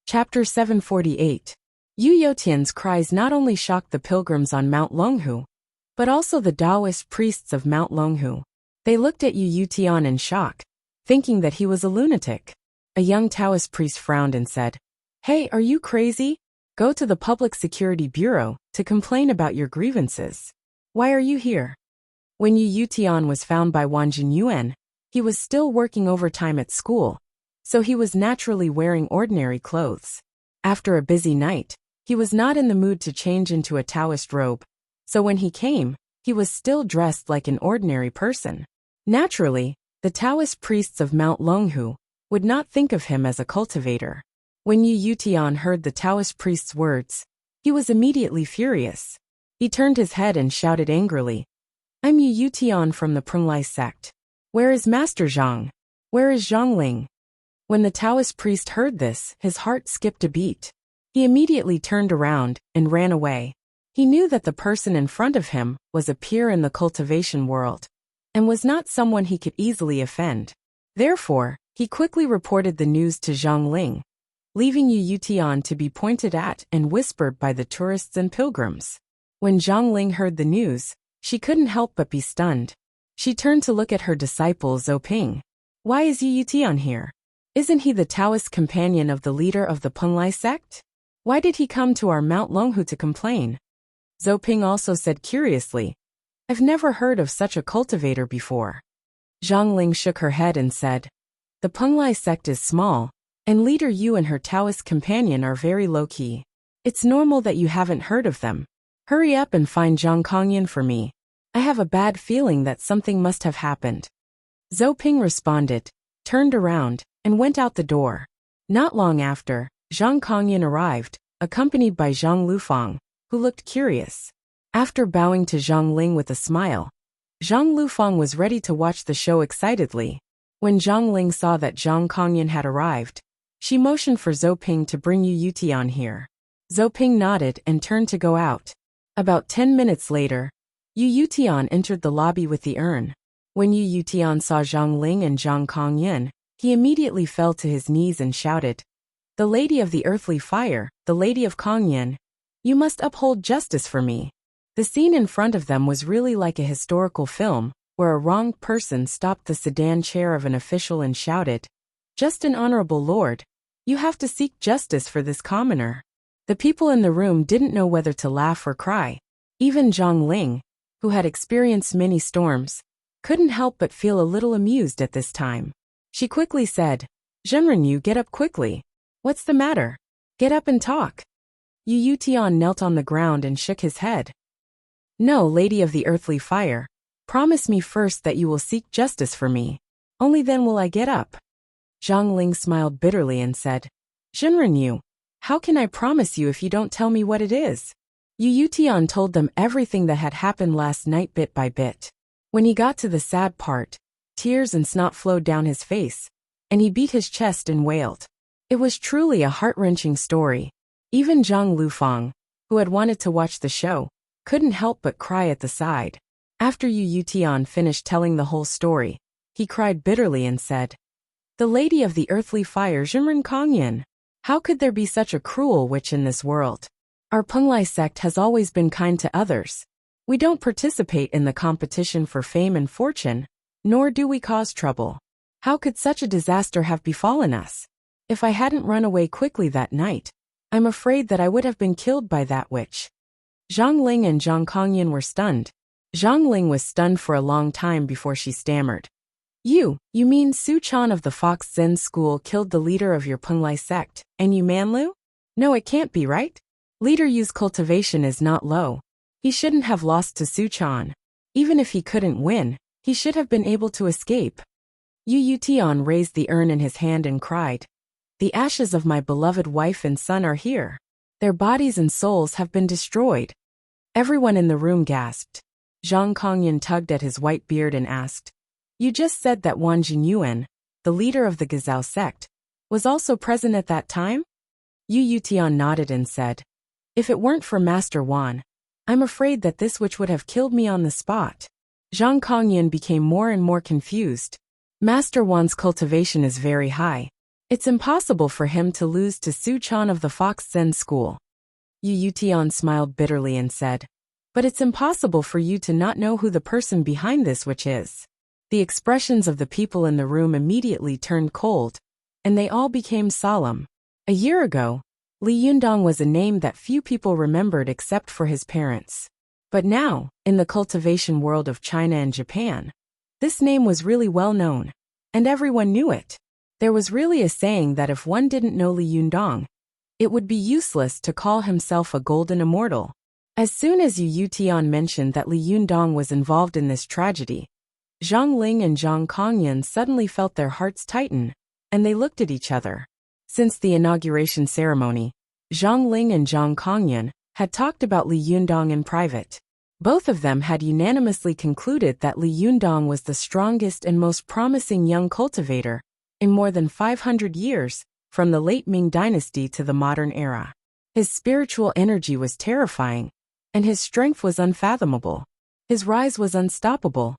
Chapter 748. Yu Yotian's cries not only shocked the pilgrims on Mount Longhu, but also the Taoist priests of Mount Longhu. They looked at Yu Yotian in shock, thinking that he was a lunatic. A young Taoist priest frowned and said, "Hey, are you crazy? Go to the Public Security Bureau to complain about your grievances. Why are you here?" When Yu Yotian was found by Wang Jinyuan, he was still working overtime at school, so he was naturally wearing ordinary clothes. After a busy night, he was not in the mood to change into a Taoist robe, so when he came, he was still dressed like an ordinary person. Naturally, the Taoist priests of Mount Longhu would not think of him as a cultivator. When Yu Yotian heard the Taoist priest's words, he was immediately furious. He turned his head and shouted angrily, "I'm Yu Yotian from the Punglai sect. Where is Master Zhang? Where is Zhongling?" When the Taoist priest heard this, his heart skipped a beat. He immediately turned around and ran away. He knew that the person in front of him was a peer in the cultivation world, and was not someone he could easily offend. Therefore, he quickly reported the news to Zhongling, leaving Yu Yotian to be pointed at and whispered by the tourists and pilgrims. When Zhongling heard the news, she couldn't help but be stunned. She turned to look at her disciple Zoping. "Why is Yu Yotian here? Isn't he the Taoist companion of the leader of the Punglai sect? Why did he come to our Mount Longhu to complain?" Zoping also said curiously, "I've never heard of such a cultivator before." Zhongling shook her head and said, "The Punglai sect is small, and leader Yu and her Taoist companion are very low-key. It's normal that you haven't heard of them. Hurry up and find Zhang Kongyan for me. I have a bad feeling that something must have happened." Zoping responded, turned around, and went out the door. Not long after, Zhang Kongyan arrived, accompanied by Zhang Lufang, who looked curious. After bowing to Zhang Ling with a smile, Zhang Lufang was ready to watch the show excitedly. When Zhang Ling saw that Zhang Kongyan had arrived, she motioned for Zoping to bring Yu Yotian here. Zoping nodded and turned to go out. About 10 minutes later, Yu Yotian entered the lobby with the urn. When Yu Yotian saw Zhang Ling and Zhang Kongyan, he immediately fell to his knees and shouted, "The Lady of the Earthly Fire, the Lady of Kongyan, you must uphold justice for me." The scene in front of them was really like a historical film, where a wronged person stopped the sedan chair of an official and shouted, "Just an honorable lord, you have to seek justice for this commoner." The people in the room didn't know whether to laugh or cry. Even Zhang Ling, who had experienced many storms, couldn't help but feel a little amused at this time. She quickly said, "Zhenren, get up quickly. What's the matter? Get up and talk." Yu Yotian knelt on the ground and shook his head. "No, Lady of the Earthly Fire, promise me first that you will seek justice for me. Only then will I get up." Zhang Ling smiled bitterly and said, "Zhenren, how can I promise you if you don't tell me what it is?" Yu Yotian told them everything that had happened last night bit by bit. When he got to the sad part, tears and snot flowed down his face, and he beat his chest and wailed. It was truly a heart-wrenching story. Even Zhang Lufang, who had wanted to watch the show, couldn't help but cry at the side. After Yu Yotian finished telling the whole story, he cried bitterly and said, "The Lady of the Earthly Fire, Zhenren Kongyan, how could there be such a cruel witch in this world? Our Punglai sect has always been kind to others. We don't participate in the competition for fame and fortune, nor do we cause trouble. How could such a disaster have befallen us? If I hadn't run away quickly that night, I'm afraid that I would have been killed by that witch." Zhang Ling and Zhang Kongyan were stunned. Zhang Ling was stunned for a long time before she stammered. You mean Su Chan of the Fox Zen School killed the leader of your Punglai sect, and you Manlu? No, it can't be right. Leader Yu's cultivation is not low. He shouldn't have lost to Su Chan. Even if he couldn't win, he should have been able to escape." Yu Yotian raised the urn in his hand and cried, "The ashes of my beloved wife and son are here. Their bodies and souls have been destroyed." Everyone in the room gasped. Zhang Kongyan tugged at his white beard and asked, "You just said that Wang Jinyuan, the leader of the Gazao sect, was also present at that time?" Yu Yotian nodded and said, "If it weren't for Master Wan, I'm afraid that this witch would have killed me on the spot." Zhang Kongyan became more and more confused. "Master Wan's cultivation is very high. It's impossible for him to lose to Su Chan of the Fox Zen School. Yu Yutian smiled bitterly and said, but it's impossible for you to not know who the person behind this witch is. The expressions of the people in the room immediately turned cold, and they all became solemn. A year ago, Li Yundong was a name that few people remembered except for his parents. But now, in the cultivation world of China and Japan, this name was really well known, and everyone knew it. There was really a saying that if one didn't know Li Yundong, it would be useless to call himself a golden immortal. As soon as Yu Yutian mentioned that Li Yundong was involved in this tragedy, Zhang Ling and Zhang Kongyan suddenly felt their hearts tighten, and they looked at each other. Since the inauguration ceremony, Zhang Ling and Zhang Kongyan had talked about Li Yundong in private. Both of them had unanimously concluded that Li Yundong was the strongest and most promising young cultivator in more than 500 years, from the late Ming dynasty to the modern era. His spiritual energy was terrifying, and his strength was unfathomable. His rise was unstoppable.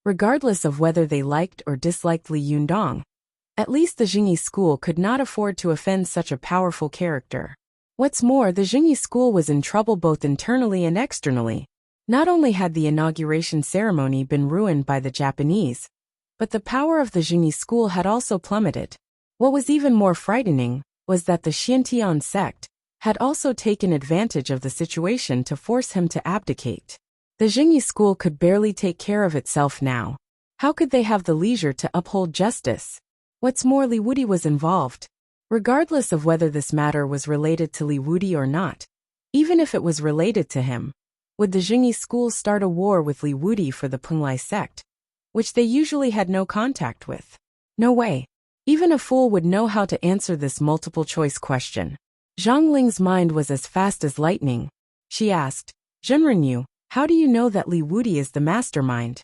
Regardless of whether they liked or disliked Li Yundong, at least the Jingyi school could not afford to offend such a powerful character. What's more, the Jingyi school was in trouble both internally and externally. Not only had the inauguration ceremony been ruined by the Japanese, but the power of the Jingyi school had also plummeted. What was even more frightening was that the Xiantian sect had also taken advantage of the situation to force him to abdicate. The Jingyi school could barely take care of itself now. How could they have the leisure to uphold justice? What's more, Li Wudi was involved. Regardless of whether this matter was related to Li Wudi or not, even if it was related to him, would the Jingyi school start a war with Li Wudi for the Penglai sect, which they usually had no contact with? No way. Even a fool would know how to answer this multiple-choice question. Zhang Ling's mind was as fast as lightning. She asked, Zhenrenyu, how do you know that Li Wudi is the mastermind?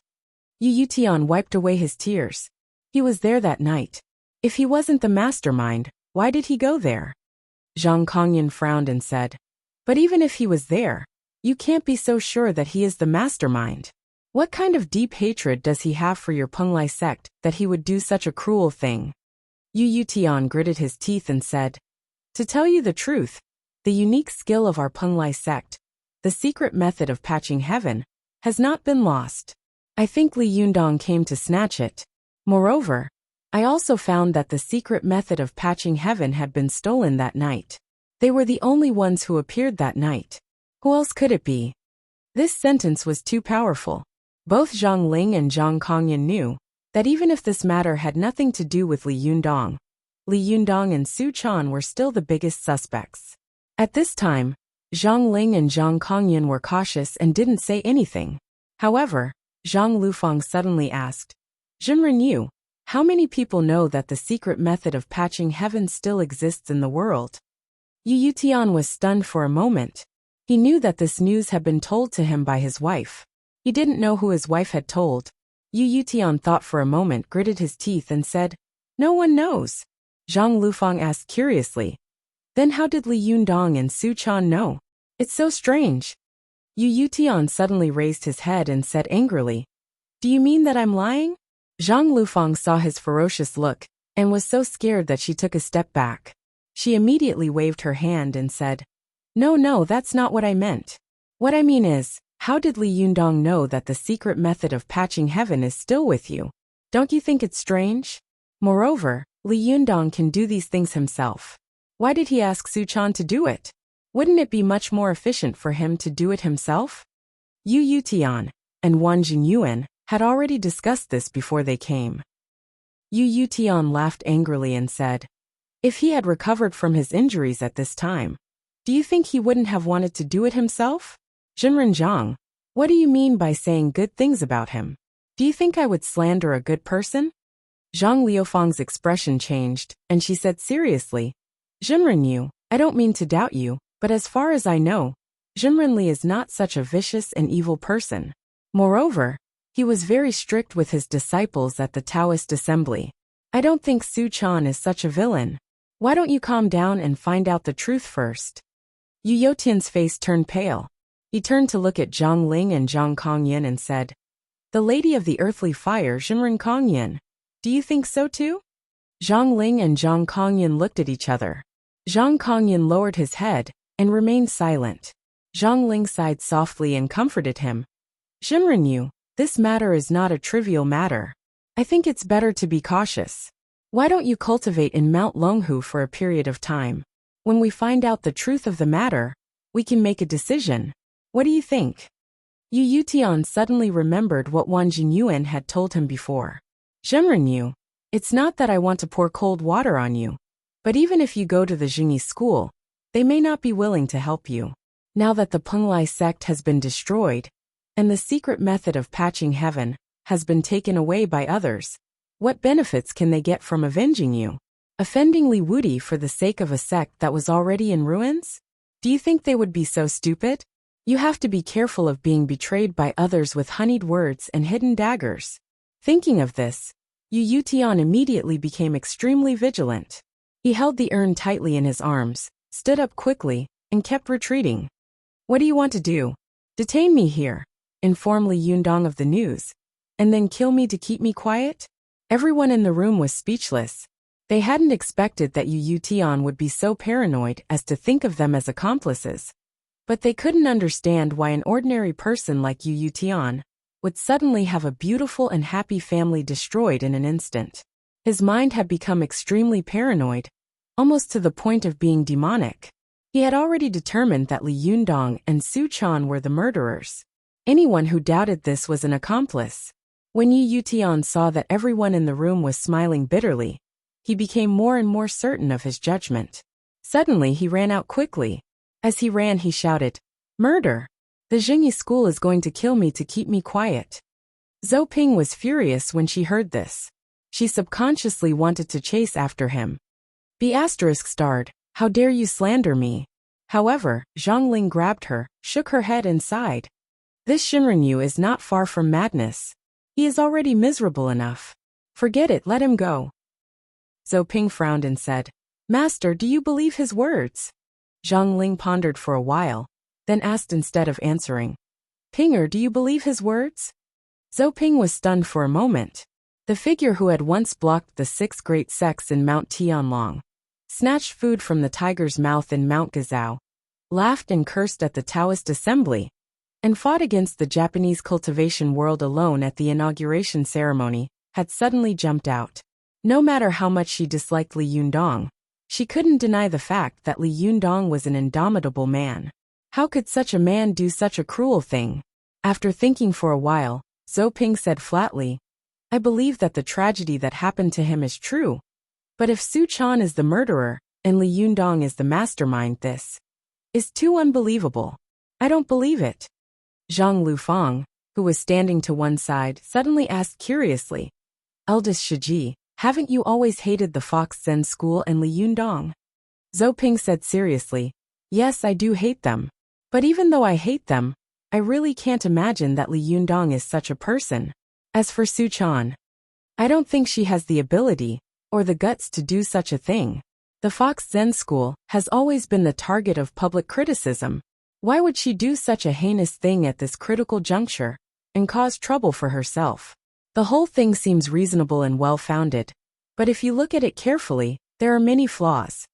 Yu Yutian wiped away his tears. He was there that night. If he wasn't the mastermind, why did he go there? Zhang Kongyan frowned and said, but even if he was there, you can't be so sure that he is the mastermind. What kind of deep hatred does he have for your Penglai sect that he would do such a cruel thing? Yu Yutian gritted his teeth and said, to tell you the truth, the unique skill of our Penglai sect, the secret method of patching heaven, has not been lost. I think Li Yundong came to snatch it. Moreover, I also found that the secret method of patching heaven had been stolen that night. They were the only ones who appeared that night. Who else could it be? This sentence was too powerful. Both Zhang Ling and Zhang Kongyan knew that even if this matter had nothing to do with Li Yundong and Su Chan were still the biggest suspects. At this time, Zhang Ling and Zhang Kongyan were cautious and didn't say anything. However, Zhang Lufang suddenly asked, Zhenrenyu, how many people know that the secret method of patching heaven still exists in the world? Yu Yutian was stunned for a moment. He knew that this news had been told to him by his wife. He didn't know who his wife had told. Yu Yutian thought for a moment, gritted his teeth and said, no one knows. Zhang Lufang asked curiously, then how did Li Yundong and Su Chan know? It's so strange. Yu Yutian suddenly raised his head and said angrily, do you mean that I'm lying? Zhang Lufang saw his ferocious look, and was so scared that she took a step back. She immediately waved her hand and said, no, that's not what I meant. What I mean is, how did Li Yundong know that the secret method of patching heaven is still with you? Don't you think it's strange? Moreover, Li Yundong can do these things himself. Why did he ask Su Chan to do it? Wouldn't it be much more efficient for him to do it himself? Yu Yutian and Wan Jingyuan had already discussed this before they came. Yu Yutian laughed angrily and said, if he had recovered from his injuries at this time, do you think he wouldn't have wanted to do it himself? Zhenren Zhang, what do you mean by saying good things about him? Do you think I would slander a good person? Zhang Liufang's expression changed, and she said seriously, Zhenrenyu, I don't mean to doubt you, but as far as I know, Zhenrenli is not such a vicious and evil person. Moreover, he was very strict with his disciples at the Taoist assembly. I don't think Su Chan is such a villain. Why don't you calm down and find out the truth first? Yu Yotian's face turned pale. He turned to look at Zhang Ling and Zhang Kongyan and said, the lady of the earthly fire, Zhenren Kongyan. Do you think so too? Zhang Ling and Zhang Kongyan looked at each other. Zhang Kongyan lowered his head and remained silent. Zhang Ling sighed softly and comforted him. Zhenrenyu, this matter is not a trivial matter. I think it's better to be cautious. Why don't you cultivate in Mount Longhu for a period of time? When we find out the truth of the matter, we can make a decision. What do you think? Yu Yutian suddenly remembered what Wang Jinyuan had told him before. Zhenrenyu, it's not that I want to pour cold water on you, but even if you go to the Jingyi school, they may not be willing to help you. Now that the Penglai sect has been destroyed, and the secret method of patching heaven has been taken away by others, what benefits can they get from avenging you? Offending Li Wudi for the sake of a sect that was already in ruins? Do you think they would be so stupid? You have to be careful of being betrayed by others with honeyed words and hidden daggers. Thinking of this, Yu Yutian immediately became extremely vigilant. He held the urn tightly in his arms, stood up quickly, and kept retreating. What do you want to do? Detain me here, inform Li Yundong of the news, and then kill me to keep me quiet? Everyone in the room was speechless. They hadn't expected that Yu Yutian would be so paranoid as to think of them as accomplices. But they couldn't understand why an ordinary person like Yu Yutian would suddenly have a beautiful and happy family destroyed in an instant. His mind had become extremely paranoid, almost to the point of being demonic. He had already determined that Li Yundong and Su Chan were the murderers. Anyone who doubted this was an accomplice. When Yu Yutian saw that everyone in the room was smiling bitterly, he became more and more certain of his judgment. Suddenly he ran out quickly. As he ran he shouted, "Murder! The Jingyi school is going to kill me to keep me quiet." Zhou Ping was furious when she heard this. She subconsciously wanted to chase after him. ***, how dare you slander me? However, Zhang Ling grabbed her, shook her head and sighed. This Shinrenyu is not far from madness. He is already miserable enough. Forget it, let him go. Zhou Ping frowned and said, Master, do you believe his words? Zhang Ling pondered for a while, then asked instead of answering, Pinger, do you believe his words? Zhou Ping was stunned for a moment. The figure who had once blocked the 6 great sects in Mount Tianlong, snatched food from the tiger's mouth in Mount Gazao, laughed and cursed at the Taoist assembly, and fought against the Japanese cultivation world alone at the inauguration ceremony, had suddenly jumped out. No matter how much she disliked Li Yundong, she couldn't deny the fact that Li Yundong was an indomitable man. How could such a man do such a cruel thing? After thinking for a while, Zhou Ping said flatly, I believe that the tragedy that happened to him is true. But if Su Chan is the murderer, and Li Yundong is the mastermind, this is too unbelievable. I don't believe it. Zhang Lufang, who was standing to one side, suddenly asked curiously, Eldest Shiji, haven't you always hated the Fox Zen school and Li Yundong? Zhou Ping said seriously, Yes, I do hate them. But even though I hate them, I really can't imagine that Li Yundong is such a person. As for Su Chan, I don't think she has the ability or the guts to do such a thing. The Fox Zen school has always been the target of public criticism. Why would she do such a heinous thing at this critical juncture and cause trouble for herself? The whole thing seems reasonable and well-founded, but if you look at it carefully, there are many flaws.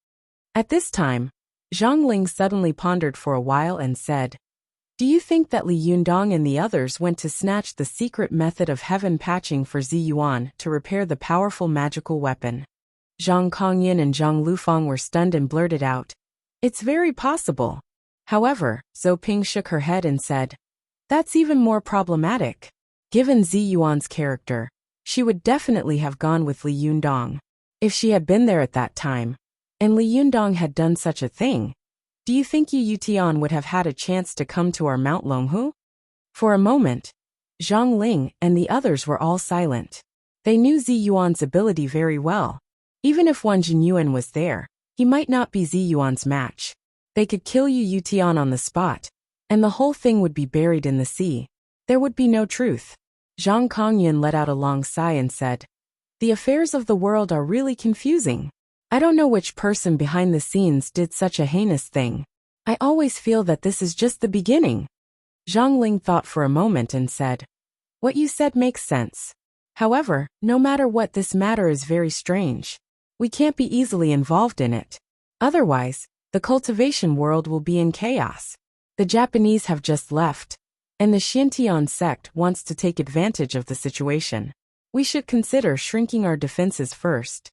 At this time, Zhang Ling suddenly pondered for a while and said, Do you think that Li Yundong and the others went to snatch the secret method of heaven patching for Zi Yuan to repair the powerful magical weapon? Zhang Kongyan and Zhang Lufang were stunned and blurted out, It's very possible. However, Zhou Ping shook her head and said, That's even more problematic. Given Zi Yuan's character, she would definitely have gone with Li Yundong. If she had been there at that time, and Li Yundong had done such a thing, do you think Yu Yutian would have had a chance to come to our Mount Longhu? For a moment, Zhang Ling and the others were all silent. They knew Zi Yuan's ability very well. Even if Wang Jinyuan was there, he might not be Zi Yuan's match. They could kill Yu Yutian on the spot, and the whole thing would be buried in the sea. There would be no truth. Zhang Kongyan let out a long sigh and said, The affairs of the world are really confusing. I don't know which person behind the scenes did such a heinous thing. I always feel that this is just the beginning. Zhang Ling thought for a moment and said, What you said makes sense. However, no matter what, this matter is very strange. We can't be easily involved in it. Otherwise, the cultivation world will be in chaos. The Japanese have just left, and the Xiantian sect wants to take advantage of the situation. We should consider shrinking our defenses first.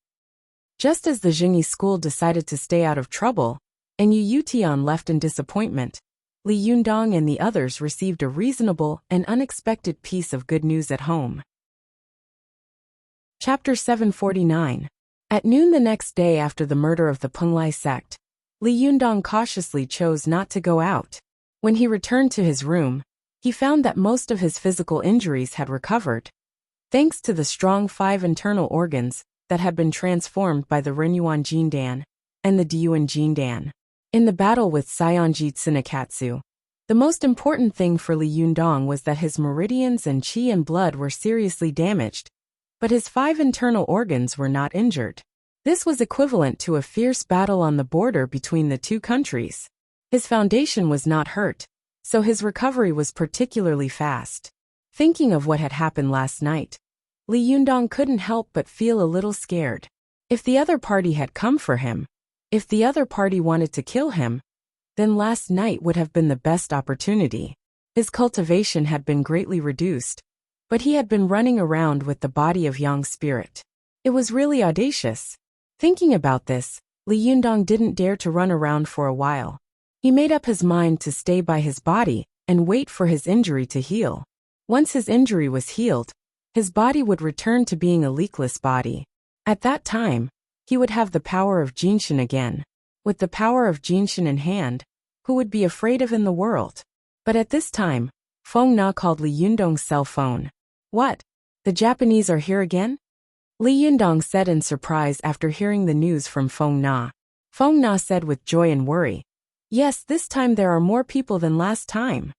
Just as the Jingyi school decided to stay out of trouble, and Yu Yutian left in disappointment, Li Yundong and the others received a reasonable and unexpected piece of good news at home. Chapter 749. At noon the next day after the murder of the Penglai sect, Li Yundong cautiously chose not to go out. When he returned to his room, he found that most of his physical injuries had recovered, thanks to the strong 5 internal organs that had been transformed by the Renyuan Jindan and the Diuan Jindan. In the battle with Saionji Tsunekatsu, the most important thing for Li Yundong was that his meridians and qi and blood were seriously damaged, but his 5 internal organs were not injured. This was equivalent to a fierce battle on the border between the two countries. His foundation was not hurt, so his recovery was particularly fast. Thinking of what had happened last night, Li Yundong couldn't help but feel a little scared. If the other party had come for him, if the other party wanted to kill him, then last night would have been the best opportunity. His cultivation had been greatly reduced, but he had been running around with the body of Yang spirit. It was really audacious. Thinking about this, Li Yundong didn't dare to run around for a while. He made up his mind to stay by his body and wait for his injury to heal. Once his injury was healed, his body would return to being a leakless body. At that time, he would have the power of Jinshin again. With the power of Jinshin in hand, who would be afraid of in the world? But at this time, Feng Na called Li Yundong's cell phone. What? The Japanese are here again? Li Yundong said in surprise after hearing the news from Feng Na. Feng Na said with joy and worry, yes, this time there are more people than last time.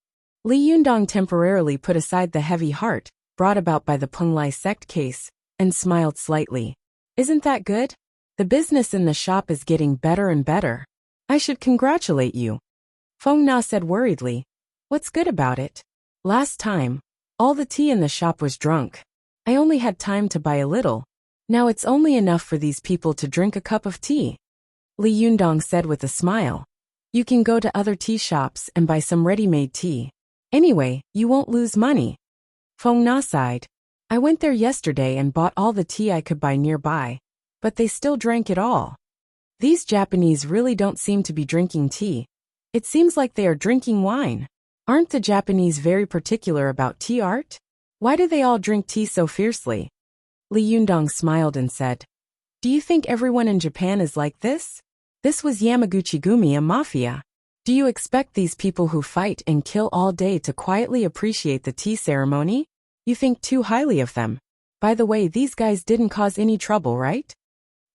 Li Yundong temporarily put aside the heavy heart brought about by the Penglai sect case and smiled slightly. Isn't that good? The business in the shop is getting better and better. I should congratulate you. Feng Na said worriedly. What's good about it? Last time, all the tea in the shop was drunk. I only had time to buy a little. Now it's only enough for these people to drink a cup of tea. Li Yundong said with a smile. You can go to other tea shops and buy some ready-made tea. Anyway, you won't lose money. Feng Na sighed. I went there yesterday and bought all the tea I could buy nearby, but they still drank it all. These Japanese really don't seem to be drinking tea. It seems like they are drinking wine. Aren't the Japanese very particular about tea art? Why do they all drink tea so fiercely? Li Yundong smiled and said, do you think everyone in Japan is like this? This was Yamaguchi-gumi, a mafia. Do you expect these people who fight and kill all day to quietly appreciate the tea ceremony? You think too highly of them. By the way, these guys didn't cause any trouble, right?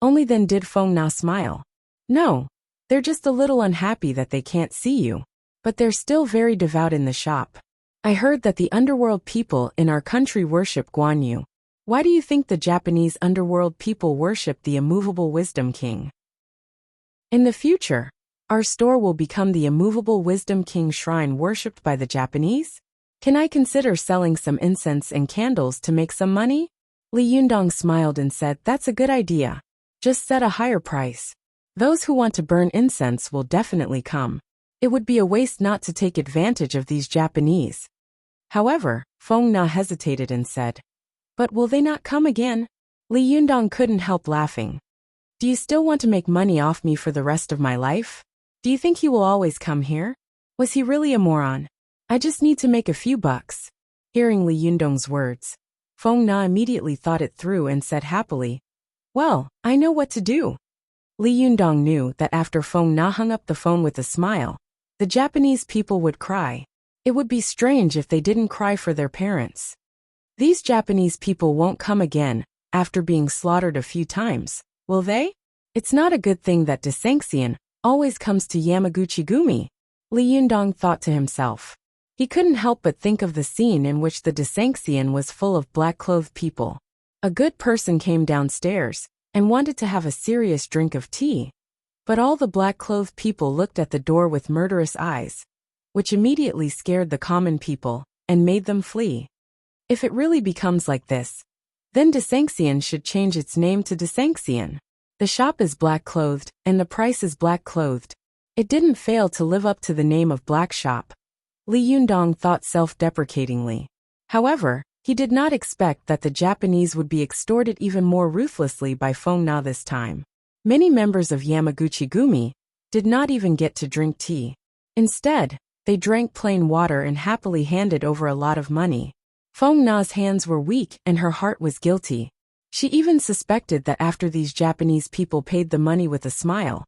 Only then did Feng Na smile. No, they're just a little unhappy that they can't see you. But they're still very devout in the shop. I heard that the underworld people in our country worship Guan Yu. Why do you think the Japanese underworld people worship the immovable Wisdom King? In the future, our store will become the immovable Wisdom King shrine worshipped by the Japanese? Can I consider selling some incense and candles to make some money? Li Yundong smiled and said, that's a good idea. Just set a higher price. Those who want to burn incense will definitely come. It would be a waste not to take advantage of these Japanese. However, Feng Na hesitated and said, but will they not come again? Li Yundong couldn't help laughing. Do you still want to make money off me for the rest of my life? Do you think he will always come here? Was he really a moron? I just need to make a few bucks. Hearing Li Yundong's words, Feng Na immediately thought it through and said happily, well, I know what to do. Li Yundong knew that after Feng Na hung up the phone with a smile, the Japanese people would cry. It would be strange if they didn't cry for their parents. These Japanese people won't come again after being slaughtered a few times, will they? It's not a good thing that Desanxian always comes to Yamaguchi-gumi, Li Yundong thought to himself. He couldn't help but think of the scene in which the Desanxian was full of black-clothed people. A good person came downstairs and wanted to have a serious drink of tea, but all the black-clothed people looked at the door with murderous eyes, which immediately scared the common people and made them flee. If it really becomes like this, then Desanxian should change its name to Desanxian. The shop is black-clothed, and the price is black-clothed. It didn't fail to live up to the name of Black Shop, Li Yundong thought self-deprecatingly. However, he did not expect that the Japanese would be extorted even more ruthlessly by Feng Na this time. Many members of Yamaguchi-gumi did not even get to drink tea. Instead, they drank plain water and happily handed over a lot of money. Feng Na's hands were weak and her heart was guilty. She even suspected that after these Japanese people paid the money with a smile,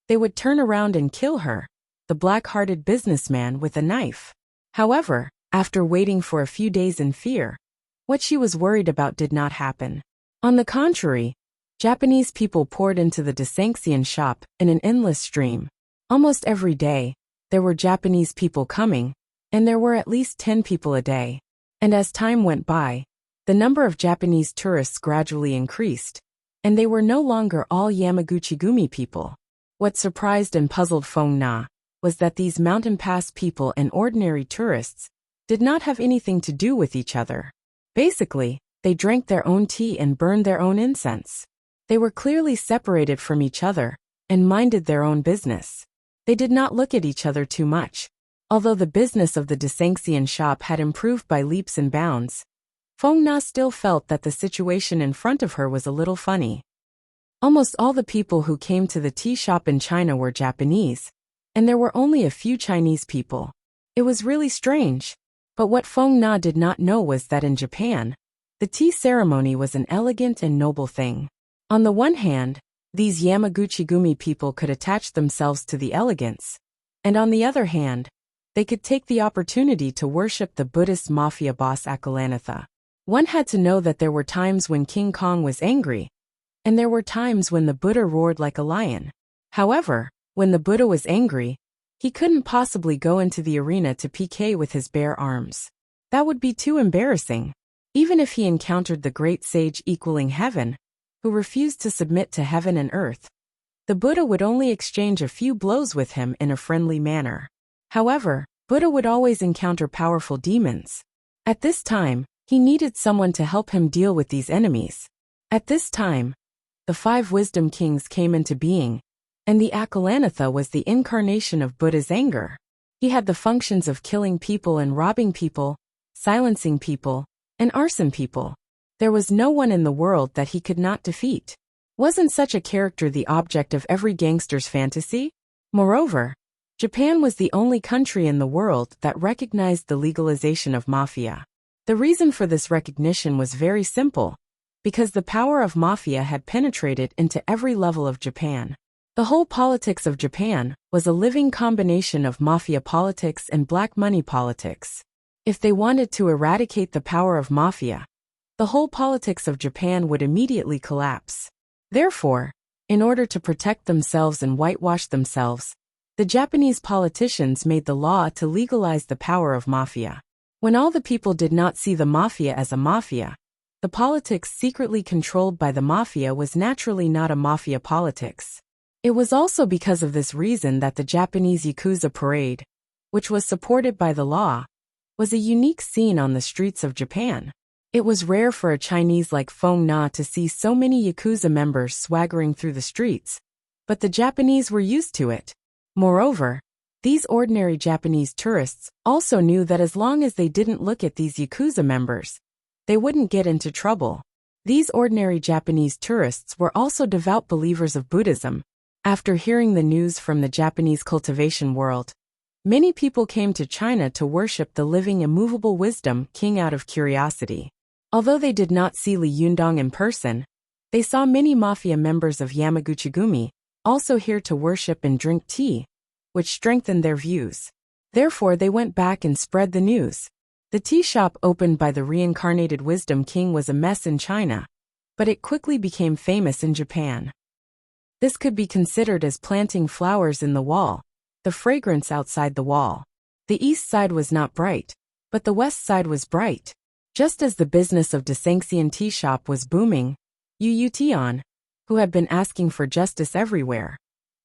they would turn around and kill her, the black-hearted businessman, with a knife. However, after waiting for a few days in fear, what she was worried about did not happen. On the contrary, Japanese people poured into the Desanxian shop in an endless stream. Almost every day, there were Japanese people coming, and there were at least 10 people a day. And as time went by, the number of Japanese tourists gradually increased, and they were no longer all Yamaguchi-gumi people. What surprised and puzzled Feng Na was that these mountain pass people and ordinary tourists did not have anything to do with each other. Basically, they drank their own tea and burned their own incense. They were clearly separated from each other and minded their own business. They did not look at each other too much. Although the business of the Desanxian shop had improved by leaps and bounds, Feng Na still felt that the situation in front of her was a little funny. Almost all the people who came to the tea shop in China were Japanese, and there were only a few Chinese people. It was really strange. But what Feng Na did not know was that in Japan, the tea ceremony was an elegant and noble thing. On the one hand, these Yamaguchi-gumi people could attach themselves to the elegance, and on the other hand, they could take the opportunity to worship the Buddhist mafia boss Akalanatha. One had to know that there were times when King Kong was angry, and there were times when the Buddha roared like a lion. However, when the Buddha was angry, he couldn't possibly go into the arena to PK with his bare arms. That would be too embarrassing. Even if he encountered the great sage equaling heaven, who refused to submit to heaven and earth, the Buddha would only exchange a few blows with him in a friendly manner. However, Buddha would always encounter powerful demons. At this time, he needed someone to help him deal with these enemies. At this time, the 5 wisdom kings came into being, and the Akalanatha was the incarnation of Buddha's anger. He had the functions of killing people and robbing people, silencing people, and arson people. There was no one in the world that he could not defeat. Wasn't such a character the object of every gangster's fantasy? Moreover, Japan was the only country in the world that recognized the legalization of mafia. The reason for this recognition was very simple, because the power of mafia had penetrated into every level of Japan. The whole politics of Japan was a living combination of mafia politics and black money politics. If they wanted to eradicate the power of mafia, the whole politics of Japan would immediately collapse. Therefore, in order to protect themselves and whitewash themselves, the Japanese politicians made the law to legalize the power of mafia. When all the people did not see the mafia as a mafia, the politics secretly controlled by the mafia was naturally not a mafia politics. It was also because of this reason that the Japanese Yakuza parade, which was supported by the law, was a unique scene on the streets of Japan. It was rare for a Chinese like Feng Na to see so many Yakuza members swaggering through the streets, but the Japanese were used to it. Moreover, these ordinary Japanese tourists also knew that as long as they didn't look at these Yakuza members, they wouldn't get into trouble. These ordinary Japanese tourists were also devout believers of Buddhism. After hearing the news from the Japanese cultivation world, many people came to China to worship the living immovable wisdom king out of curiosity. Although they did not see Li Yundong in person, they saw many mafia members of Yamaguchi-gumi also here to worship and drink tea, which strengthened their views. Therefore they went back and spread the news. The tea shop opened by the reincarnated Wisdom King was a mess in China, but it quickly became famous in Japan. This could be considered as planting flowers in the wall, the fragrance outside the wall. The east side was not bright, but the west side was bright. Just as the business of Desanxian tea shop was booming, Yu Tian, who had been asking for justice everywhere,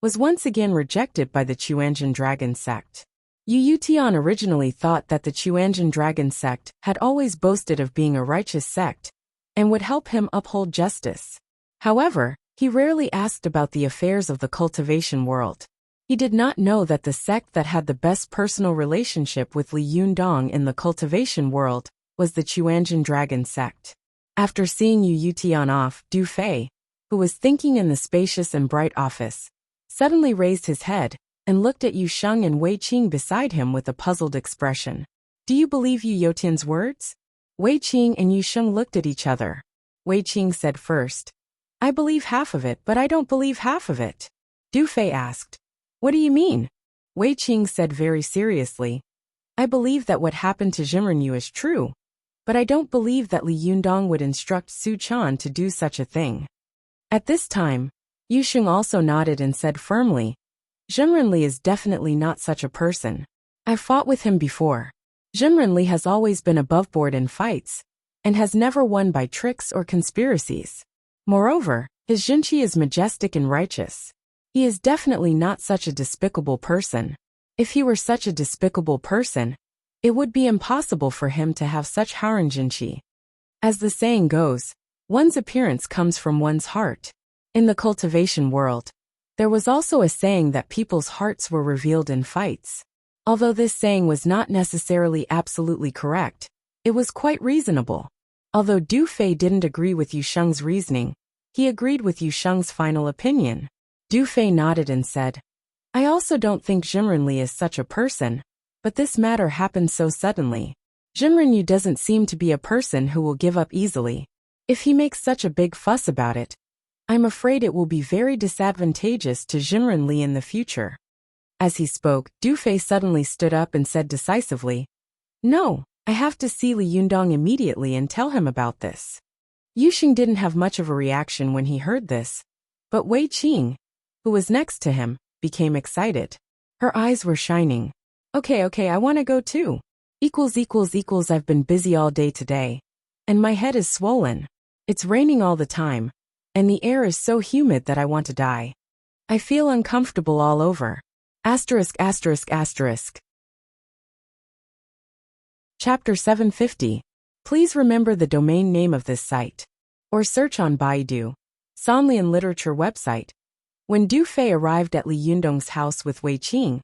was once again rejected by the Chuanjian Dragon sect. Yu Tian originally thought that the Chuanjian Dragon sect had always boasted of being a righteous sect and would help him uphold justice. However, He rarely asked about the affairs of the cultivation world. He did not know that the sect that had the best personal relationship with Li Yundong in the cultivation world was the Chuanjin Dragon sect. After seeing Yu Yutian off, Du Fei, who was thinking in the spacious and bright office, suddenly raised his head and looked at Yu Sheng and Wei Qing beside him with a puzzled expression. Do you believe Yu Yotian's words? Wei Qing and Yu Sheng looked at each other. Wei Qing said first, I believe half of it, but I don't believe half of it. Du Fei asked, What do you mean? Wei Qing said very seriously, I believe that what happened to Jimren Yu is true, but I don't believe that Li Yundong would instruct Su Chan to do such a thing. At this time, Yu Sheng also nodded and said firmly, Jimren Li is definitely not such a person. I've fought with him before. Jimren Li has always been aboveboard in fights, and has never won by tricks or conspiracies. Moreover, his Jinqi is majestic and righteous. He is definitely not such a despicable person. If he were such a despicable person, it would be impossible for him to have such Haran Jinqi. As the saying goes, one's appearance comes from one's heart. In the cultivation world, there was also a saying that people's hearts were revealed in fights. Although this saying was not necessarily absolutely correct, it was quite reasonable. Although Du Fei didn't agree with Yu Sheng's reasoning, he agreed with Yu Sheng's final opinion. Du Fei nodded and said, I also don't think Jimren Li is such a person, but this matter happened so suddenly. Jimren Yu doesn't seem to be a person who will give up easily. If he makes such a big fuss about it, I'm afraid it will be very disadvantageous to Jimren Li in the future. As he spoke, Du Fei suddenly stood up and said decisively, No, I have to see Li Yundong immediately and tell him about this. Yu Sheng didn't have much of a reaction when he heard this, but Wei Qing, who was next to him, became excited. Her eyes were shining. Okay, I want to go too. I've been busy all day today, and my head is swollen. It's raining all the time, and the air is so humid that I want to die. I feel uncomfortable all over. Asterisk. Chapter 750. Please remember the domain name of this site. Or search on Baidu. Sanlian Literature website. When Du Fei arrived at Li Yundong's house with Wei Qing,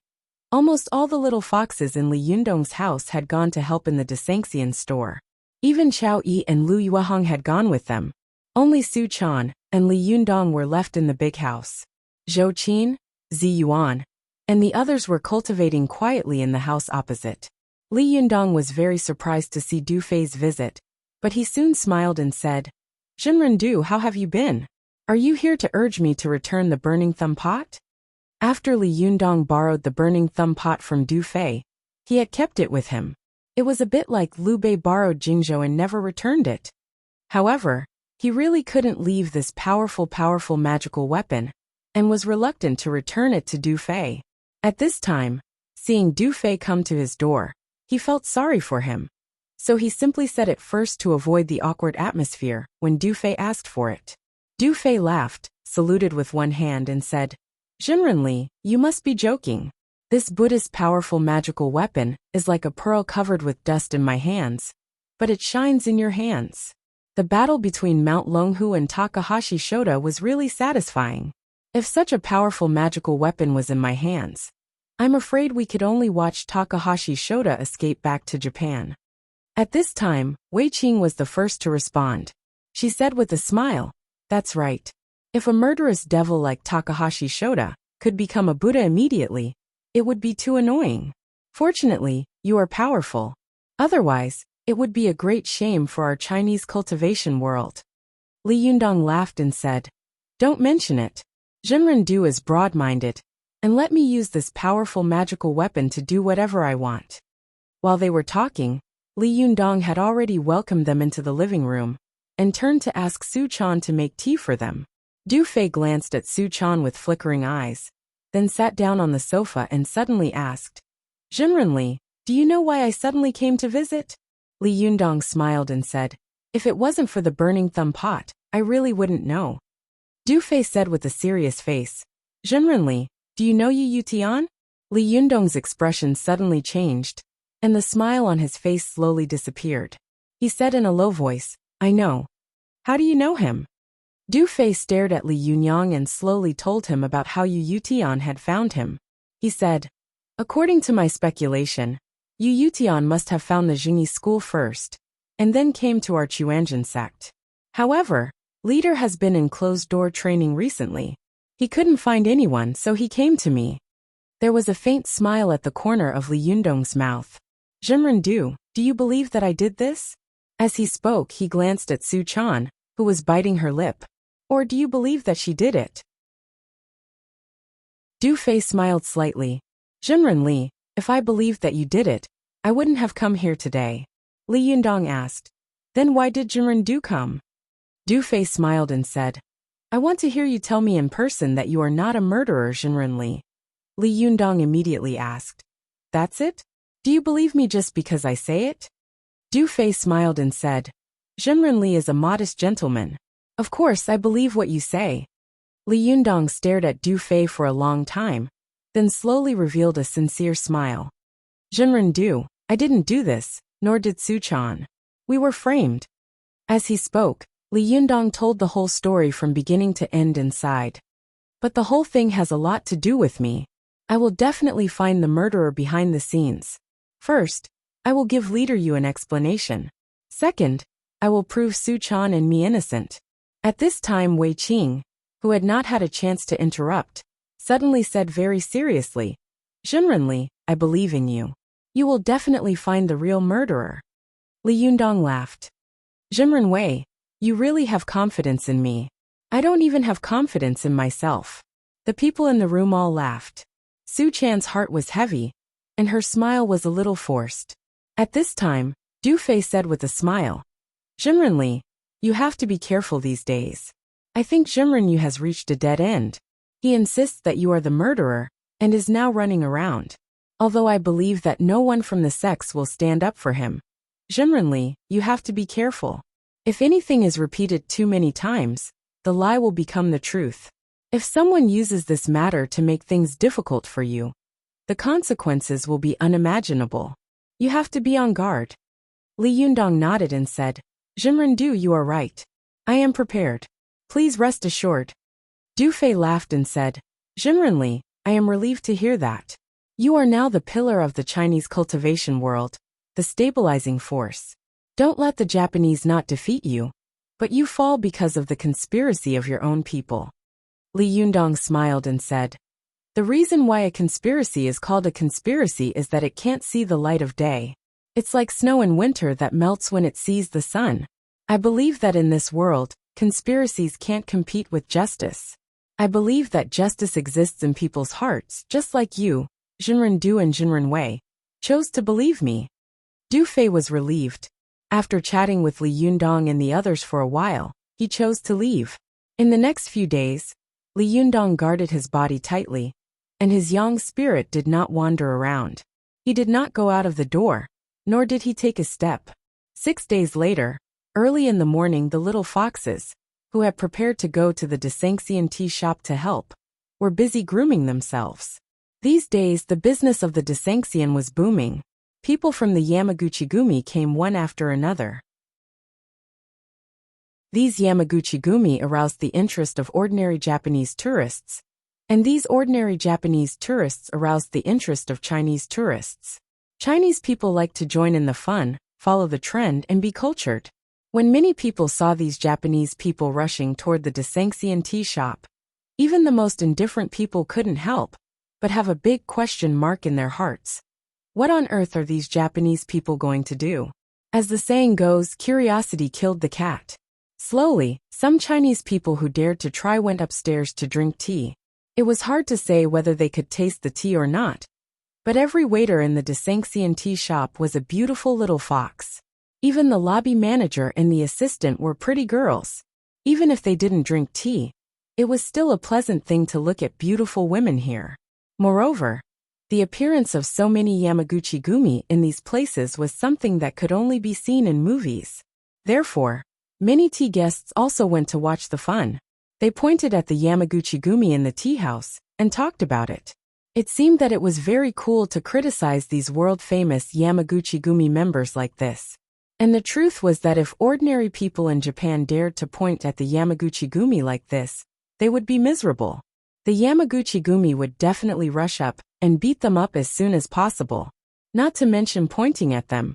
almost all the little foxes in Li Yundong's house had gone to help in the Desanxian store. Even Chao Yi and Lu Yuehong had gone with them. Only Su Chan and Li Yundong were left in the big house. Zhou Qin, Zi Yuan, and the others were cultivating quietly in the house opposite. Li Yundong was very surprised to see Du Fei's visit, but he soon smiled and said, Jinren Du, how have you been? Are you here to urge me to return the burning thumb pot? After Li Yundong borrowed the burning thumb pot from Du Fei, he had kept it with him. It was a bit like Liu Bei borrowed Jingzhou and never returned it. However, he really couldn't leave this powerful magical weapon, and was reluctant to return it to Du Fei. At this time, seeing Du Fei come to his door, he felt sorry for him. So he simply said it first to avoid the awkward atmosphere when Du Fei asked for it. Du Fei laughed, saluted with one hand and said, Jimren Li, you must be joking. This Buddhist powerful magical weapon is like a pearl covered with dust in my hands, but it shines in your hands. The battle between Mount Longhu and Takahashi Shota was really satisfying. If such a powerful magical weapon was in my hands, I'm afraid we could only watch Takahashi Shota escape back to Japan. At this time, Wei Qing was the first to respond. She said with a smile, That's right. If a murderous devil like Takahashi Shota could become a Buddha immediately, it would be too annoying. Fortunately, you are powerful. Otherwise, it would be a great shame for our Chinese cultivation world. Li Yundong laughed and said, Don't mention it. Jimren Du is broad-minded, and let me use this powerful magical weapon to do whatever I want. While they were talking, Li Yundong had already welcomed them into the living room, and turned to ask Su Chan to make tea for them. Du Fei glanced at Su Chan with flickering eyes, then sat down on the sofa and suddenly asked, Jimren Li, do you know why I suddenly came to visit? Li Yundong smiled and said, If it wasn't for the burning thumb pot, I really wouldn't know. Du Fei said with a serious face, Jimren Li, do you know Yu Yutian? Li Yundong's expression suddenly changed, and the smile on his face slowly disappeared. He said in a low voice, I know. How do you know him? Du Fei stared at Li Yunyang and slowly told him about how Yu Yutian had found him. He said, "According to my speculation, Yu Yutian must have found the Jingyi school first, and then came to our Chuanjin sect. However, leader has been in closed-door training recently. He couldn't find anyone, so he came to me." There was a faint smile at the corner of Li Yundong's mouth. "Jimren do you believe that I did this?" As he spoke, he glanced at Su Chan, who was biting her lip. "Or do you believe that she did it?" Du Fei smiled slightly. "Jimren Li, if I believed that you did it, I wouldn't have come here today." Li Yundong asked, "Then why did Jimren Du come?" Du Fei smiled and said, "I want to hear you tell me in person that you are not a murderer, Jimren Li." Li Yundong immediately asked, "That's it? Do you believe me just because I say it?" Du Fei smiled and said, "Jimren Li is a modest gentleman. Of course I believe what you say." Li Yundong stared at Du Fei for a long time, then slowly revealed a sincere smile. "Jimren Du, I didn't do this, nor did Su Chan. We were framed." As he spoke, Li Yundong told the whole story from beginning to end and sighed. "But the whole thing has a lot to do with me. I will definitely find the murderer behind the scenes. First, I will give Leader Yu an explanation. Second, I will prove Su Chan and me innocent." At this time, Wei Qing, who had not had a chance to interrupt, suddenly said very seriously, "Jimren Li, I believe in you. You will definitely find the real murderer." Li Yundong laughed. "Jimren Wei, you really have confidence in me. I don't even have confidence in myself." The people in the room all laughed. Su Chan's heart was heavy, and her smile was a little forced. At this time, Du Fei said with a smile, "Jimren Li, you have to be careful these days. I think Jimren Yu has reached a dead end. He insists that you are the murderer, and is now running around. Although I believe that no one from the sects will stand up for him. Jimren Li, you have to be careful. If anything is repeated too many times, the lie will become the truth. If someone uses this matter to make things difficult for you, the consequences will be unimaginable. You have to be on guard." Li Yundong nodded and said, "Jimren Du, you are right. I am prepared. Please rest assured." Du Fei laughed and said, "Jimren Li, I am relieved to hear that. You are now the pillar of the Chinese cultivation world, the stabilizing force. Don't let the Japanese not defeat you, but you fall because of the conspiracy of your own people." Li Yundong smiled and said, "The reason why a conspiracy is called a conspiracy is that it can't see the light of day. It's like snow in winter that melts when it sees the sun. I believe that in this world, conspiracies can't compete with justice. I believe that justice exists in people's hearts, just like you, Jimren Du and Jimren Wei, chose to believe me." Du Fei was relieved. After chatting with Li Yundong and the others for a while, he chose to leave. In the next few days, Li Yundong guarded his body tightly, and his yang spirit did not wander around. He did not go out of the door, nor did he take a step. 6 days later, early in the morning, the little foxes, who had prepared to go to the Desengxian tea shop to help, were busy grooming themselves. These days, the business of the Desengxian was booming. People from the Yamaguchi-gumi came one after another. These Yamaguchi-gumi aroused the interest of ordinary Japanese tourists, and these ordinary Japanese tourists aroused the interest of Chinese tourists. Chinese people like to join in the fun, follow the trend, and be cultured. When many people saw these Japanese people rushing toward the Desengxian tea shop, even the most indifferent people couldn't help but have a big question mark in their hearts. What on earth are these Japanese people going to do? As the saying goes, curiosity killed the cat. Slowly, some Chinese people who dared to try went upstairs to drink tea. It was hard to say whether they could taste the tea or not, but every waiter in the Desengxian tea shop was a beautiful little fox. Even the lobby manager and the assistant were pretty girls. Even if they didn't drink tea, it was still a pleasant thing to look at beautiful women here. Moreover, the appearance of so many Yamaguchi-gumi in these places was something that could only be seen in movies. Therefore, many tea guests also went to watch the fun. They pointed at the Yamaguchi-gumi in the tea house and talked about it. It seemed that it was very cool to criticize these world-famous Yamaguchi-gumi members like this. And the truth was that if ordinary people in Japan dared to point at the Yamaguchi-gumi like this, they would be miserable. The Yamaguchi-gumi would definitely rush up and beat them up as soon as possible. Not to mention pointing at them.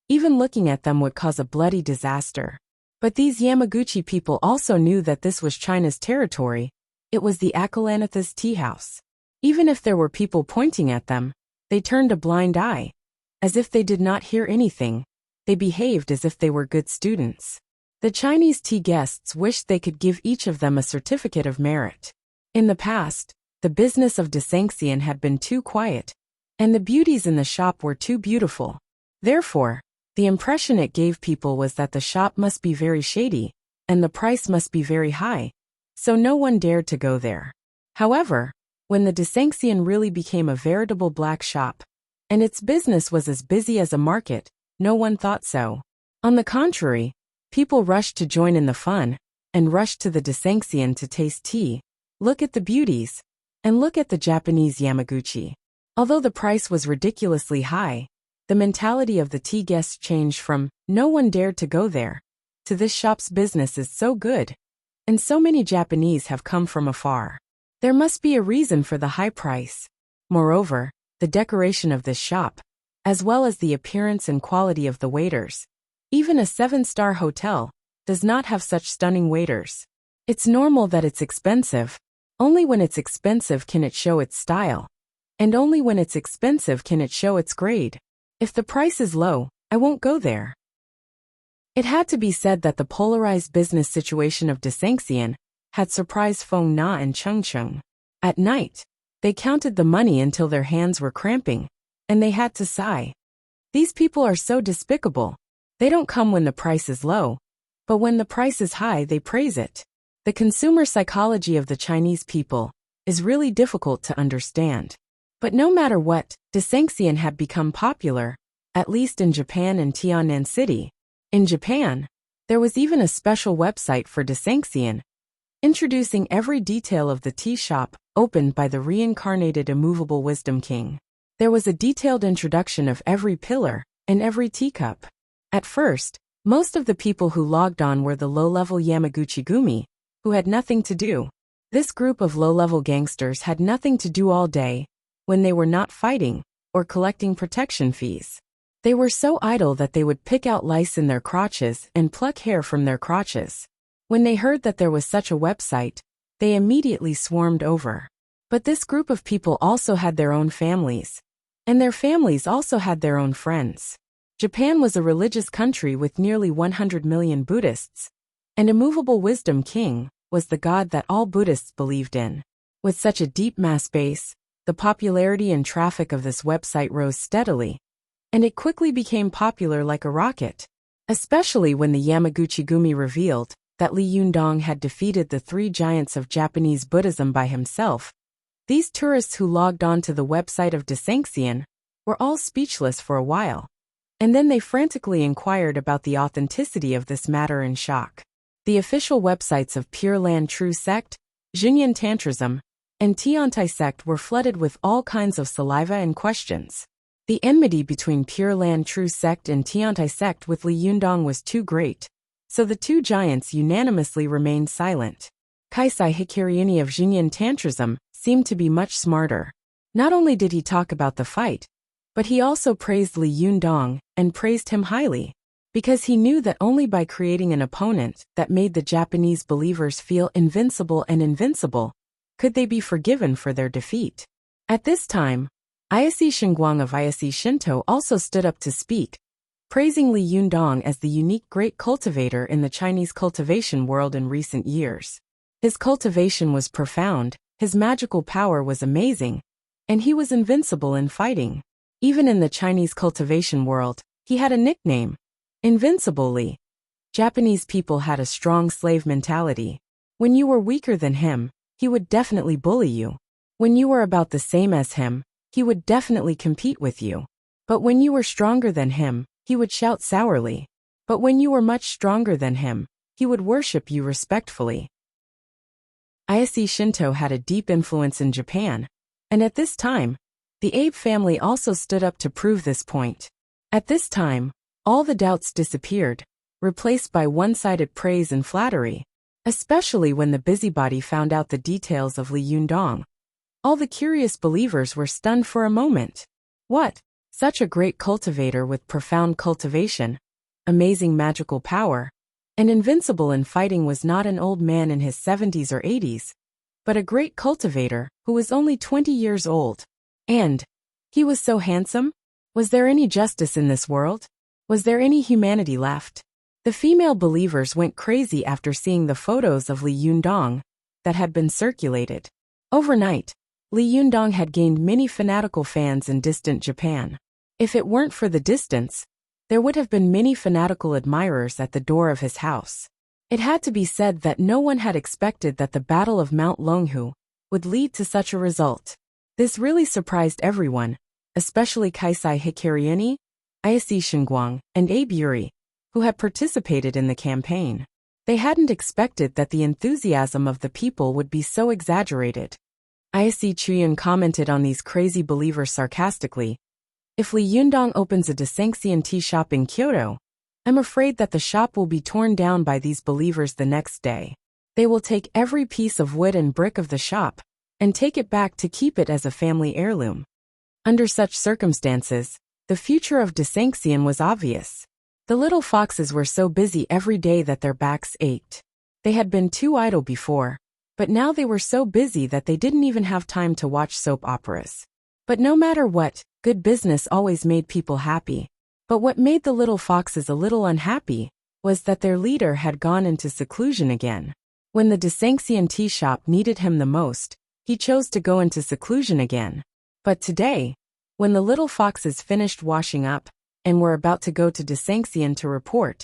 Even looking at them would cause a bloody disaster. But these Yamaguchi people also knew that this was China's territory. It was the Akolanatha's tea house. Even if there were people pointing at them, they turned a blind eye. As if they did not hear anything. They behaved as if they were good students. The Chinese tea guests wished they could give each of them a certificate of merit. In the past, the business of Desanxian had been too quiet, and the beauties in the shop were too beautiful. Therefore, the impression it gave people was that the shop must be very shady, and the price must be very high, so no one dared to go there. However, when the Desanxian really became a veritable black shop, and its business was as busy as a market, no one thought so. On the contrary, people rushed to join in the fun, and rushed to the Desanxian to taste tea, look at the beauties, and look at the Japanese Yamaguchi. Although the price was ridiculously high, the mentality of the tea guests changed from, no one dared to go there, to this shop's business is so good, and so many Japanese have come from afar. There must be a reason for the high price. Moreover, the decoration of this shop, as well as the appearance and quality of the waiters. Even a 7-star hotel does not have such stunning waiters. It's normal that it's expensive. Only when it's expensive can it show its style. And only when it's expensive can it show its grade. If the price is low, I won't go there. It had to be said that the polarized business situation of Desanxian had surprised Feng Na and Cheng Cheng. At night, they counted the money until their hands were cramping, and they had to sigh. These people are so despicable. They don't come when the price is low, but when the price is high they praise it. The consumer psychology of the Chinese people is really difficult to understand. But no matter what, Desanxian had become popular, at least in Japan and Tiannan City. In Japan, there was even a special website for Desanxian, introducing every detail of the tea shop, opened by the reincarnated immovable Wisdom King. There was a detailed introduction of every pillar and every teacup. At first, most of the people who logged on were the low-level Yamaguchi-gumi, who had nothing to do. This group of low-level gangsters had nothing to do all day, when they were not fighting or collecting protection fees. They were so idle that they would pick out lice in their crotches and pluck hair from their crotches. When they heard that there was such a website, they immediately swarmed over. But this group of people also had their own families. And their families also had their own friends. Japan was a religious country with nearly 100 million Buddhists, and immovable Wisdom King was the god that all Buddhists believed in. With such a deep mass base, the popularity and traffic of this website rose steadily, and it quickly became popular like a rocket, especially when the Yamaguchi-gumi revealed that Li Yundong had defeated the 3 giants of Japanese Buddhism by himself. These tourists who logged on to the website of Desanxian were all speechless for a while, and then they frantically inquired about the authenticity of this matter in shock. The official websites of Pure Land True Sect, Xinyan Tantrism, and Tiantai Sect were flooded with all kinds of saliva and questions. The enmity between Pure Land True Sect and Tiantai Sect with Li Yundong was too great, so the 2 giants unanimously remained silent. Kaisai Hikariuni of Xinyan Tantrism seemed to be much smarter. Not only did he talk about the fight, but he also praised Li Yundong and praised him highly, because he knew that only by creating an opponent that made the Japanese believers feel invincible and invincible could they be forgiven for their defeat. At this time, Ayase Xinguang of Ayase Shinto also stood up to speak, praising Li Yundong as the unique great cultivator in the Chinese cultivation world in recent years. His cultivation was profound, his magical power was amazing, and he was invincible in fighting. Even in the Chinese cultivation world, he had a nickname, Invincible Li. Japanese people had a strong slave mentality. When you were weaker than him, he would definitely bully you. When you were about the same as him, he would definitely compete with you. But when you were stronger than him, he would shout sourly. But when you were much stronger than him, he would worship you respectfully. Ayase Shinto had a deep influence in Japan, and at this time, the Abe family also stood up to prove this point. At this time, All the doubts disappeared, replaced by one-sided praise and flattery. Especially when the busybody found out the details of Li Yundong. All the curious believers were stunned for a moment. What? Such a great cultivator with profound cultivation, amazing magical power, and invincible in fighting was not an old man in his 70s or 80s, but a great cultivator who was only 20 years old. And he was so handsome? Was there any justice in this world? Was there any humanity left? The female believers went crazy after seeing the photos of Li Yundong that had been circulated. Overnight, Li Yundong had gained many fanatical fans in distant Japan. If it weren't for the distance, there would have been many fanatical admirers at the door of his house. It had to be said that no one had expected that the Battle of Mount Longhu would lead to such a result. This really surprised everyone, especially Kaisai Hikariani, Ayase Shinguang, and Abe Yuri, who had participated in the campaign. They hadn't expected that the enthusiasm of the people would be so exaggerated. Ayase Chiyun commented on these crazy believers sarcastically. If Li Yundong opens a Desanxian tea shop in Kyoto, I'm afraid that the shop will be torn down by these believers the next day. They will take every piece of wood and brick of the shop and take it back to keep it as a family heirloom. Under such circumstances, the future of Desanxian was obvious. The little foxes were so busy every day that their backs ached. They had been too idle before, but now they were so busy that they didn't even have time to watch soap operas. But no matter what, good business always made people happy. But what made the little foxes a little unhappy was that their leader had gone into seclusion again. When the Desanxian tea shop needed him the most, he chose to go into seclusion again. But today, when the little foxes finished washing up and were about to go to Desanxian to report,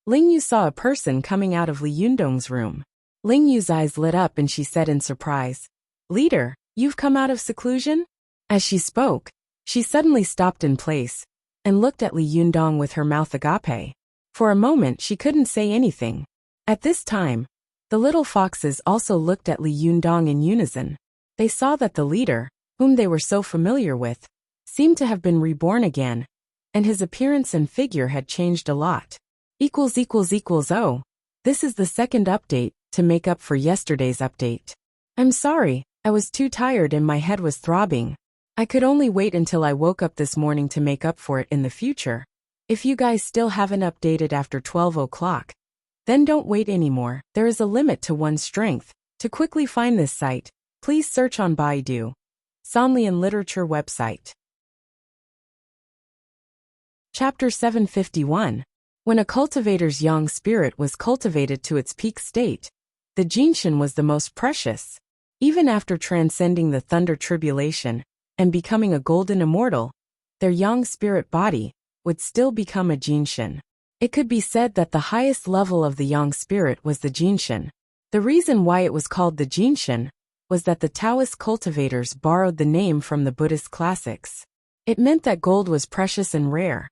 Ling Yu saw a person coming out of Li Yundong's room. Ling Yu's eyes lit up and she said in surprise, "Leader, you've come out of seclusion?" As she spoke, she suddenly stopped in place and looked at Li Yundong with her mouth agape. For a moment she couldn't say anything. At this time, the little foxes also looked at Li Yundong in unison. They saw that the leader, whom they were so familiar with, seemed to have been reborn again, and his appearance and figure had changed a lot. Oh, this is the second update to make up for yesterday's update. I'm sorry, I was too tired and my head was throbbing. I could only wait until I woke up this morning to make up for it in the future. If you guys still haven't updated after 12 o'clock, then don't wait anymore. There is a limit to one's strength. To quickly find this site, please search on Baidu. Sanlian Literature website. Chapter 751. When a cultivator's yang spirit was cultivated to its peak state, the jinshin was the most precious. Even after transcending the thunder tribulation and becoming a golden immortal, their yang spirit body would still become a jinshin. It could be said that the highest level of the yang spirit was the jinshin. The reason why it was called the jinshin was that the Taoist cultivators borrowed the name from the Buddhist classics. It meant that gold was precious and rare,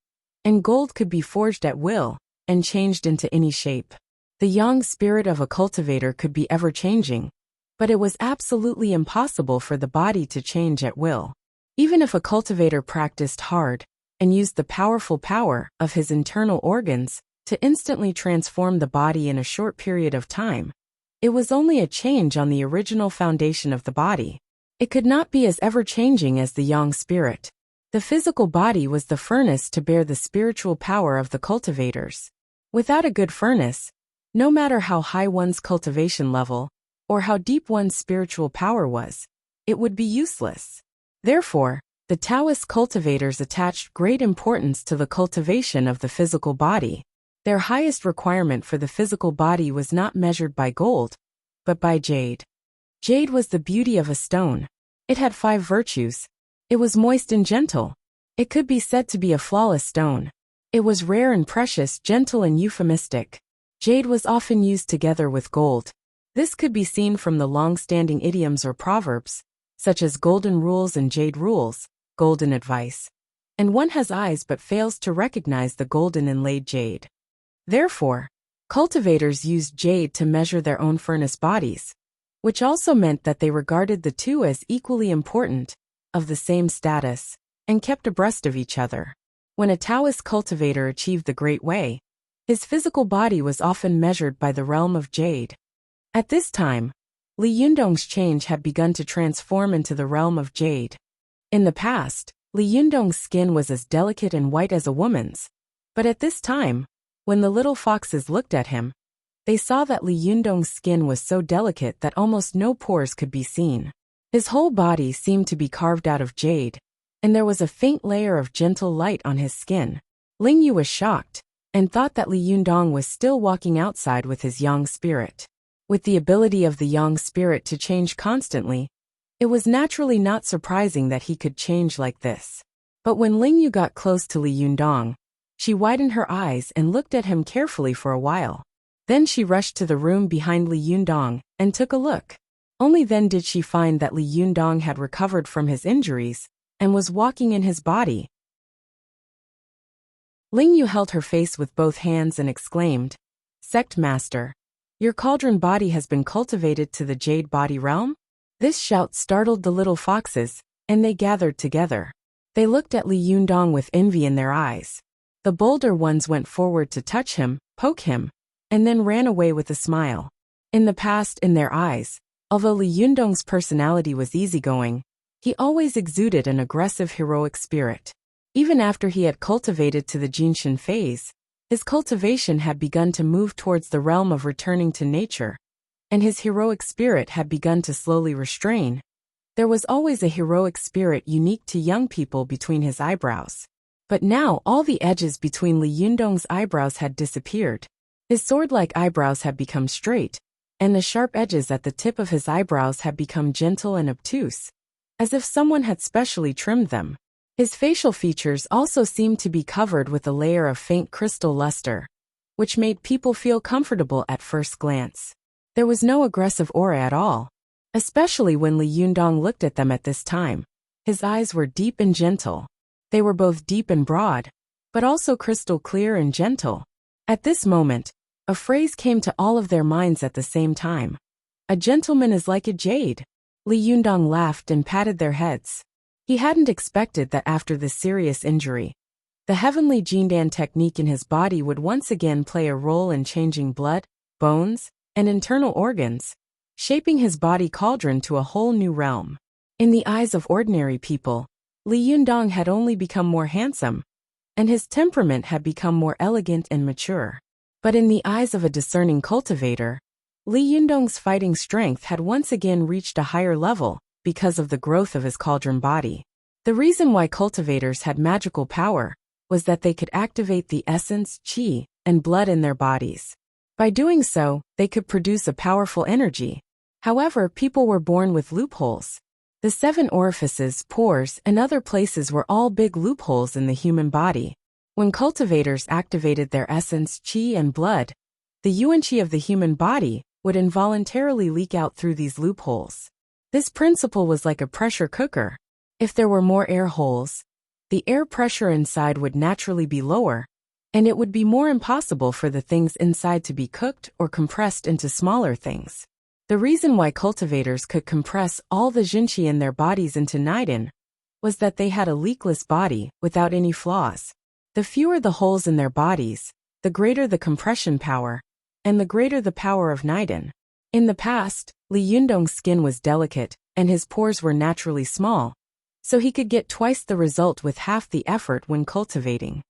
and gold could be forged at will and changed into any shape. The yang spirit of a cultivator could be ever-changing, but it was absolutely impossible for the body to change at will. Even if a cultivator practiced hard and used the powerful power of his internal organs to instantly transform the body in a short period of time, it was only a change on the original foundation of the body. It could not be as ever-changing as the yang spirit. The physical body was the furnace to bear the spiritual power of the cultivators. Without a good furnace, no matter how high one's cultivation level or how deep one's spiritual power was, it would be useless. Therefore, the Taoist cultivators attached great importance to the cultivation of the physical body. Their highest requirement for the physical body was not measured by gold, but by jade. Jade was the beauty of a stone. It had 5 virtues. It was moist and gentle. It could be said to be a flawless stone. It was rare and precious, gentle and euphemistic. Jade was often used together with gold. This could be seen from the long-standing idioms or proverbs, such as golden rules and jade rules, golden advice. And one has eyes but fails to recognize the golden inlaid jade. Therefore, cultivators used jade to measure their own furnace bodies, which also meant that they regarded the two as equally important, of the same status, and kept abreast of each other. When a Taoist cultivator achieved the Great Way, his physical body was often measured by the realm of jade. At this time, Li Yundong's change had begun to transform into the realm of jade. In the past, Li Yundong's skin was as delicate and white as a woman's, but at this time, when the little foxes looked at him, they saw that Li Yundong's skin was so delicate that almost no pores could be seen. His whole body seemed to be carved out of jade, and there was a faint layer of gentle light on his skin. Ling Yu was shocked, and thought that Li Yundong was still walking outside with his yang spirit. With the ability of the yang spirit to change constantly, it was naturally not surprising that he could change like this. But when Ling Yu got close to Li Yundong, she widened her eyes and looked at him carefully for a while. Then she rushed to the room behind Li Yundong and took a look. Only then did she find that Li Yundong had recovered from his injuries and was walking in his body. Ling Yu held her face with both hands and exclaimed, "Sect Master, your cauldron body has been cultivated to the jade body realm?" This shout startled the little foxes, and they gathered together. They looked at Li Yundong with envy in their eyes. The bolder ones went forward to touch him, poke him, and then ran away with a smile. In the past, in their eyes, although Li Yundong's personality was easygoing, he always exuded an aggressive heroic spirit. Even after he had cultivated to the Jinshin phase, his cultivation had begun to move towards the realm of returning to nature, and his heroic spirit had begun to slowly restrain. There was always a heroic spirit unique to young people between his eyebrows. But now all the edges between Li Yundong's eyebrows had disappeared. His sword-like eyebrows had become straight, and the sharp edges at the tip of his eyebrows had become gentle and obtuse, as if someone had specially trimmed them. His facial features also seemed to be covered with a layer of faint crystal luster, which made people feel comfortable at first glance. There was no aggressive aura at all, especially when Li Yundong looked at them at this time. His eyes were deep and gentle. They were both deep and broad, but also crystal clear and gentle. At this moment, a phrase came to all of their minds at the same time. "A gentleman is like a jade." Li Yundong laughed and patted their heads. He hadn't expected that after this serious injury, the heavenly Jindan technique in his body would once again play a role in changing blood, bones, and internal organs, shaping his body cauldron to a whole new realm. In the eyes of ordinary people, Li Yundong had only become more handsome, and his temperament had become more elegant and mature. But in the eyes of a discerning cultivator, Li Yundong's fighting strength had once again reached a higher level because of the growth of his cauldron body. The reason why cultivators had magical power was that they could activate the essence, qi, and blood in their bodies. By doing so, they could produce a powerful energy. However, people were born with loopholes. The 7 orifices, pores, and other places were all big loopholes in the human body. When cultivators activated their essence, qi, and blood, the yuan-qi of the human body would involuntarily leak out through these loopholes. This principle was like a pressure cooker. If there were more air holes, the air pressure inside would naturally be lower, and it would be more impossible for the things inside to be cooked or compressed into smaller things. The reason why cultivators could compress all the jinqi in their bodies into Niden was that they had a leakless body without any flaws. The fewer the holes in their bodies, the greater the compression power, and the greater the power of Niden. In the past, Li Yundong's skin was delicate, and his pores were naturally small, so he could get twice the result with half the effort when cultivating.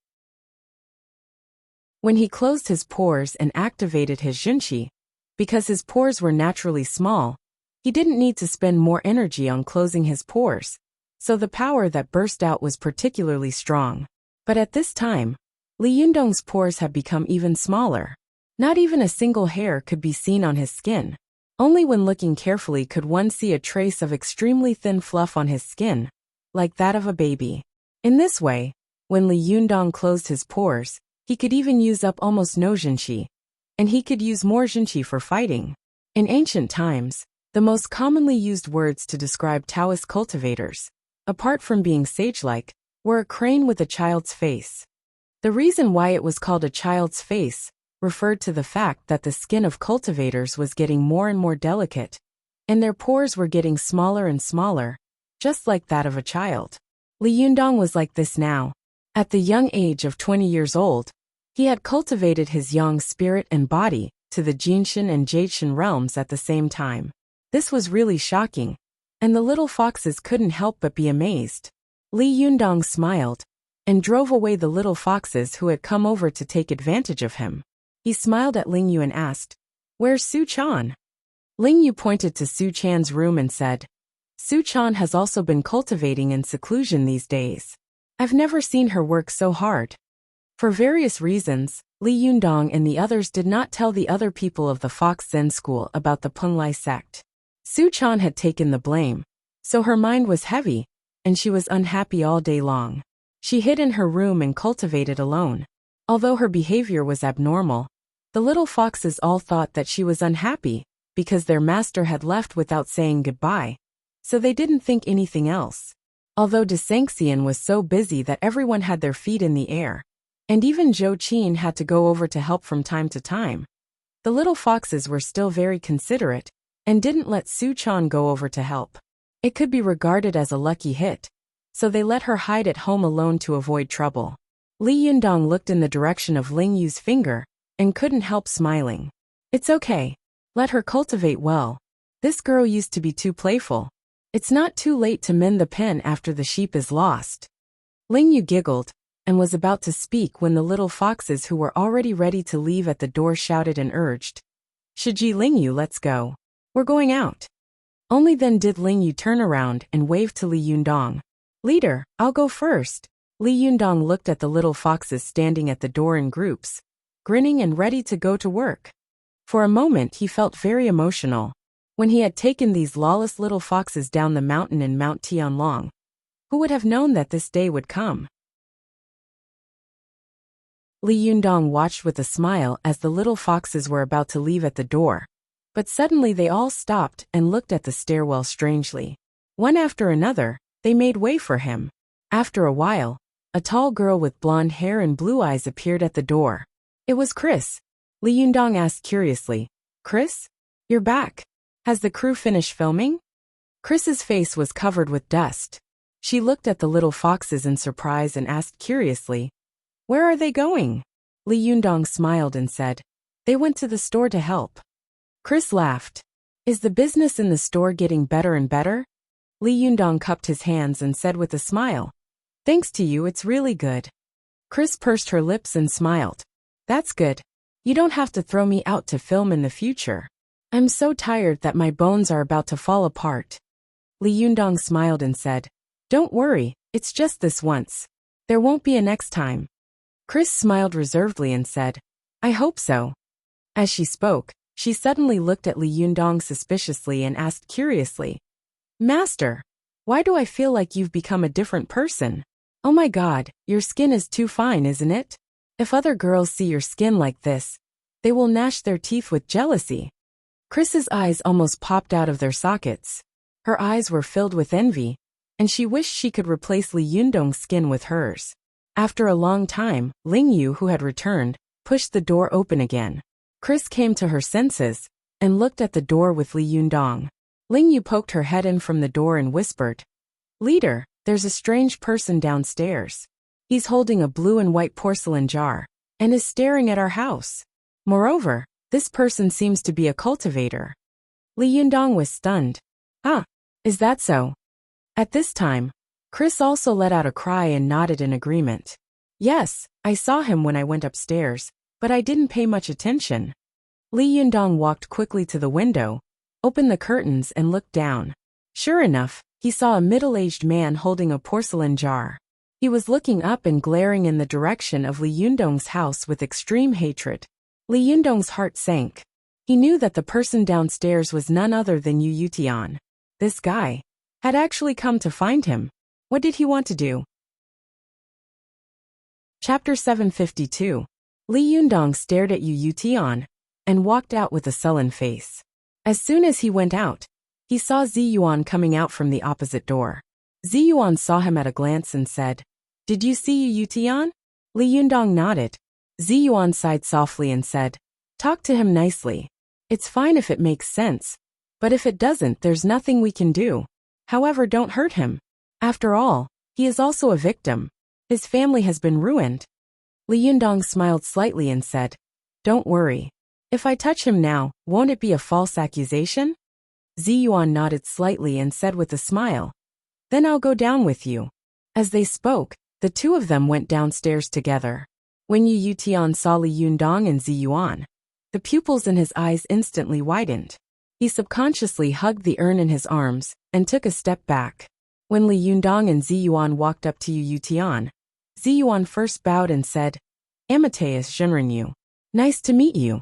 When he closed his pores and activated his jinqi, because his pores were naturally small, he didn't need to spend more energy on closing his pores, so the power that burst out was particularly strong. But at this time, Li Yundong's pores had become even smaller. Not even a single hair could be seen on his skin. Only when looking carefully could one see a trace of extremely thin fluff on his skin, like that of a baby. In this way, when Li Yundong closed his pores, he could even use up almost no jinqi, and he could use more jinqi for fighting. In ancient times, the most commonly used words to describe Taoist cultivators, apart from being sage-like, were a crane with a child's face. The reason why it was called a child's face referred to the fact that the skin of cultivators was getting more and more delicate, and their pores were getting smaller and smaller, just like that of a child. Li Yundong was like this now. At the young age of 20 years old, he had cultivated his yang spirit and body to the Jinshin and Jaishin realms at the same time. This was really shocking, and the little foxes couldn't help but be amazed. Li Yundong smiled and drove away the little foxes who had come over to take advantage of him. He smiled at Ling Yu and asked, "Where's Su Chan?" Ling Yu pointed to Su Chan's room and said, "Su Chan has also been cultivating in seclusion these days. I've never seen her work so hard." For various reasons, Li Yundong and the others did not tell the other people of the Fox Zen school about the Punlai sect. Su Chan had taken the blame, so her mind was heavy, and she was unhappy all day long. She hid in her room and cultivated alone. Although her behavior was abnormal, the little foxes all thought that she was unhappy because their master had left without saying goodbye, so they didn't think anything else. Although De Sanxian was so busy that everyone had their feet in the air, and even Zhou Qin had to go over to help from time to time, the little foxes were still very considerate and didn't let Su Chan go over to help. It could be regarded as a lucky hit, so they let her hide at home alone to avoid trouble. Li Yundong looked in the direction of Ling Yu's finger and couldn't help smiling. "It's okay. Let her cultivate well. This girl used to be too playful. It's not too late to mend the pen after the sheep is lost." Ling Yu giggled and was about to speak when the little foxes who were already ready to leave at the door shouted and urged, "Shiji Ling Yu, let's go. We're going out." Only then did Ling Yu turn around and wave to Li Yundong. "Leader, I'll go first." Li Yundong looked at the little foxes standing at the door in groups, grinning and ready to go to work. For a moment he felt very emotional. When he had taken these lawless little foxes down the mountain in Mount Tianlong, who would have known that this day would come? Li Yundong watched with a smile as the little foxes were about to leave at the door, but suddenly they all stopped and looked at the stairwell strangely. One after another, they made way for him. After a while, a tall girl with blonde hair and blue eyes appeared at the door. It was Chris. Li Yundong asked curiously, "Chris? You're back. Has the crew finished filming?" Chris's face was covered with dust. She looked at the little foxes in surprise and asked curiously, "Where are they going?" Li Yundong smiled and said, "They went to the store to help." Chris laughed. "Is the business in the store getting better and better?" Li Yundong cupped his hands and said with a smile, "Thanks to you, it's really good." Chris pursed her lips and smiled. "That's good. You don't have to throw me out to film in the future. I'm so tired that my bones are about to fall apart." Li Yundong smiled and said, "Don't worry, it's just this once. There won't be a next time." Chris smiled reservedly and said, "I hope so." As she spoke, she suddenly looked at Li Yundong suspiciously and asked curiously, "Master, why do I feel like you've become a different person? Oh my God, your skin is too fine, isn't it? If other girls see your skin like this, they will gnash their teeth with jealousy." Chris's eyes almost popped out of their sockets. Her eyes were filled with envy, and she wished she could replace Li Yundong's skin with hers. After a long time, Ling Yu, who had returned, pushed the door open again. Chris came to her senses and looked at the door with Li Yundong. Ling Yu poked her head in from the door and whispered, "Leader, there's a strange person downstairs. He's holding a blue and white porcelain jar and is staring at our house. Moreover, this person seems to be a cultivator." Li Yundong was stunned. "Ah, is that so?" At this time, Chris also let out a cry and nodded in agreement. "Yes, I saw him when I went upstairs, but I didn't pay much attention." Li Yundong walked quickly to the window, opened the curtains and looked down. Sure enough, he saw a middle-aged man holding a porcelain jar. He was looking up and glaring in the direction of Li Yundong's house with extreme hatred. Li Yundong's heart sank. He knew that the person downstairs was none other than Yu Yutian. This guy had actually come to find him. What did he want to do? Chapter 752. Li Yundong stared at Yu Yutian and walked out with a sullen face. As soon as he went out, he saw Ziyuan coming out from the opposite door. Ziyuan saw him at a glance and said, "Did you see Yu Yutian?" Li Yundong nodded. Ziyuan sighed softly and said, "Talk to him nicely. It's fine if it makes sense, but if it doesn't, there's nothing we can do. However, don't hurt him. After all, he is also a victim." His family has been ruined. Li Yundong smiled slightly and said, "Don't worry. If I touch him now, won't it be a false accusation?" Ziyuan nodded slightly and said with a smile, "Then I'll go down with you." As they spoke, the two of them went downstairs together. When Yu Yutian saw Li Yundong and Ziyuan, the pupils in his eyes instantly widened. He subconsciously hugged the urn in his arms and took a step back. When Li Yundong and Ziyuan walked up to Yu Yutian, Ziyuan first bowed and said, "Amateus Zhenrenyu. Nice to meet you."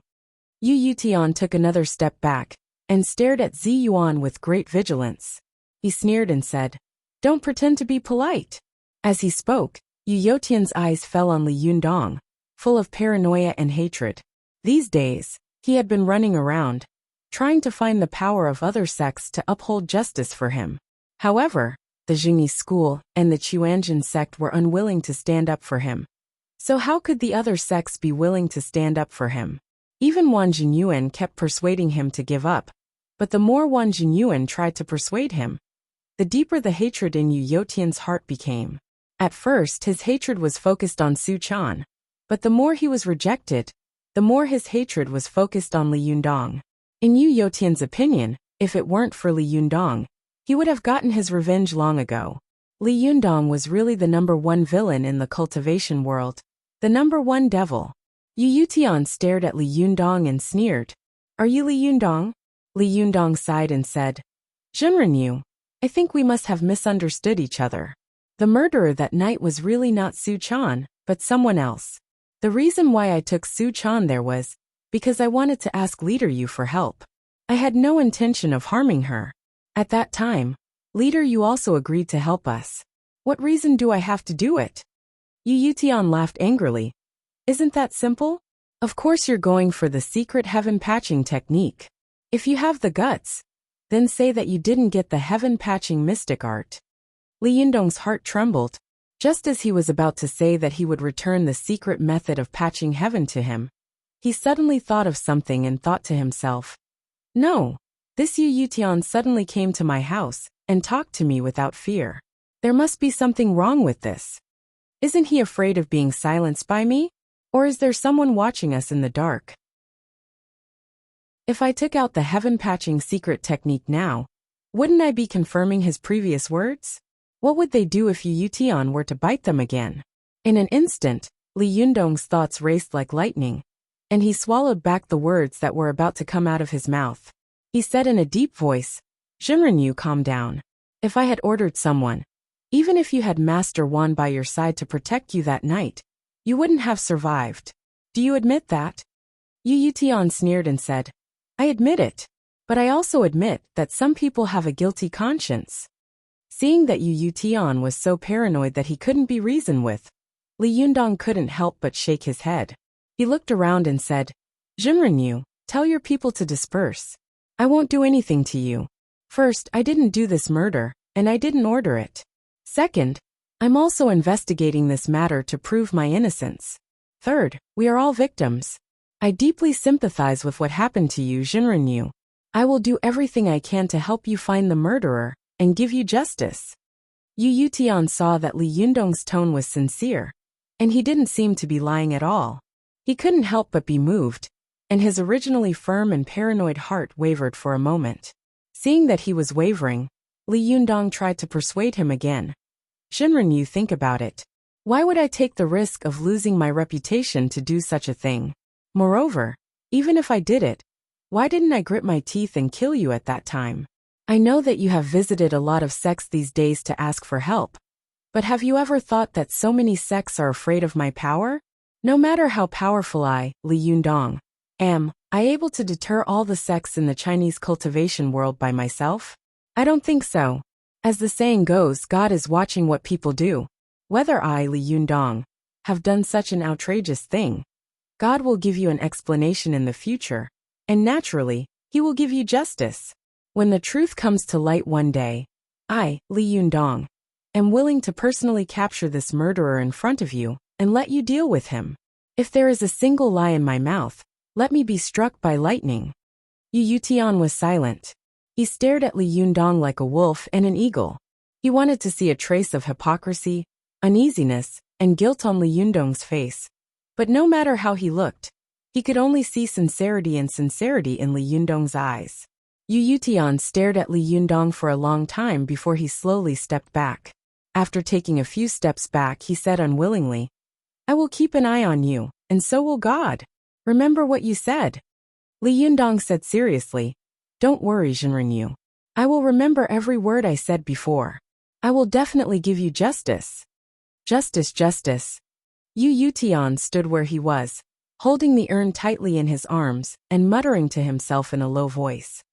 Yu Yutian took another step back and stared at Ziyuan with great vigilance. He sneered and said, "Don't pretend to be polite." As he spoke, Yu Yotian's eyes fell on Li Yundong, full of paranoia and hatred. These days, he had been running around, trying to find the power of other sects to uphold justice for him. However, the Jingyi school and the Chuanjin sect were unwilling to stand up for him. So how could the other sects be willing to stand up for him? Even Wang Jinyuan kept persuading him to give up, but the more Wang Jinyuan tried to persuade him, the deeper the hatred in Yu Yotian's heart became. At first his hatred was focused on Su Chan, but the more he was rejected, the more his hatred was focused on Li Yundong. In Yu Yotian's opinion, if it weren't for Li Yundong, he would have gotten his revenge long ago. Li Yundong was really the #1 villain in the cultivation world, the #1 devil. Yu Yutian stared at Li Yundong and sneered, "Are you Li Yundong?" Li Yundong sighed and said, "Zhenrenyu, I think we must have misunderstood each other. The murderer that night was really not Su Chan, but someone else. The reason why I took Su Chan there was because I wanted to ask Leader Yu for help. I had no intention of harming her. At that time, Leader Yu also agreed to help us. What reason do I have to do it?" Yu Yutian laughed angrily. "Isn't that simple? Of course you're going for the secret heaven patching technique. If you have the guts, then say that you didn't get the heaven patching mystic art." Li Yundong's heart trembled. Just as he was about to say that he would return the secret method of patching heaven to him, he suddenly thought of something and thought to himself, "No, this Yu Yutian suddenly came to my house and talked to me without fear. There must be something wrong with this. Isn't he afraid of being silenced by me? Or is there someone watching us in the dark?" If I took out the heaven patching secret technique now, wouldn't I be confirming his previous words? What would they do if Yu Yutian were to bite them again? In an instant, Li Yundong's thoughts raced like lightning, and he swallowed back the words that were about to come out of his mouth. He said in a deep voice, "Zhenrenyu, calm down. If I had ordered someone, even if you had Master Wan by your side to protect you that night, you wouldn't have survived. Do you admit that?" Yu Yutian sneered and said, "I admit it. But I also admit that some people have a guilty conscience." Seeing that Yu Yutian was so paranoid that he couldn't be reasoned with, Li Yundong couldn't help but shake his head. He looked around and said, "Zhenrenyu, tell your people to disperse. I won't do anything to you. First, I didn't do this murder, and I didn't order it. Second, I'm also investigating this matter to prove my innocence. Third, we are all victims. I deeply sympathize with what happened to you, Zhenrenyu. I will do everything I can to help you find the murderer and give you justice." Yu Yutian saw that Li Yundong's tone was sincere, and he didn't seem to be lying at all. He couldn't help but be moved, and his originally firm and paranoid heart wavered for a moment. Seeing that he was wavering, Li Yundong tried to persuade him again. "Zhenrenyu, think about it. Why would I take the risk of losing my reputation to do such a thing? Moreover, even if I did it, why didn't I grit my teeth and kill you at that time? I know that you have visited a lot of sects these days to ask for help. But have you ever thought that so many sects are afraid of my power? No matter how powerful I, Li Yundong, am I able to deter all the sects in the Chinese cultivation world by myself? I don't think so. As the saying goes, God is watching what people do. Whether I, Li Yundong, have done such an outrageous thing, God will give you an explanation in the future, and naturally, He will give you justice. When the truth comes to light one day, I, Li Yundong, am willing to personally capture this murderer in front of you and let you deal with him. If there is a single lie in my mouth, let me be struck by lightning." Yu Yutian was silent. He stared at Li Yundong like a wolf and an eagle. He wanted to see a trace of hypocrisy, uneasiness, and guilt on Li Yundong's face. But no matter how he looked, he could only see sincerity and sincerity in Li Yundong's eyes. Yu Yutian stared at Li Yundong for a long time before he slowly stepped back. After taking a few steps back, he said unwillingly, "I will keep an eye on you, and so will God. Remember what you said." Li Yundong said seriously, "Don't worry, Jinrenyu. I will remember every word I said before. I will definitely give you justice." Justice, justice. Yu Yutian stood where he was, holding the urn tightly in his arms and muttering to himself in a low voice.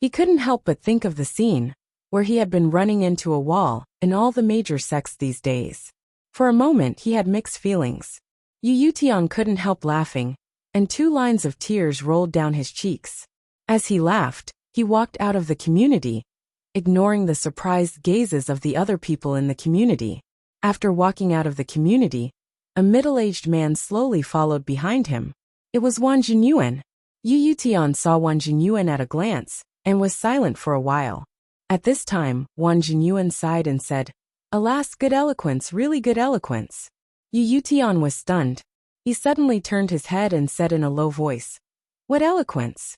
He couldn't help but think of the scene where he had been running into a wall in all the major sects these days. For a moment he had mixed feelings. Yu Yutian couldn't help laughing, and 2 lines of tears rolled down his cheeks. As he laughed, he walked out of the community, ignoring the surprised gazes of the other people in the community. After walking out of the community, a middle-aged man slowly followed behind him. It was Wang Jinyuan. Yu Yutian saw Wang Jinyuan at a glance, and was silent for a while. At this time, Wang Jinyuan sighed and said, "Alas, good eloquence, really good eloquence." Yu Yutian was stunned. He suddenly turned his head and said in a low voice, "What eloquence?"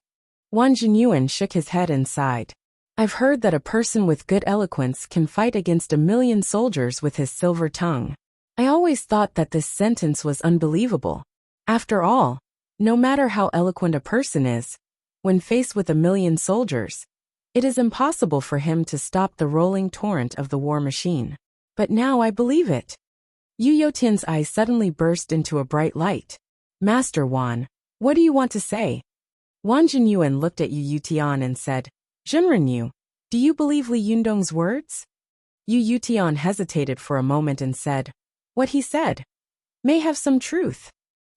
Wang Jinyuan shook his head and sighed. "I've heard that a person with good eloquence can fight against 1,000,000 soldiers with his silver tongue. I always thought that this sentence was unbelievable. After all, no matter how eloquent a person is, when faced with 1,000,000 soldiers, it is impossible for him to stop the rolling torrent of the war machine. But now I believe it." Yu Yotian's eyes suddenly burst into a bright light. "Master Wan, what do you want to say?" Wang Jinyuan looked at Yu Yutian and said, "Jinrenyu, do you believe Li Yundong's words?" Yu Yutian hesitated for a moment and said, "What he said may have some truth."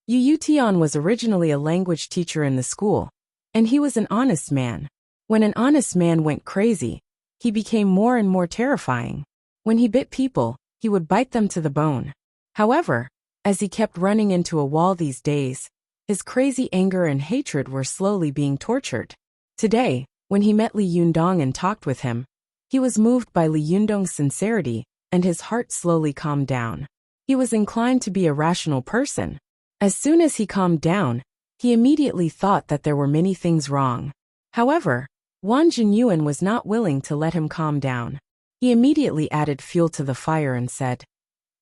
Yu Yutian was originally a language teacher in the school, and he was an honest man. When an honest man went crazy, he became more and more terrifying. When he bit people, he would bite them to the bone. However, as he kept running into a wall these days, his crazy anger and hatred were slowly being tortured. Today, when he met Li Yundong and talked with him, he was moved by Li Yundong's sincerity, and his heart slowly calmed down. He was inclined to be a rational person. As soon as he calmed down, he immediately thought that there were many things wrong. However, Wang Jinyuan was not willing to let him calm down. He immediately added fuel to the fire and said,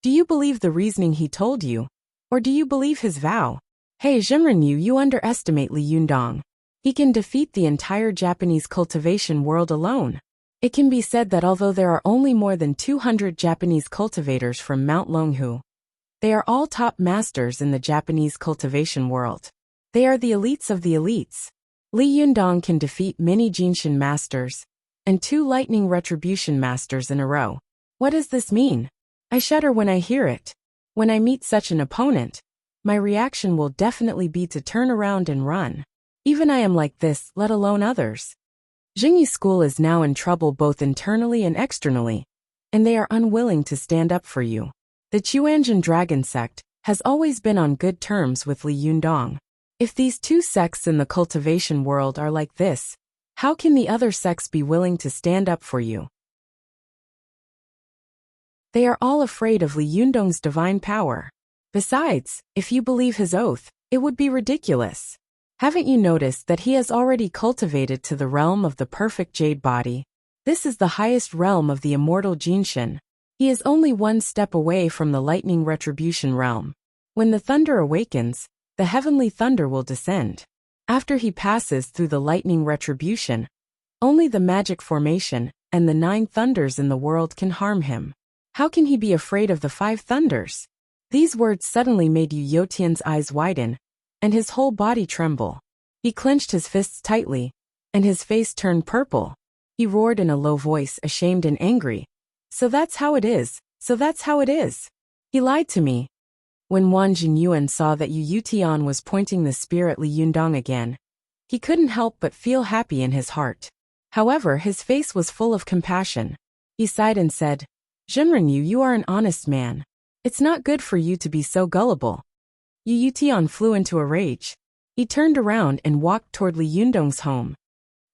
"Do you believe the reasoning he told you, or do you believe his vow?" "Hey Jinrenyu, you underestimate Li Yundong. He can defeat the entire Japanese cultivation world alone." It can be said that although there are only more than 200 Japanese cultivators from Mount Longhu, they are all top masters in the Japanese cultivation world. They are the elites of the elites. Li Yundong can defeat many Jinshin masters and 2 lightning retribution masters in a row. What does this mean? I shudder when I hear it. When I meet such an opponent, my reaction will definitely be to turn around and run. Even I am like this, let alone others. Jingyi school is now in trouble both internally and externally, and they are unwilling to stand up for you. The Chuanjin Dragon sect has always been on good terms with Li Yundong. If these 2 sects in the cultivation world are like this, how can the other sects be willing to stand up for you? They are all afraid of Li Yundong's divine power. Besides, if you believe his oath, it would be ridiculous. Haven't you noticed that he has already cultivated to the realm of the perfect jade body? This is the highest realm of the immortal Jinshin. He is only 1 step away from the lightning retribution realm. When the thunder awakens, the heavenly thunder will descend. After he passes through the lightning retribution, only the magic formation and the 9 thunders in the world can harm him. How can he be afraid of the 5 thunders? These words suddenly made Yu Yotian's eyes widen, and his whole body tremble. He clenched his fists tightly, and his face turned purple. He roared in a low voice, ashamed and angry. "So that's how it is, so that's how it is. He lied to me." When Wang Jinyuan saw that Yu Yutian was pointing the spear at Li Yundong again, he couldn't help but feel happy in his heart. However, his face was full of compassion. He sighed and said, "Jinrenyu, you are an honest man. It's not good for you to be so gullible." Yu Yutian flew into a rage. He turned around and walked toward Li Yundong's home.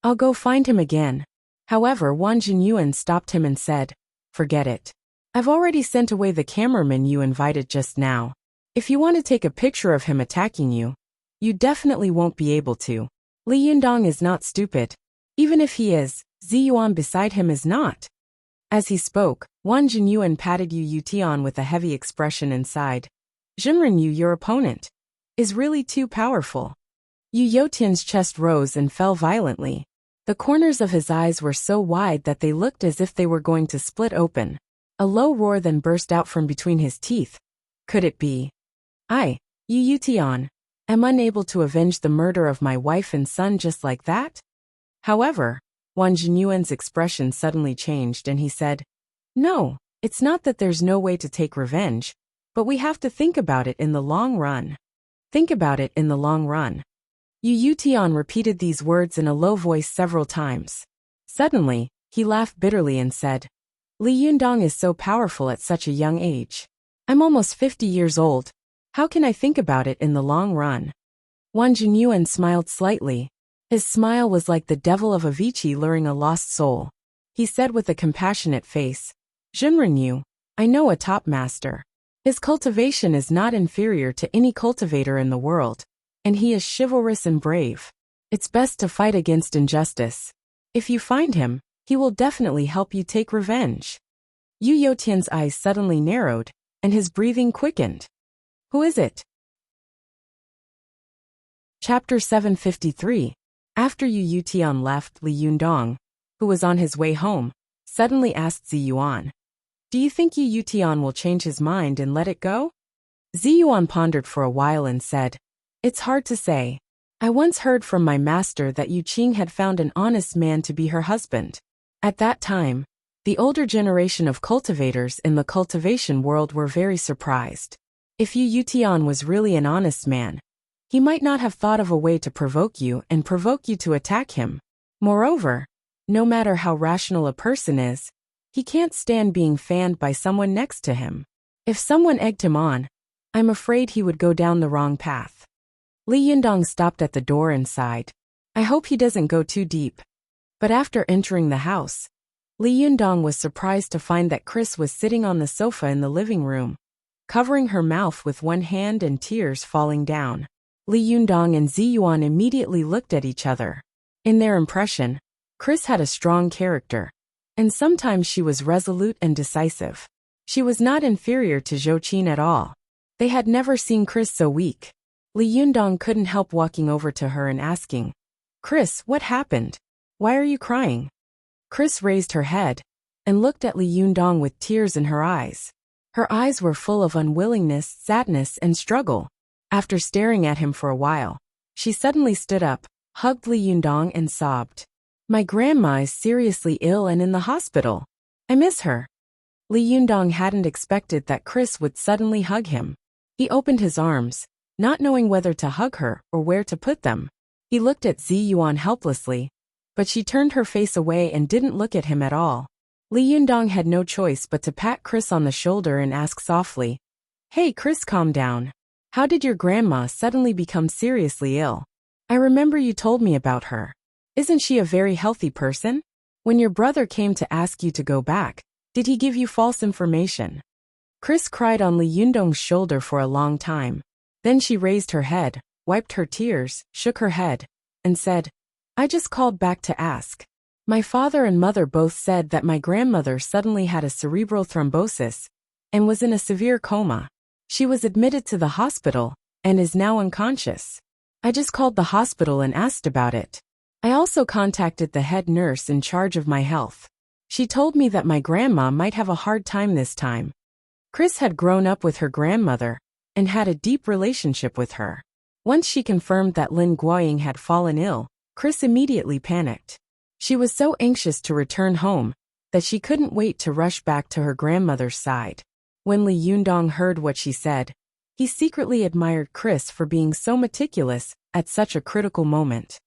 "I'll go find him again. However, Wang Jinyuan stopped him and said, "Forget it. I've already sent away the cameraman you invited just now. If you want to take a picture of him attacking you, you definitely won't be able to. Li Yundong is not stupid. Even if he is, Ziyuan beside him is not." As he spoke, Wang Jinyuan patted Yu Tian with a heavy expression and sighed. "Zhenren Yu, your opponent, is really too powerful." Yu Tian's chest rose and fell violently. The corners of his eyes were so wide that they looked as if they were going to split open. A low roar then burst out from between his teeth. Could it be? I, Yu Tian, am unable to avenge the murder of my wife and son just like that? However, Wang Jinyuan's expression suddenly changed and he said, "No, it's not that there's no way to take revenge, but we have to think about it in the long run. Think about it in the long run." Yu Tian repeated these words in a low voice several times. Suddenly, he laughed bitterly and said, "Li Yundong is so powerful at such a young age. I'm almost 50 years old. How can I think about it in the long run?" Wang Jinyuan smiled slightly. His smile was like the devil of Avicii luring a lost soul. He said with a compassionate face, "Zhenren Yu, I know a top master. His cultivation is not inferior to any cultivator in the world, and he is chivalrous and brave. It's best to fight against injustice. If you find him, he will definitely help you take revenge." Yu Yotian's eyes suddenly narrowed, and his breathing quickened. "Who is it?" Chapter 753. After Yu Tian left, Li Yundong, who was on his way home, suddenly asked Ziyuan, "Do you think Yu Tian will change his mind and let it go?" Ziyuan pondered for a while and said, "It's hard to say. I once heard from my master that Yu Qing had found an honest man to be her husband. At that time, the older generation of cultivators in the cultivation world were very surprised. If Yu Tian was really an honest man, he might not have thought of a way to provoke you to attack him. Moreover, no matter how rational a person is, he can't stand being fanned by someone next to him. If someone egged him on, I'm afraid he would go down the wrong path." Li Yundong stopped at the door and sighed. "I hope he doesn't go too deep." But after entering the house, Li Yundong was surprised to find that Chris was sitting on the sofa in the living room, covering her mouth with one hand and tears falling down. Li Yundong and Ziyuan immediately looked at each other. In their impression, Chris had a strong character, and sometimes she was resolute and decisive. She was not inferior to Zhou Qin at all. They had never seen Chris so weak. Li Yundong couldn't help walking over to her and asking, "Chris, what happened? Why are you crying?" Chris raised her head and looked at Li Yundong with tears in her eyes. Her eyes were full of unwillingness, sadness, and struggle. After staring at him for a while, she suddenly stood up, hugged Li Yundong and sobbed. "My grandma is seriously ill and in the hospital. I miss her." Li Yundong hadn't expected that Chris would suddenly hug him. He opened his arms, not knowing whether to hug her or where to put them. He looked at Ziyuan helplessly, but she turned her face away and didn't look at him at all. Li Yundong had no choice but to pat Chris on the shoulder and ask softly, "Hey Chris, calm down. How did your grandma suddenly become seriously ill? I remember you told me about her. Isn't she a very healthy person? When your brother came to ask you to go back, did he give you false information?" Chris cried on Li Yundong's shoulder for a long time. Then she raised her head, wiped her tears, shook her head, and said, "I just called back to ask. My father and mother both said that my grandmother suddenly had a cerebral thrombosis and was in a severe coma. She was admitted to the hospital and is now unconscious. I just called the hospital and asked about it. I also contacted the head nurse in charge of my health. She told me that my grandma might have a hard time this time." Chris had grown up with her grandmother and had a deep relationship with her. Once she confirmed that Lin Guoying had fallen ill, Chris immediately panicked. She was so anxious to return home that she couldn't wait to rush back to her grandmother's side. When Li Yundong heard what she said, he secretly admired Chris for being so meticulous at such a critical moment.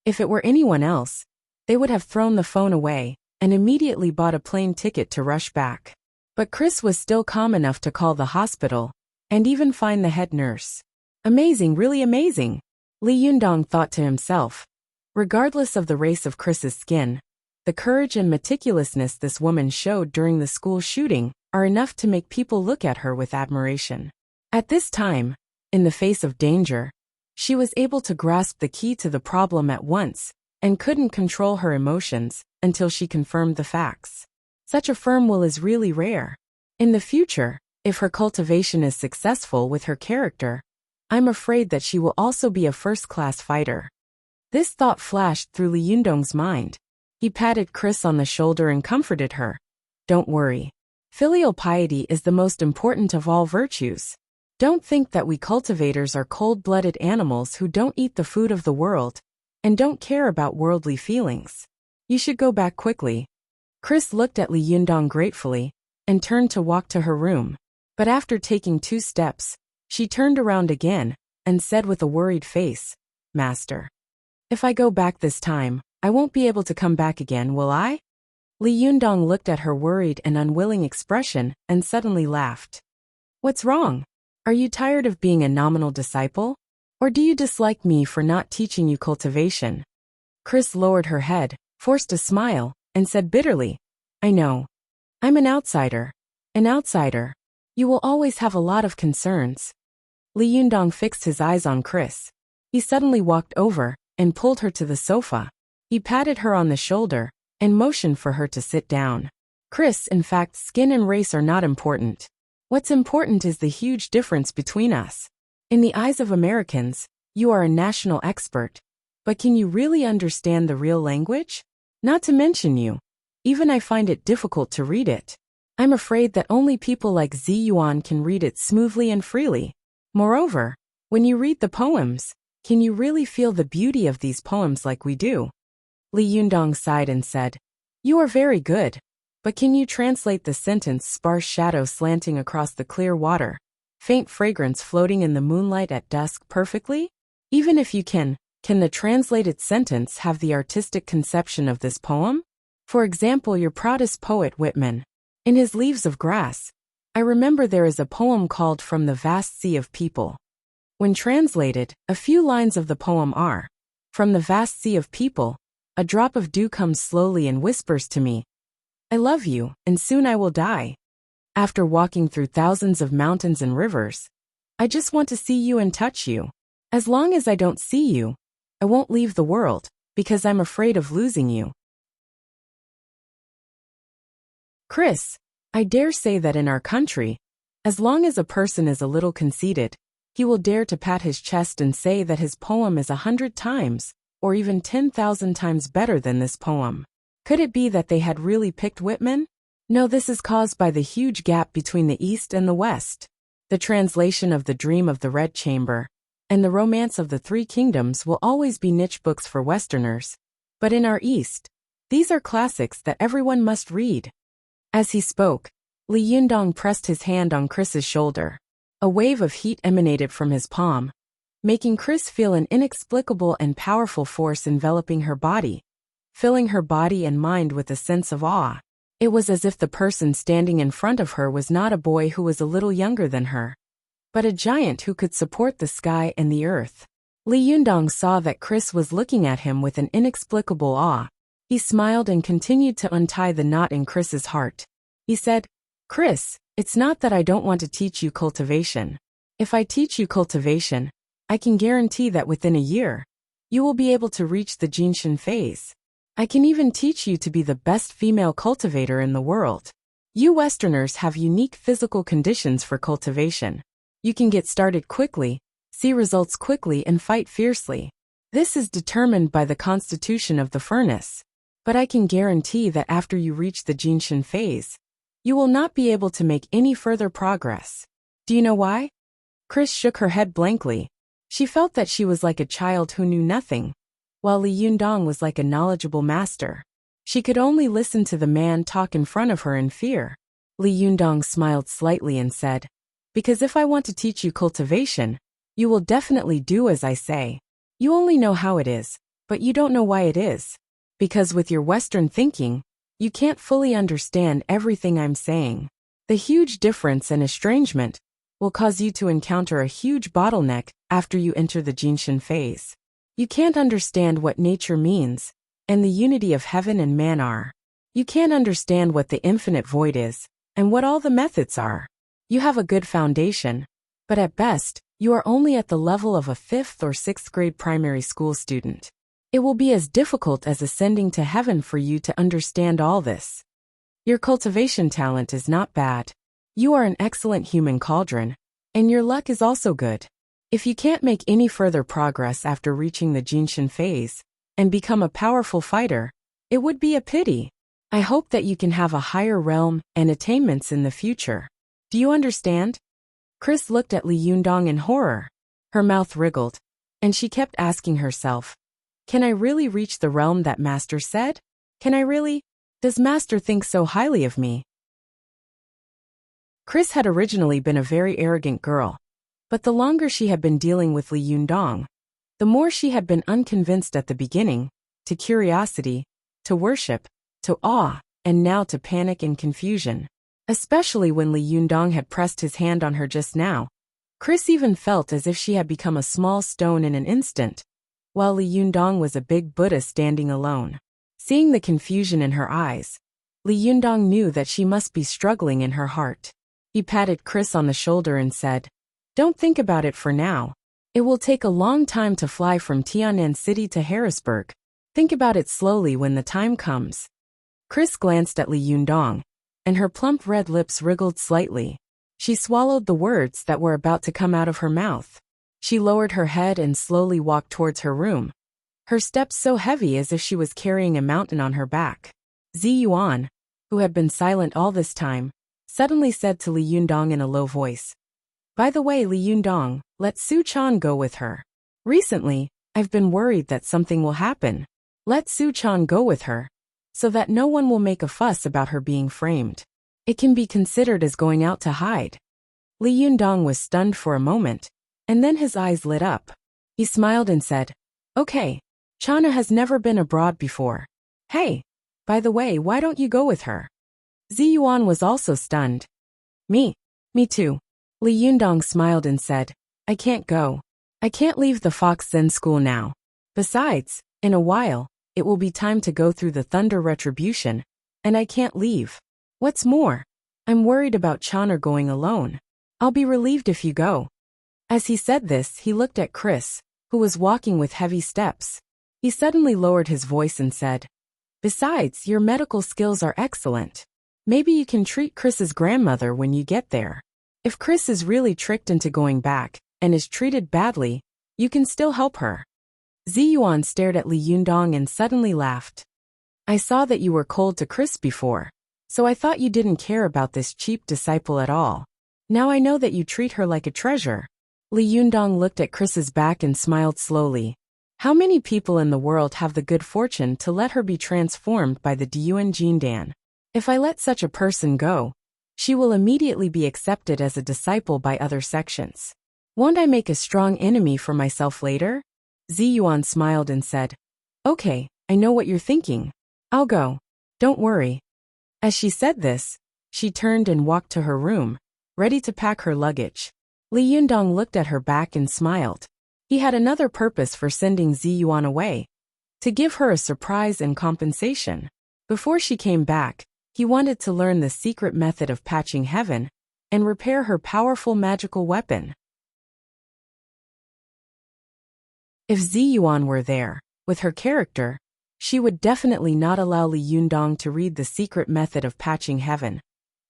If it were anyone else, they would have thrown the phone away and immediately bought a plane ticket to rush back. But Chris was still calm enough to call the hospital and even find the head nurse. Amazing, really amazing, Li Yundong thought to himself. Regardless of the race of Chris's skin, the courage and meticulousness this woman showed during the school shooting are enough to make people look at her with admiration. At this time, in the face of danger, she was able to grasp the key to the problem at once and couldn't control her emotions until she confirmed the facts. Such a firm will is really rare. In the future, if her cultivation is successful with her character, I'm afraid that she will also be a first-class fighter. This thought flashed through Li Yundong's mind. He patted Chris on the shoulder and comforted her. Don't worry. Filial piety is the most important of all virtues. Don't think that we cultivators are cold-blooded animals who don't eat the food of the world and don't care about worldly feelings. You should go back quickly. Chris looked at Li Yundong gratefully and turned to walk to her room. But after taking 2 steps, she turned around again and said with a worried face, Master, if I go back this time, I won't be able to come back again, will I? Li Yundong looked at her worried and unwilling expression and suddenly laughed. What's wrong? Are you tired of being a nominal disciple? Or do you dislike me for not teaching you cultivation? Chris lowered her head, forced a smile, and said bitterly, I know. I'm an outsider. An outsider. You will always have a lot of concerns. Li Yundong fixed his eyes on Chris. He suddenly walked over and pulled her to the sofa. He patted her on the shoulder and motioned for her to sit down. Chris, in fact, skin and race are not important. What's important is the huge difference between us. In the eyes of Americans, you are a national expert. But can you really understand the real language? Not to mention you. Even I find it difficult to read it. I'm afraid that only people like Zi Yuan can read it smoothly and freely. Moreover, when you read the poems, can you really feel the beauty of these poems like we do? Li Yundong sighed and said, You are very good. But can you translate the sentence sparse shadow slanting across the clear water, faint fragrance floating in the moonlight at dusk perfectly? Even if you can the translated sentence have the artistic conception of this poem? For example, your proudest poet Whitman. In his Leaves of Grass, I remember there is a poem called From the Vast Sea of People. When translated, a few lines of the poem are, From the vast sea of people, a drop of dew comes slowly and whispers to me, I love you, and soon I will die. After walking through thousands of mountains and rivers, I just want to see you and touch you. As long as I don't see you, I won't leave the world, because I'm afraid of losing you. Chris, I dare say that in our country, as long as a person is a little conceited, he will dare to pat his chest and say that his poem is 100 times, or even 10,000 times better than this poem. Could it be that they had really picked Whitman? No, this is caused by the huge gap between the East and the West. The translation of The Dream of the Red Chamber and The Romance of the Three Kingdoms will always be niche books for Westerners. But in our East, these are classics that everyone must read. As he spoke, Li Yundong pressed his hand on Chris's shoulder. A wave of heat emanated from his palm, making Chris feel an inexplicable and powerful force enveloping her body, filling her body and mind with a sense of awe. It was as if the person standing in front of her was not a boy who was a little younger than her, but a giant who could support the sky and the earth. Li Yundong saw that Chris was looking at him with an inexplicable awe. He smiled and continued to untie the knot in Chris's heart. He said, Chris, it's not that I don't want to teach you cultivation. If I teach you cultivation, I can guarantee that within a year, you will be able to reach the Jinshin phase. I can even teach you to be the best female cultivator in the world. You Westerners have unique physical conditions for cultivation. You can get started quickly, see results quickly and fight fiercely. This is determined by the constitution of the furnace. But I can guarantee that after you reach the Jinshin phase, you will not be able to make any further progress. Do you know why? Chris shook her head blankly. She felt that she was like a child who knew nothing, while Li Yundong was like a knowledgeable master. She could only listen to the man talk in front of her in fear. Li Yundong smiled slightly and said, Because if I want to teach you cultivation, you will definitely do as I say. You only know how it is, but you don't know why it is. Because with your Western thinking, you can't fully understand everything I'm saying. The huge difference and estrangement will cause you to encounter a huge bottleneck after you enter the Jinshin phase. You can't understand what nature means, and the unity of heaven and man are. You can't understand what the infinite void is, and what all the methods are. You have a good foundation, but at best, you are only at the level of a 5th or 6th grade primary school student. It will be as difficult as ascending to heaven for you to understand all this. Your cultivation talent is not bad. You are an excellent human cauldron, and your luck is also good. If you can't make any further progress after reaching the Jinshin phase, and become a powerful fighter, it would be a pity. I hope that you can have a higher realm and attainments in the future. Do you understand? Chris looked at Li Yundong in horror. Her mouth wriggled, and she kept asking herself, can I really reach the realm that Master said? Can I really? Does Master think so highly of me? Chris had originally been a very arrogant girl, but the longer she had been dealing with Li Yundong, the more she had been unconvinced at the beginning, to curiosity, to worship, to awe, and now to panic and confusion. Especially when Li Yundong had pressed his hand on her just now, Chris even felt as if she had become a small stone in an instant, while Li Yundong was a big Buddha standing alone. Seeing the confusion in her eyes, Li Yundong knew that she must be struggling in her heart. He patted Chris on the shoulder and said, "Don't think about it for now. It will take a long time to fly from Tian'an City to Harrisburg. Think about it slowly when the time comes." Chris glanced at Li Yundong, and her plump red lips wriggled slightly. She swallowed the words that were about to come out of her mouth. She lowered her head and slowly walked towards her room, her steps so heavy as if she was carrying a mountain on her back. Zi Yuan, who had been silent all this time, suddenly said to Li Yundong in a low voice, "By the way, Li Yundong, let Su Chan go with her. Recently, I've been worried that something will happen. Let Su Chan go with her, so that no one will make a fuss about her being framed. It can be considered as going out to hide." Li Yundong was stunned for a moment, and then his eyes lit up. He smiled and said, "Okay, Chana has never been abroad before. Hey, by the way, why don't you go with her?" Zi Yuan was also stunned. Me too." Li Yundong smiled and said, "I can't go. I can't leave the Fox Zen school now. Besides, in a while, it will be time to go through the Thunder Retribution, and I can't leave. What's more, I'm worried about Chana going alone. I'll be relieved if you go." As he said this, he looked at Chris, who was walking with heavy steps. He suddenly lowered his voice and said, "Besides, your medical skills are excellent. Maybe you can treat Chris's grandmother when you get there. If Chris is really tricked into going back, and is treated badly, you can still help her." Zi Yuan stared at Li Yundong and suddenly laughed. "I saw that you were cold to Chris before, so I thought you didn't care about this cheap disciple at all. Now I know that you treat her like a treasure." Li Yundong looked at Chris's back and smiled slowly. How many people in the world have the good fortune to let her be transformed by the Diyuan Jindan? If I let such a person go, she will immediately be accepted as a disciple by other sections. Won't I make a strong enemy for myself later? Zi Yuan smiled and said, "Okay, I know what you're thinking. I'll go. Don't worry." As she said this, she turned and walked to her room, ready to pack her luggage. Li Yundong looked at her back and smiled. He had another purpose for sending Zi Yuan away, to give her a surprise and compensation. Before she came back, he wanted to learn the secret method of patching heaven and repair her powerful magical weapon. If Zi Yuan were there, with her character, she would definitely not allow Li Yundong to read the secret method of patching heaven.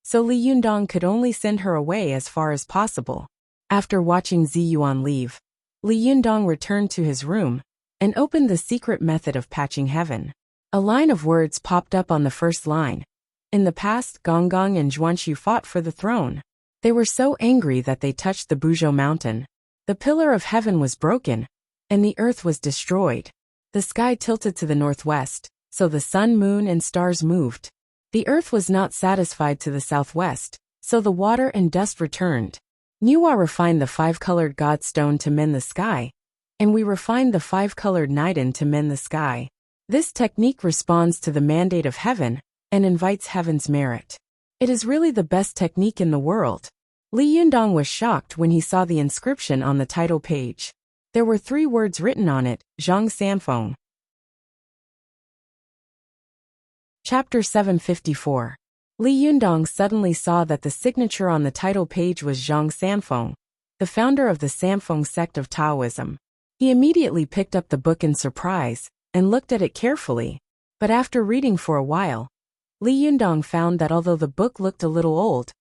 So Li Yundong could only send her away as far as possible. After watching Zi Yuan leave, Li Yundong returned to his room and opened the secret method of patching heaven. A line of words popped up on the first line. In the past, Gonggong and Zhuanshu fought for the throne. They were so angry that they touched the Buzhou mountain. The pillar of heaven was broken, and the earth was destroyed. The sky tilted to the northwest, so the sun, moon, and stars moved. The earth was not satisfied to the southwest, so the water and dust returned. Niwa refined the five-colored god stone to mend the sky, and we refined the five-colored Niden to mend the sky. This technique responds to the mandate of heaven and invites heaven's merit. It is really the best technique in the world. Li Yundong was shocked when he saw the inscription on the title page. There were 3 words written on it, Zhang Sanfeng. Chapter 754. Li Yundong suddenly saw that the signature on the title page was Zhang Sanfeng, the founder of the Sanfeng sect of Taoism. He immediately picked up the book in surprise and looked at it carefully, but after reading for a while, Li Yundong found that although the book looked a little old,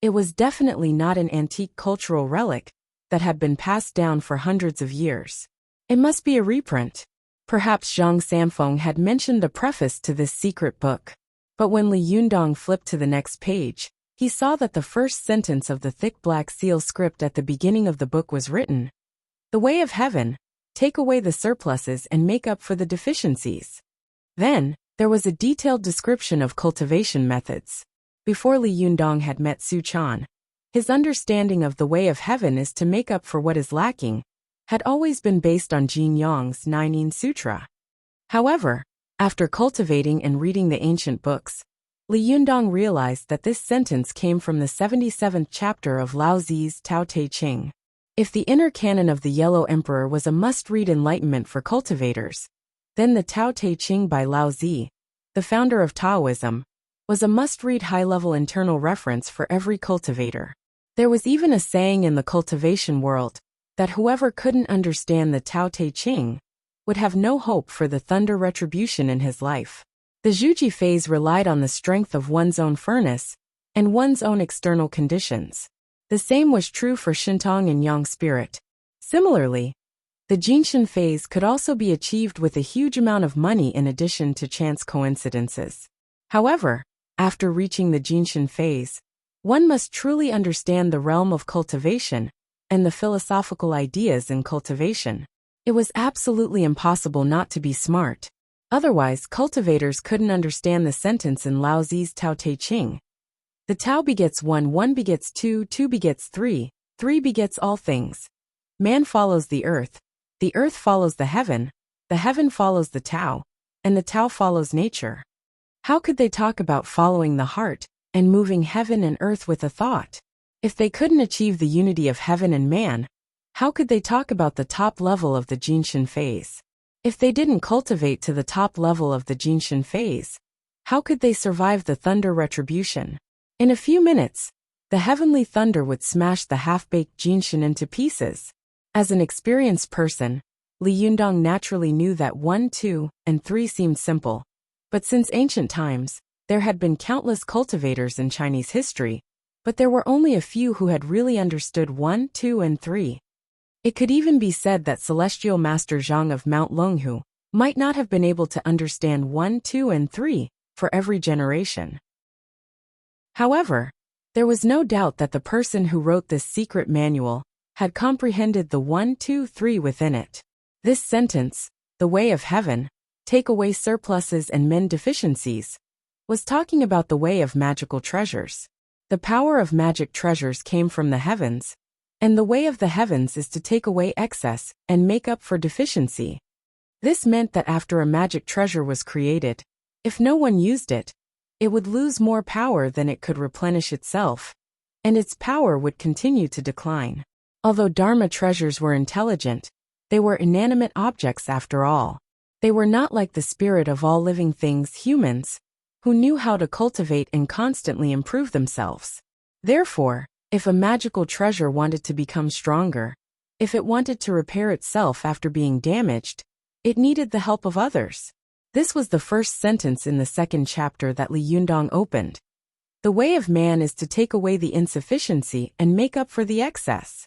it was definitely not an antique cultural relic that had been passed down for hundreds of years. It must be a reprint. Perhaps Zhang Sanfeng had mentioned the preface to this secret book. But when Li Yundong flipped to the next page, he saw that the first sentence of the thick black seal script at the beginning of the book was written, "The way of heaven, take away the surpluses and make up for the deficiencies." Then, there was a detailed description of cultivation methods. Before Li Yundong had met Su Chan, his understanding of the way of heaven is to make up for what is lacking, had always been based on Jin Yong's Nine Sutra. However, after cultivating and reading the ancient books, Li Yundong realized that this sentence came from the 77th chapter of Lao Zi's Tao Te Ching. If the inner canon of the Yellow Emperor was a must-read enlightenment for cultivators, then the Tao Te Ching by Lao Zi, the founder of Taoism, was a must-read high-level internal reference for every cultivator. There was even a saying in the cultivation world that whoever couldn't understand the Tao Te Ching would have no hope for the thunder retribution in his life. The Zhuji phase relied on the strength of one's own furnace and one's own external conditions. The same was true for Shintong and Yang spirit. Similarly, the Jinshin phase could also be achieved with a huge amount of money in addition to chance coincidences. However, after reaching the Jinshin phase, one must truly understand the realm of cultivation and the philosophical ideas in cultivation. It was absolutely impossible not to be smart. Otherwise, cultivators couldn't understand the sentence in Lao Zi's Tao Te Ching. The Tao begets 1, 1 begets 2, 2 begets 3, 3 begets all things. Man follows the earth follows the heaven follows the Tao, and the Tao follows nature. How could they talk about following the heart and moving heaven and earth with a thought? If they couldn't achieve the unity of heaven and man, how could they talk about the top level of the Jinshin phase? If they didn't cultivate to the top level of the Jinshin phase, how could they survive the thunder retribution? In a few minutes, the heavenly thunder would smash the half-baked Jinshin into pieces. As an experienced person, Li Yundong naturally knew that 1, 2, and 3 seemed simple. But since ancient times, there had been countless cultivators in Chinese history, but there were only a few who had really understood 1, 2, and 3. It could even be said that Celestial Master Zhang of Mount Longhu might not have been able to understand 1, 2, and 3 for every generation. However, there was no doubt that the person who wrote this secret manual had comprehended the 1, 2, 3 within it. This sentence, "The way of heaven, take away surpluses and mend deficiencies," was talking about the way of magical treasures. The power of magic treasures came from the heavens, and the way of the heavens is to take away excess and make up for deficiency. This meant that after a magic treasure was created, if no one used it, it would lose more power than it could replenish itself, and its power would continue to decline. Although Dharma treasures were intelligent, they were inanimate objects after all. They were not like the spirit of all living things, humans, who knew how to cultivate and constantly improve themselves. Therefore, if a magical treasure wanted to become stronger, if it wanted to repair itself after being damaged, it needed the help of others. This was the first sentence in the second chapter that Li Yundong opened. The way of man is to take away the insufficiency and make up for the excess.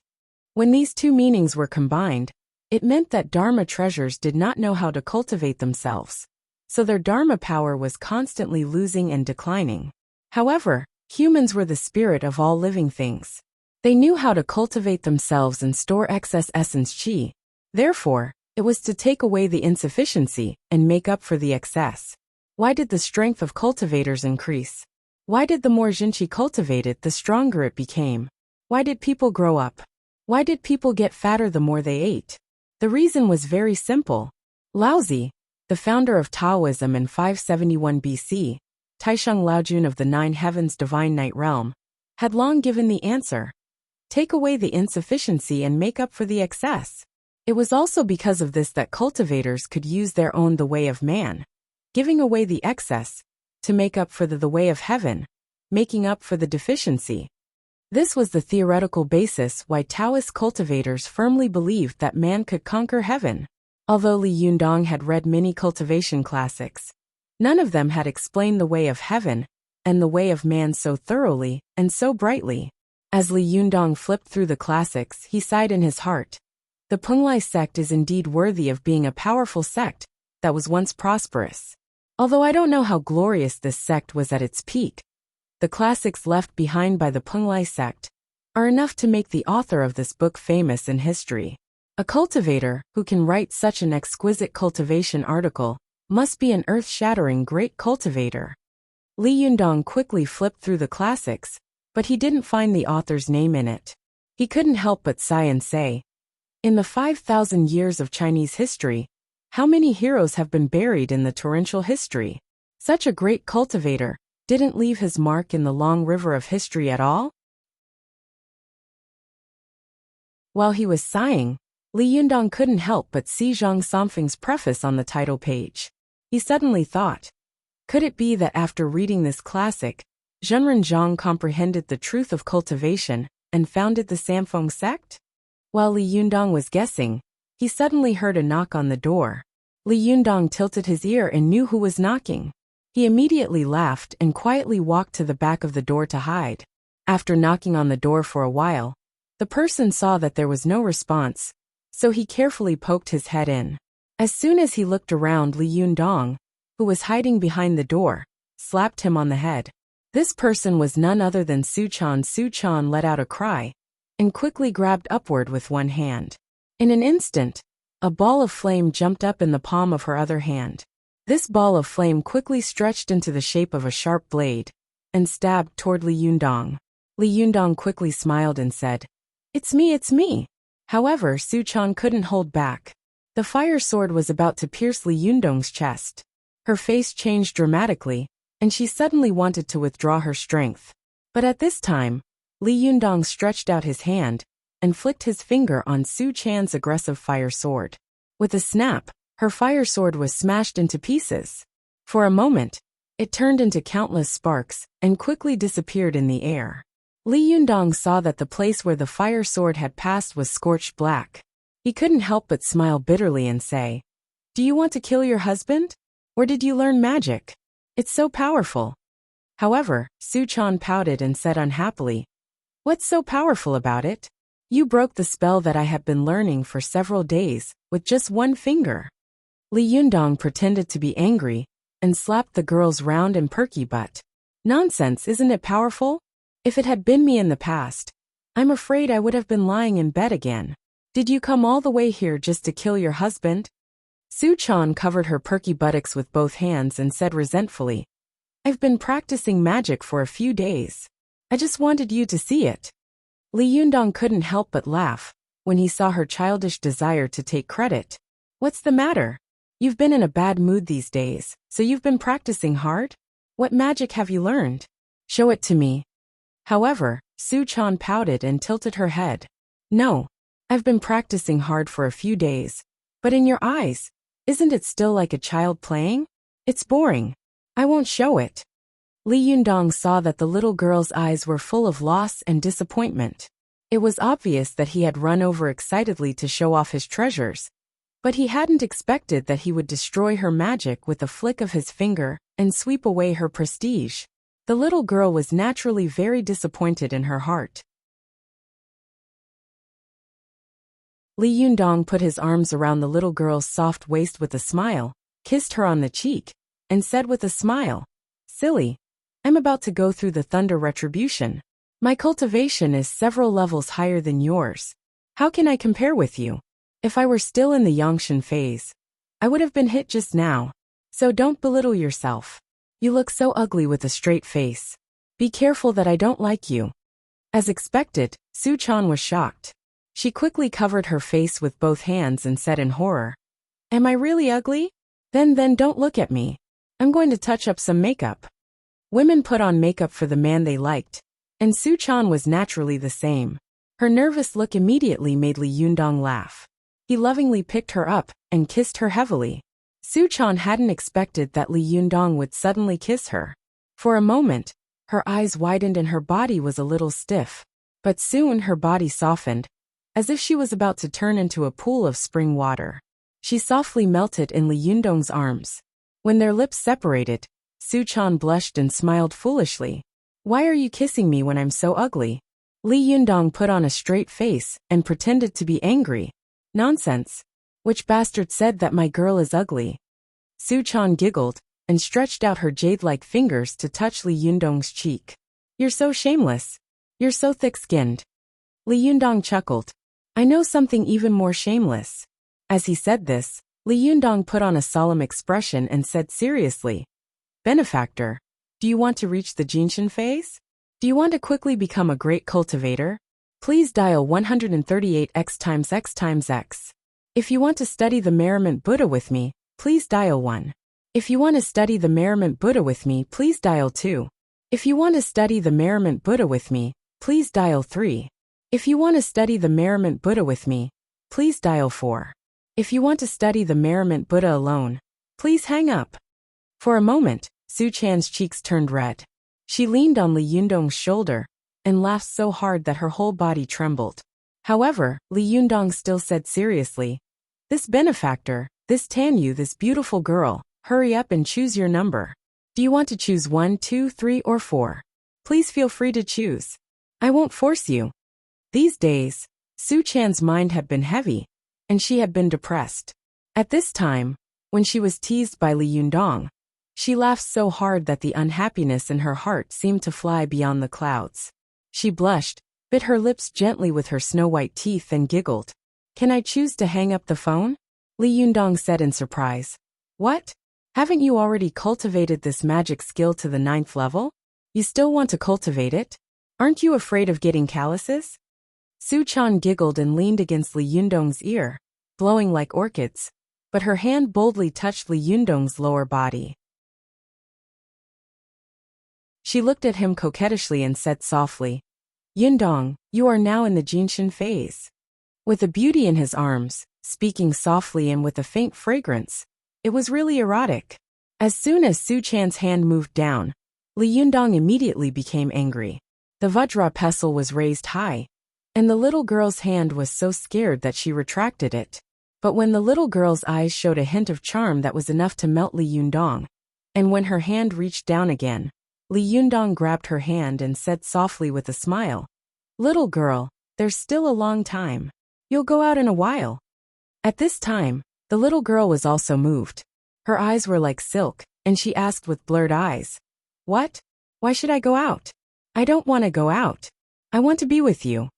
When these two meanings were combined, it meant that Dharma treasures did not know how to cultivate themselves, so their Dharma power was constantly losing and declining. However, humans were the spirit of all living things. They knew how to cultivate themselves and store excess essence qi. Therefore, it was to take away the insufficiency and make up for the excess. Why did the strength of cultivators increase? Why did the more jinqi cultivated, the stronger it became? Why did people grow up? Why did people get fatter the more they ate? The reason was very simple. Laozi, the founder of Taoism in 571 BC, Taisheng Laojun of the Nine Heavens Divine Night Realm, had long given the answer. Take away the insufficiency and make up for the excess. It was also because of this that cultivators could use their own the way of man, giving away the excess, to make up for the way of heaven, making up for the deficiency. This was the theoretical basis why Taoist cultivators firmly believed that man could conquer heaven. Although Li Yundong had read many cultivation classics, none of them had explained the way of heaven and the way of man so thoroughly and so brightly. As Li Yundong flipped through the classics, he sighed in his heart. The Penglai sect is indeed worthy of being a powerful sect that was once prosperous. Although I don't know how glorious this sect was at its peak, the classics left behind by the Penglai sect are enough to make the author of this book famous in history. A cultivator who can write such an exquisite cultivation article must be an earth-shattering great cultivator. Li Yundong quickly flipped through the classics, but he didn't find the author's name in it. He couldn't help but sigh and say, in the 5,000 years of Chinese history, how many heroes have been buried in the torrential history? Such a great cultivator didn't leave his mark in the long river of history at all? While he was sighing, Li Yundong couldn't help but see Zhang Somfeng's preface on the title page. He suddenly thought, could it be that after reading this classic, Zhenren Zhang comprehended the truth of cultivation and founded the Samfeng sect? While Li Yundong was guessing, he suddenly heard a knock on the door. Li Yundong tilted his ear and knew who was knocking. He immediately laughed and quietly walked to the back of the door to hide. After knocking on the door for a while, the person saw that there was no response, so he carefully poked his head in. As soon as he looked around, Li Yundong, who was hiding behind the door, slapped him on the head. This person was none other than Su Chan. Su Chan let out a cry and quickly grabbed upward with one hand. In an instant, a ball of flame jumped up in the palm of her other hand. This ball of flame quickly stretched into the shape of a sharp blade and stabbed toward Li Yundong. Li Yundong quickly smiled and said, it's me, it's me. However, Su Chan couldn't hold back. The fire sword was about to pierce Li Yundong's chest. Her face changed dramatically, and she suddenly wanted to withdraw her strength. But at this time, Li Yundong stretched out his hand and flicked his finger on Su Chan's aggressive fire sword. With a snap, her fire sword was smashed into pieces. For a moment, it turned into countless sparks and quickly disappeared in the air. Li Yundong saw that the place where the fire sword had passed was scorched black. He couldn't help but smile bitterly and say, do you want to kill your husband? Or did you learn magic? It's so powerful. However, Su Chan pouted and said unhappily, what's so powerful about it? You broke the spell that I have been learning for several days with just one finger. Li Yundong pretended to be angry and slapped the girl's round and perky butt. Nonsense, isn't it powerful? If it had been me in the past, I'm afraid I would have been lying in bed again. Did you come all the way here just to kill your husband? Su Chan covered her perky buttocks with both hands and said resentfully, I've been practicing magic for a few days. I just wanted you to see it. Li Yundong couldn't help but laugh when he saw her childish desire to take credit. What's the matter? You've been in a bad mood these days, so you've been practicing hard? What magic have you learned? Show it to me. However, Su Chan pouted and tilted her head. No, I've been practicing hard for a few days, but in your eyes, isn't it still like a child playing? It's boring. I won't show it. Li Yundong saw that the little girl's eyes were full of loss and disappointment. It was obvious that he had run over excitedly to show off his treasures, but he hadn't expected that he would destroy her magic with a flick of his finger and sweep away her prestige. The little girl was naturally very disappointed in her heart. Li Yundong put his arms around the little girl's soft waist with a smile, kissed her on the cheek, and said with a smile, Silly, I'm about to go through the thunder retribution. My cultivation is several levels higher than yours. How can I compare with you? If I were still in the Yongshan phase, I would have been hit just now. So don't belittle yourself. You look so ugly with a straight face. Be careful that I don't like you. As expected, Su Chan was shocked. She quickly covered her face with both hands and said in horror, Am I really ugly? Then don't look at me. I'm going to touch up some makeup. Women put on makeup for the man they liked, and Su Chan was naturally the same. Her nervous look immediately made Li Yundong laugh. He lovingly picked her up and kissed her heavily. Su-chan hadn't expected that Li Yundong would suddenly kiss her. For a moment, her eyes widened and her body was a little stiff. But soon her body softened, as if she was about to turn into a pool of spring water. She softly melted in Li Yundong's arms. When their lips separated, Su-chan blushed and smiled foolishly. "Why are you kissing me when I'm so ugly?" Li Yundong put on a straight face and pretended to be angry. "Nonsense. Which bastard said that my girl is ugly?" Su-chan giggled and stretched out her jade-like fingers to touch Li Yundong's cheek. "You're so shameless. You're so thick-skinned." Li Yundong chuckled. "I know something even more shameless." As he said this, Li Yundong put on a solemn expression and said seriously, "Benefactor, do you want to reach the Jinshin phase? Do you want to quickly become a great cultivator? Please dial 138x times x times x. If you want to study the Merriment Buddha with me, please dial 1. If you want to study the Merriment Buddha with me, please dial 2. If you want to study the Merriment Buddha with me, please dial 3. If you want to study the Merriment Buddha with me, please dial 4. If you want to study the Merriment Buddha alone, please hang up." For a moment, Su-chan's cheeks turned red. She leaned on Li Yundong's shoulder and laughed so hard that her whole body trembled. However, Li Yundong still said seriously, "This benefactor, this Tanyu, this beautiful girl, hurry up and choose your number. Do you want to choose 1, 2, 3, or 4? Please feel free to choose. I won't force you." These days, Su-chan's mind had been heavy, and she had been depressed. At this time, when she was teased by Li Yundong, she laughed so hard that the unhappiness in her heart seemed to fly beyond the clouds. She blushed, bit her lips gently with her snow-white teeth and giggled. "Can I choose to hang up the phone?" Li Yundong said in surprise. "What? Haven't you already cultivated this magic skill to the 9th level? You still want to cultivate it? Aren't you afraid of getting calluses?" Su-chan giggled and leaned against Li Yundong's ear, blowing like orchids, but her hand boldly touched Li Yundong's lower body. She looked at him coquettishly and said softly, "Yundong, you are now in the Jinshin phase." With a beauty in his arms, speaking softly and with a faint fragrance, it was really erotic. As soon as Su-chan's hand moved down, Li Yundong immediately became angry. The Vajra pestle was raised high, and the little girl's hand was so scared that she retracted it. But when the little girl's eyes showed a hint of charm that was enough to melt Li Yundong, and when her hand reached down again, Li Yundong grabbed her hand and said softly with a smile, "Little girl, there's still a long time. You'll go out in a while." At this time, the little girl was also moved. Her eyes were like silk, and she asked with blurred eyes, "What? Why should I go out? I don't want to go out. I want to be with you."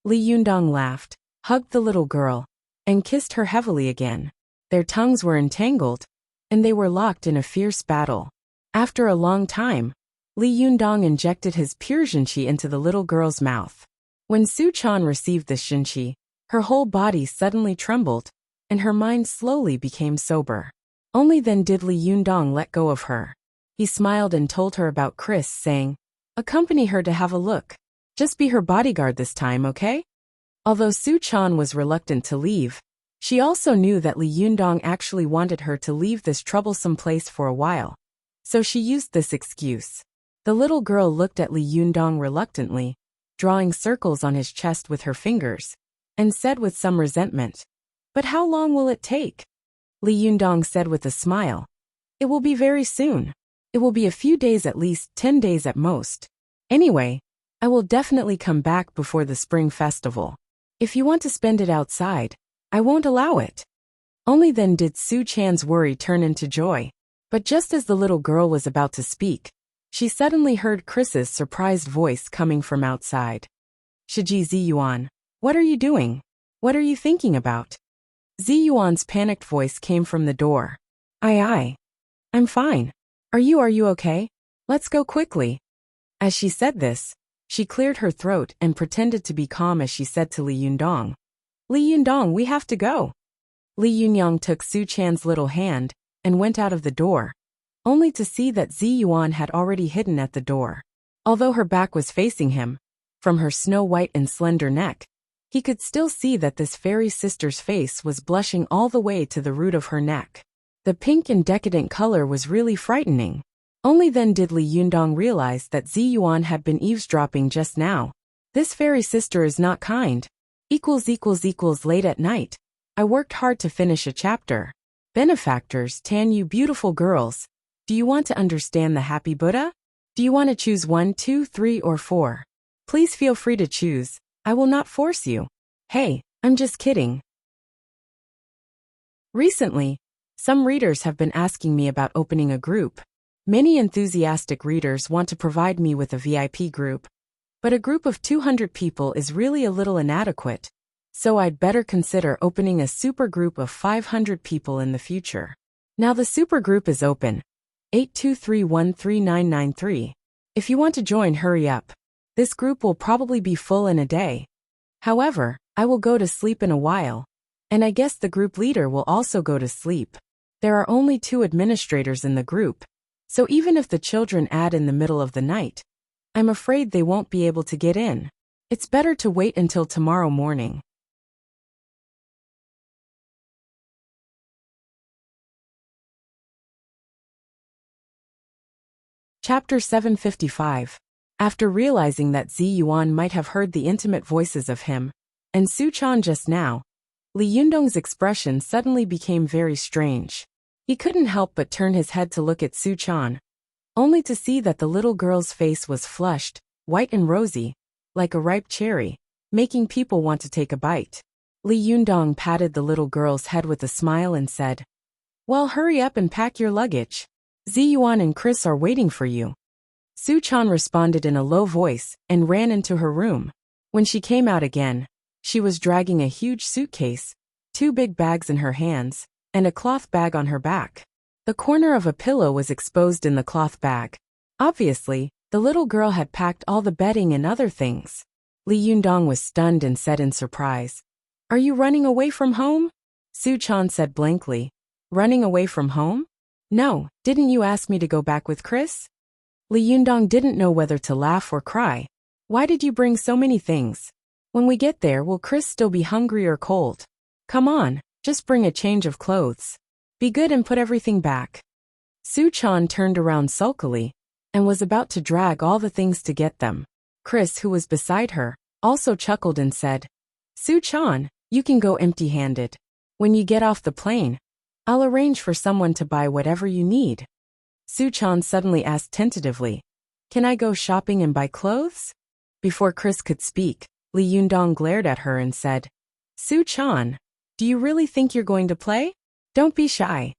Li Yundong laughed, hugged the little girl, and kissed her heavily again. Their tongues were entangled, and they were locked in a fierce battle. After a long time, Li Yundong injected his pure Jinchi into the little girl's mouth. When Su-chan received this Jinchi, her whole body suddenly trembled, and her mind slowly became sober. Only then did Li Yundong let go of her. He smiled and told her about Chris, saying, "Accompany her to have a look. Just be her bodyguard this time, okay?" Although Su-chan was reluctant to leave, she also knew that Li Yundong actually wanted her to leave this troublesome place for a while. So she used this excuse. The little girl looked at Li Yundong reluctantly, drawing circles on his chest with her fingers, and said with some resentment, "But how long will it take?" Li Yundong said with a smile, "It will be very soon. It will be a few days, at least 10 days at most. Anyway, I will definitely come back before the spring festival. If you want to spend it outside, I won't allow it." Only then did Su-chan's worry turn into joy. But just as the little girl was about to speak, she suddenly heard Chris's surprised voice coming from outside. "Shiji Ziyuan, what are you doing? What are you thinking about?" Ziyuan's panicked voice came from the door. Aye. I'm fine. Are you okay? Let's go quickly." As she said this, she cleared her throat and pretended to be calm as she said to Li Yundong, "Li Yundong, we have to go." Li Yundong took Su-chan's little hand and went out of the door, only to see that Ziyuan had already hidden at the door. Although her back was facing him, from her snow-white and slender neck, He could still see that this fairy sister's face was blushing all the way to the root of her neck. The pink and decadent color was really frightening. Only then did Li Yundong realize that Ziyuan had been eavesdropping just now. This fairy sister is not kind. Late at night. I worked hard to finish a chapter. Benefactors, Tan, you beautiful girls. Do you want to understand the happy Buddha? Do you want to choose 1, 2, 3, or 4? Please feel free to choose. I will not force you. Hey, I'm just kidding. Recently, some readers have been asking me about opening a group. Many enthusiastic readers want to provide me with a VIP group, but a group of 200 people is really a little inadequate, so I'd better consider opening a super group of 500 people in the future. Now the super group is open. 82313993. If you want to join, hurry up. This group will probably be full in a day. However, I will go to sleep in a while, and I guess the group leader will also go to sleep. There are only 2 administrators in the group, so even if the children add in the middle of the night, I'm afraid they won't be able to get in. It's better to wait until tomorrow morning. Chapter 755. After realizing that Ziyuan might have heard the intimate voices of him and Su Chan just now, Li Yundong's expression suddenly became very strange. He couldn't help but turn his head to look at Su Chan, only to see that the little girl's face was flushed, white and rosy, like a ripe cherry, making people want to take a bite. Li Yundong patted the little girl's head with a smile and said, "Well, hurry up and pack your luggage. Ziyuan and Chris are waiting for you." Su Chan responded in a low voice and ran into her room. When she came out again, she was dragging a huge suitcase, 2 big bags in her hands, and a cloth bag on her back. The corner of a pillow was exposed in the cloth bag. Obviously, the little girl had packed all the bedding and other things. Li Yundong was stunned and said in surprise, "Are you running away from home?" Su Chan said blankly, "Running away from home? No, didn't you ask me to go back with Chris?" Li Yundong didn't know whether to laugh or cry. "Why did you bring so many things? When we get there, will Chris still be hungry or cold? Come on, just bring a change of clothes. Be good and put everything back." Su Chan turned around sulkily and was about to drag all the things to get them. Chris, who was beside her, also chuckled and said, "Su Chan, you can go empty-handed. When you get off the plane, I'll arrange for someone to buy whatever you need." Su Chan suddenly asked tentatively, "Can I go shopping and buy clothes?" Before Chris could speak, Li Yundong glared at her and said, "Su Chan, do you really think you're going to play? Don't be shy."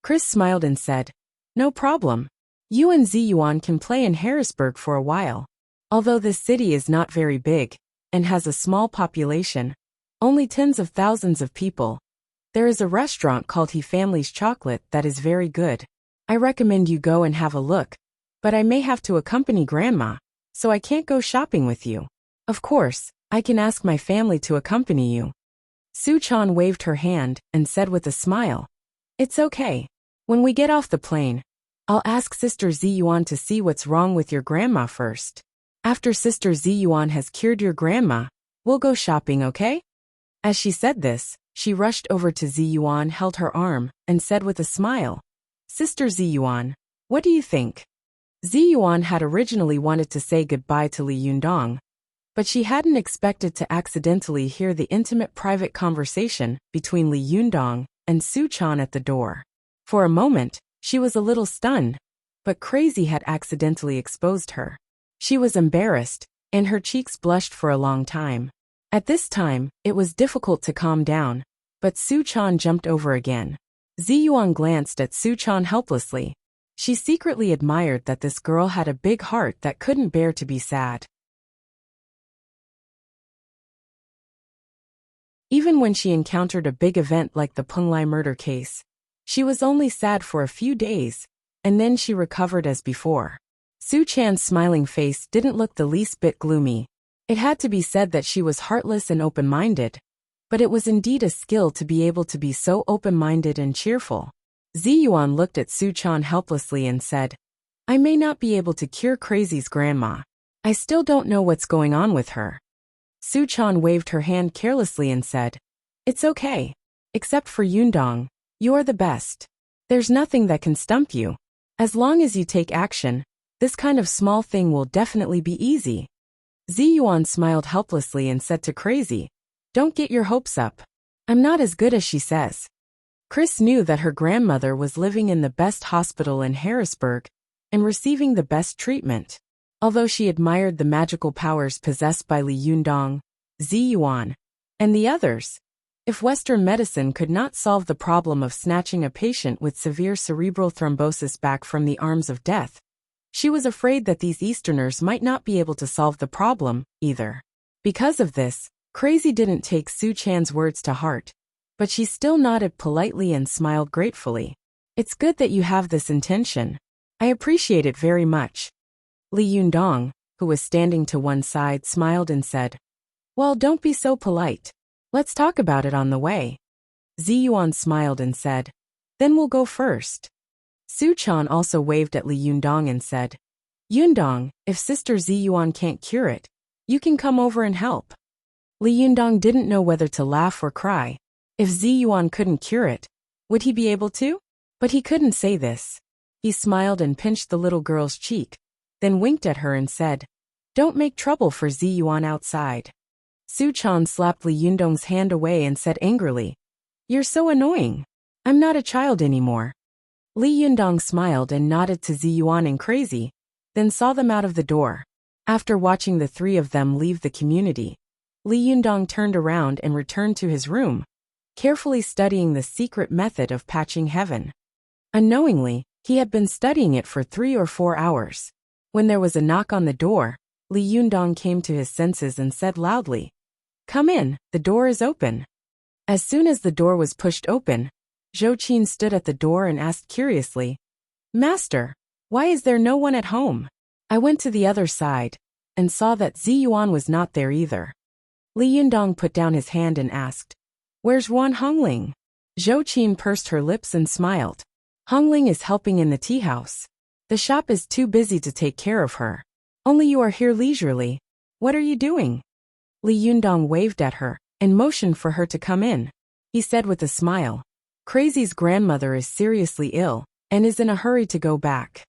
Chris smiled and said, "No problem. You and Ziyuan can play in Harrisburg for a while. Although this city is not very big and has a small population, only tens of thousands of people, there is a restaurant called He Family's Chocolate that is very good. I recommend you go and have a look, but I may have to accompany Grandma, so I can't go shopping with you. Of course, I can ask my family to accompany you." Su Chan waved her hand and said with a smile, "It's okay. When we get off the plane, I'll ask Sister Ziyuan to see what's wrong with your grandma first. After Sister Ziyuan has cured your grandma, we'll go shopping, okay?" As she said this, she rushed over to Ziyuan, held her arm, and said with a smile, "Sister Ziyuan, what do you think?" Ziyuan had originally wanted to say goodbye to Li Yundong, but she hadn't expected to accidentally hear the intimate private conversation between Li Yundong and Su Chan at the door. For a moment, she was a little stunned, but crazy had accidentally exposed her. She was embarrassed, and her cheeks blushed for a long time. At this time, it was difficult to calm down, but Su Chan jumped over again. Ziyuan glanced at Su Chan helplessly. She secretly admired that this girl had a big heart that couldn't bear to be sad. Even when she encountered a big event like the Punglai murder case, she was only sad for a few days, and then she recovered as before. Su Chan's smiling face didn't look the least bit gloomy. It had to be said that she was heartless and open-minded, but it was indeed a skill to be able to be so open-minded and cheerful. Ziyuan looked at Su Chan helplessly and said, "I may not be able to cure Crazy's grandma. I still don't know what's going on with her." Su-chan waved her hand carelessly and said, "It's okay. Except for Yundong. You're the best. There's nothing that can stump you. As long as you take action, this kind of small thing will definitely be easy." Ziyuan smiled helplessly and said to Crazy, "Don't get your hopes up. I'm not as good as she says." Chris knew that her grandmother was living in the best hospital in Harrisburg and receiving the best treatment. Although she admired the magical powers possessed by Li Yundong, Ziyuan, and the others, if Western medicine could not solve the problem of snatching a patient with severe cerebral thrombosis back from the arms of death, she was afraid that these Easterners might not be able to solve the problem, either. Because of this, Crazy didn't take Su-chan's words to heart, but she still nodded politely and smiled gratefully. "It's good that you have this intention. I appreciate it very much." Li Yundong, who was standing to one side, smiled and said, "Well, don't be so polite. Let's talk about it on the way." Ziyuan smiled and said, "Then we'll go first." Su-chan also waved at Li Yundong and said, "Yundong, if Sister Ziyuan can't cure it, you can come over and help." Li Yundong didn't know whether to laugh or cry. If Ziyuan couldn't cure it, would he be able to? But he couldn't say this. He smiled and pinched the little girl's cheek, then winked at her and said, "Don't make trouble for Ziyuan outside." Su-chan slapped Li Yundong's hand away and said angrily, "You're so annoying. I'm not a child anymore." Li Yundong smiled and nodded to Ziyuan and Crazy, then saw them out of the door. After watching the three of them leave the community, Li Yundong turned around and returned to his room, carefully studying the secret method of patching heaven. Unknowingly, he had been studying it for 3 or 4 hours. When there was a knock on the door, Li Yundong came to his senses and said loudly, "Come in, the door is open." As soon as the door was pushed open, Zhou Qin stood at the door and asked curiously, "Master, why is there no one at home?" I went to the other side and saw that Ziyuan was not there either. Li Yundong put down his hand and asked, "Where's Wan Hongling?" Zhou Qin pursed her lips and smiled. "Hongling is helping in the tea house. The shop is too busy to take care of her. Only you are here leisurely. What are you doing?" Li Yundong waved at her and motioned for her to come in. He said with a smile, "Crazy's grandmother is seriously ill and is in a hurry to go back.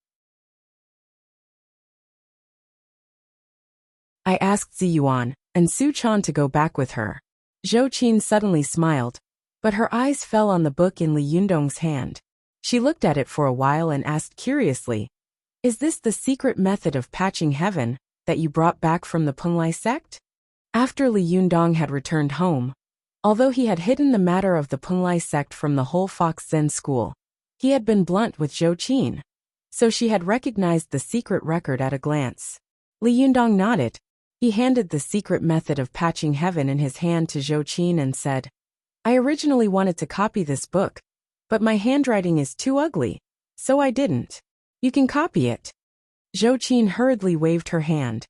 I asked Ziyuan and Su-chan to go back with her." Zhou Qin suddenly smiled, but her eyes fell on the book in Li Yundong's hand. She looked at it for a while and asked curiously, "Is this the secret method of patching heaven that you brought back from the Punglai sect?" After Li Yundong had returned home, although he had hidden the matter of the Punglai sect from the whole Fox Zen school, he had been blunt with Zhou Qin, so she had recognized the secret record at a glance. Li Yundong nodded. He handed the secret method of patching heaven in his hand to Zhou Qin and said, "I originally wanted to copy this book, but my handwriting is too ugly, so I didn't. You can copy it." Zhou Qin hurriedly waved her hand.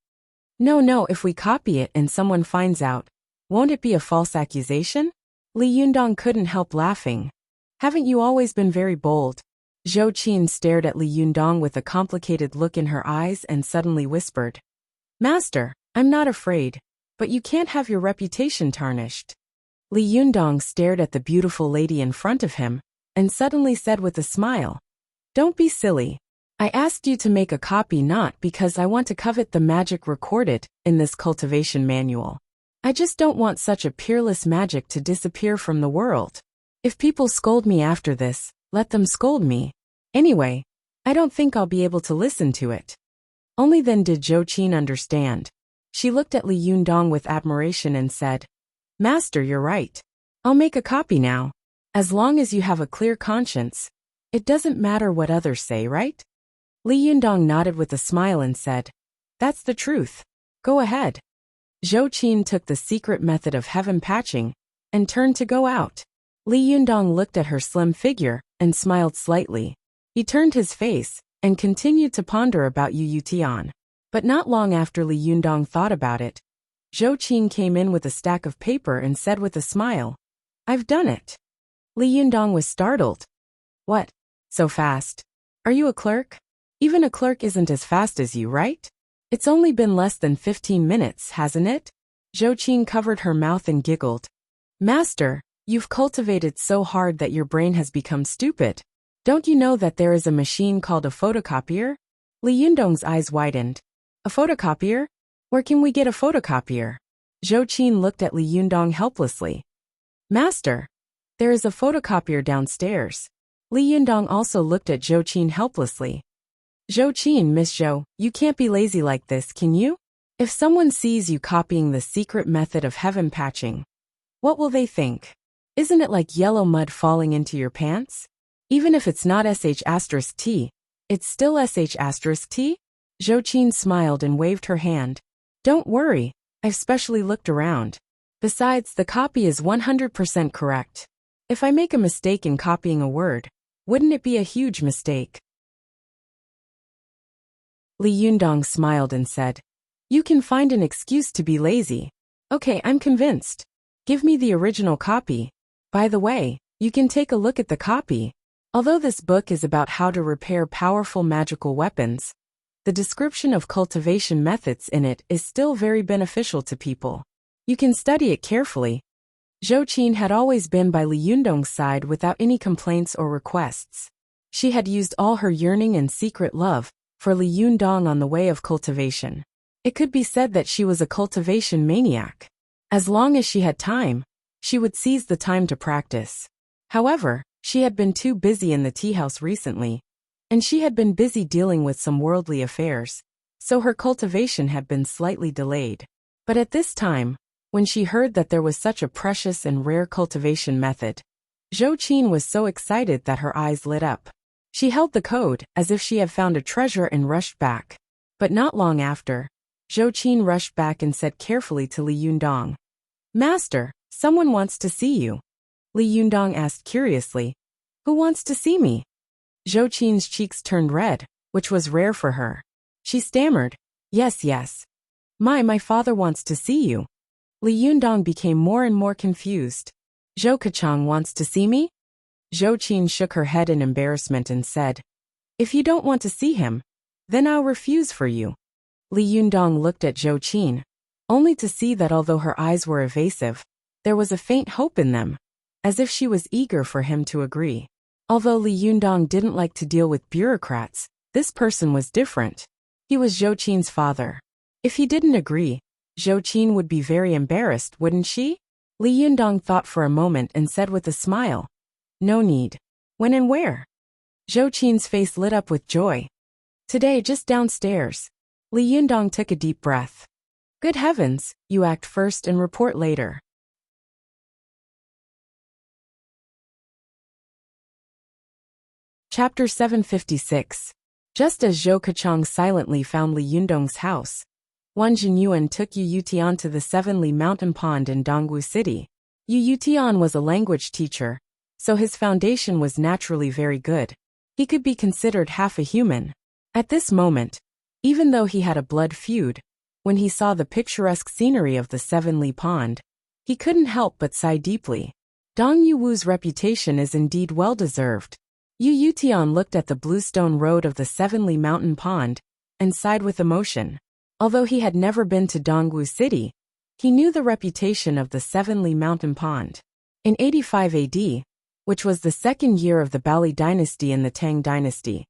No, if we copy it and someone finds out, won't it be a false accusation?" Li Yundong couldn't help laughing. "Haven't you always been very bold?" Zhou Qin stared at Li Yundong with a complicated look in her eyes and suddenly whispered, "Master, I'm not afraid, but you can't have your reputation tarnished." Li Yundong stared at the beautiful lady in front of him and suddenly said with a smile, "Don't be silly. I asked you to make a copy not because I want to covet the magic recorded in this cultivation manual. I just don't want such a peerless magic to disappear from the world. If people scold me after this, let them scold me. Anyway, I don't think I'll be able to listen to it." Only then did Zhou Qin understand. She looked at Li Yundong with admiration and said, "Master, you're right. I'll make a copy now. As long as you have a clear conscience, it doesn't matter what others say, right?" Li Yundong nodded with a smile and said, "That's the truth. Go ahead." Zhou Qin took the secret method of heaven patching and turned to go out. Li Yundong looked at her slim figure and smiled slightly. He turned his face and continued to ponder about Yu Tian. But not long after Li Yundong thought about it, Zhou Qin came in with a stack of paper and said with a smile, "I've done it." Li Yundong was startled. "What? So fast? Are you a clerk? Even a clerk isn't as fast as you, right? It's only been less than 15 minutes, hasn't it?" Zhou Qin covered her mouth and giggled. Master, you've cultivated so hard that your brain has become stupid. Don't you know that there is a machine called a photocopier? Li Yundong's eyes widened. A photocopier? Where can we get a photocopier? Zhou Qin looked at Li Yundong helplessly. Master, there is a photocopier downstairs. Li Yundong also looked at Zhou Qin helplessly. Zhou Qin, Miss Zhou, you can't be lazy like this, can you? If someone sees you copying the secret method of heaven patching, what will they think? Isn't it like yellow mud falling into your pants? Even if it's not sh*t, it's still sh*t? Zhou Qin smiled and waved her hand. Don't worry, I've specially looked around. Besides, the copy is 100% correct. If I make a mistake in copying a word, wouldn't it be a huge mistake? Li Yundong smiled and said, You can find an excuse to be lazy. Okay, I'm convinced. Give me the original copy. By the way, you can take a look at the copy. Although this book is about how to repair powerful magical weapons, the description of cultivation methods in it is still very beneficial to people. You can study it carefully. Zhou Qin had always been by Li Yundong's side without any complaints or requests. She had used all her yearning and secret love for Li Yundong on the way of cultivation. It could be said that she was a cultivation maniac. As long as she had time, she would seize the time to practice. However, she had been too busy in the tea house recently, and she had been busy dealing with some worldly affairs, so her cultivation had been slightly delayed. But at this time, when she heard that there was such a precious and rare cultivation method, Zhou Qin was so excited that her eyes lit up. She held the code as if she had found a treasure and rushed back. But not long after, Zhou Qin rushed back and said carefully to Li Yundong, Master, someone wants to see you. Li Yundong asked curiously, Who wants to see me? Zhou Qin's cheeks turned red, which was rare for her. She stammered, Yes. My father wants to see you. Li Yundong became more and more confused. Zhou Kachang wants to see me? Zhou Qin shook her head in embarrassment and said, If you don't want to see him, then I'll refuse for you. Li Yundong looked at Zhou Qin, only to see that although her eyes were evasive, there was a faint hope in them, as if she was eager for him to agree. Although Li Yundong didn't like to deal with bureaucrats, this person was different. He was Zhou Qin's father. If he didn't agree, Zhou Qin would be very embarrassed, wouldn't she? Li Yundong thought for a moment and said with a smile, No need. When and where? Zhou Qin's face lit up with joy. Today, just downstairs. Li Yundong took a deep breath. Good heavens, you act first and report later. Chapter 756. Just as Zhou Kachang silently found Li Yundong's house, Wan Jinyuan took Yu Yutian to the Seven-Li Mountain Pond in Dongwu City. Yu Yutian was a language teacher, so his foundation was naturally very good. He could be considered half a human. At this moment, even though he had a blood feud, when he saw the picturesque scenery of the Seven-Li Pond, he couldn't help but sigh deeply. Dong Yuwu's reputation is indeed well-deserved. Yu Yutian looked at the bluestone road of the Seven-Li Mountain Pond and sighed with emotion. Although he had never been to Dongwu City, he knew the reputation of the Seven-Li Mountain Pond. In 85 AD, which was the second year of the Bali dynasty and the Tang dynasty,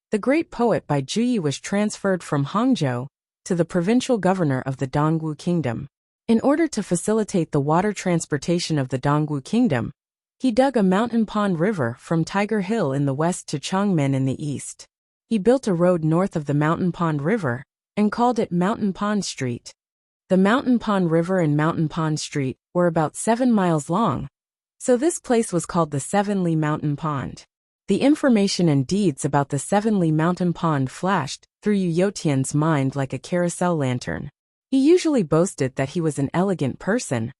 the great poet Bai Juyi was transferred from Hangzhou to the provincial governor of the Dongwu Kingdom. In order to facilitate the water transportation of the Dongwu Kingdom, he dug a mountain pond river from Tiger Hill in the west to Chongmen in the east. He built a road north of the Mountain Pond River and called it Mountain Pond Street. The Mountain Pond River and Mountain Pond Street were about 7 miles long, so this place was called the Seven-Li Mountain Pond. The information and deeds about the Seven-Li Mountain Pond flashed through Yu Yotian's mind like a carousel lantern. He usually boasted that he was an elegant person,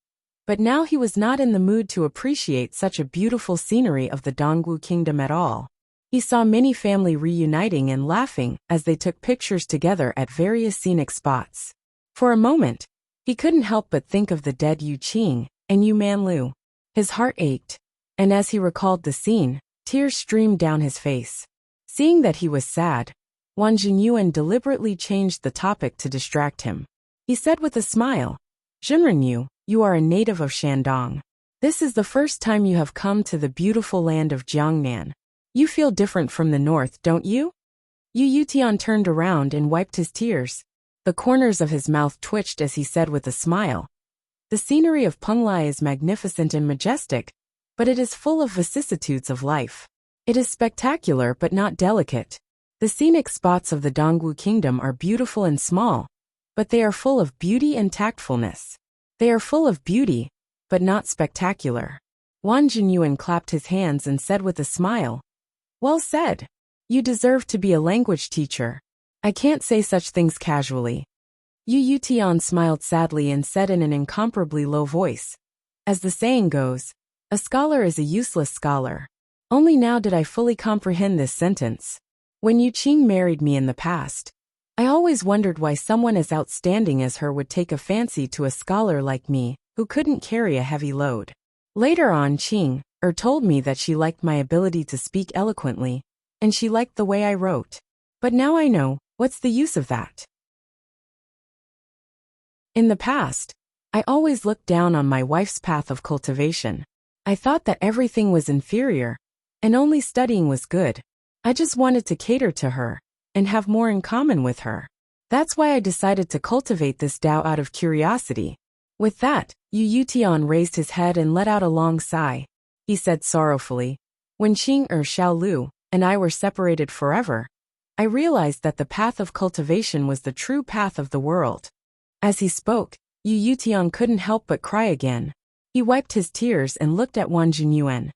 but now he was not in the mood to appreciate such a beautiful scenery of the Dongwu Kingdom at all. He saw many family reuniting and laughing as they took pictures together at various scenic spots. For a moment, he couldn't help but think of the dead Yu Qing and Yu Manlu. His heart ached, and as he recalled the scene, tears streamed down his face. Seeing that he was sad, Wan Jinyuan deliberately changed the topic to distract him. He said with a smile, Jinren, you are a native of Shandong. This is the first time you have come to the beautiful land of Jiangnan. You feel different from the north, don't you? Yu Yutian turned around and wiped his tears. The corners of his mouth twitched as he said with a smile. The scenery of Penglai is magnificent and majestic, but it is full of vicissitudes of life. It is spectacular but not delicate. The scenic spots of the Dongwu Kingdom are beautiful and small, but they are full of beauty and tactfulness. They are full of beauty, but not spectacular. Wang Jinyuan clapped his hands and said with a smile, "Well said. You deserve to be a language teacher. I can't say such things casually." Yu Yutian smiled sadly and said in an incomparably low voice, "As the saying goes, a scholar is a useless scholar." Only now did I fully comprehend this sentence. When Yu Qing married me in the past, I always wondered why someone as outstanding as her would take a fancy to a scholar like me, who couldn't carry a heavy load. Later on Qing told me that she liked my ability to speak eloquently, and she liked the way I wrote. But now I know, what's the use of that? In the past, I always looked down on my wife's path of cultivation. I thought that everything was inferior, and only studying was good. I just wanted to cater to her, and have more in common with her. That's why I decided to cultivate this Tao out of curiosity. With that, Yu Yutian raised his head and let out a long sigh. He said sorrowfully, "When Qing Xiaolu and I were separated forever, I realized that the path of cultivation was the true path of the world." As he spoke, Yu Yutian couldn't help but cry again. He wiped his tears and looked at Wang Jinyuan.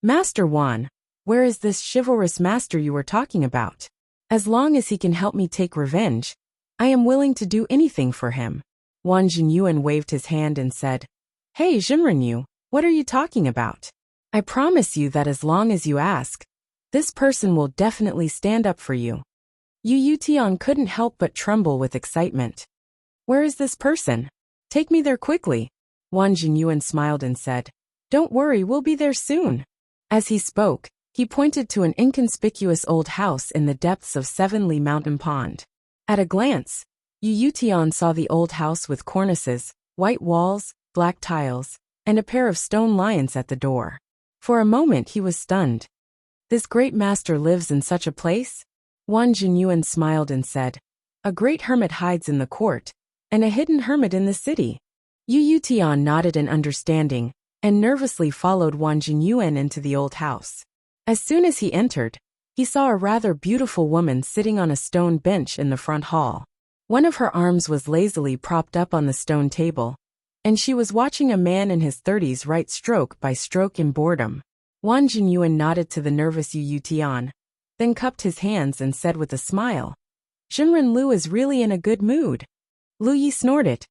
"Master Wan, where is this chivalrous master you were talking about? As long as he can help me take revenge, I am willing to do anything for him." Wang Jinyuan waved his hand and said, "Hey Jinren, what are you talking about? I promise you that as long as you ask, this person will definitely stand up for you." Yu Yutian couldn't help but tremble with excitement. "Where is this person? Take me there quickly." Wang Jinyuan smiled and said, "Don't worry, we'll be there soon." As he spoke, he pointed to an inconspicuous old house in the depths of Seven Li Mountain Pond. At a glance, Yu Yutian saw the old house with cornices, white walls, black tiles, and a pair of stone lions at the door. For a moment he was stunned. "This great master lives in such a place?" Wang Jinyuan smiled and said, "A great hermit hides in the court, and a hidden hermit in the city." Yu Yutian nodded in understanding, and nervously followed Wang Jinyuan into the old house. As soon as he entered, he saw a rather beautiful woman sitting on a stone bench in the front hall. One of her arms was lazily propped up on the stone table, and she was watching a man in his 30s write stroke by stroke in boredom. Wang Jinyuan nodded to the nervous Yu Yutian, then cupped his hands and said with a smile, "Jinren Lu is really in a good mood." Lu Yi snorted.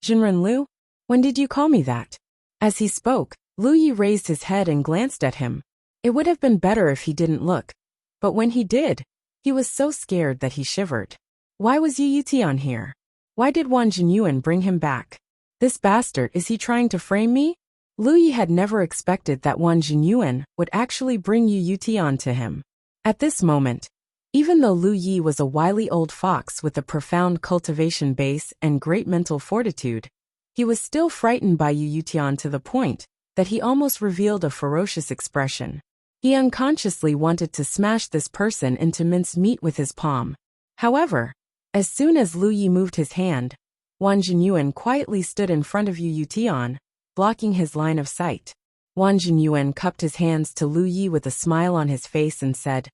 "Jinren Lu? When did you call me that?" As he spoke, Lu Yi raised his head and glanced at him. It would have been better if he didn't look, but when he did, he was so scared that he shivered. Why was Yu Yutian here? Why did Wang Jinyuan bring him back? This bastard, is he trying to frame me? Lu Yi had never expected that Wang Jinyuan would actually bring Yu Yutian to him. At this moment, even though Lu Yi was a wily old fox with a profound cultivation base and great mental fortitude, he was still frightened by Yu Yutian to the point that he almost revealed a ferocious expression. He unconsciously wanted to smash this person into mincemeat with his palm. However, as soon as Lu Yi moved his hand, Wang Jinyuan quietly stood in front of Yu Yutian, blocking his line of sight. Wang Jinyuan cupped his hands to Lu Yi with a smile on his face and said,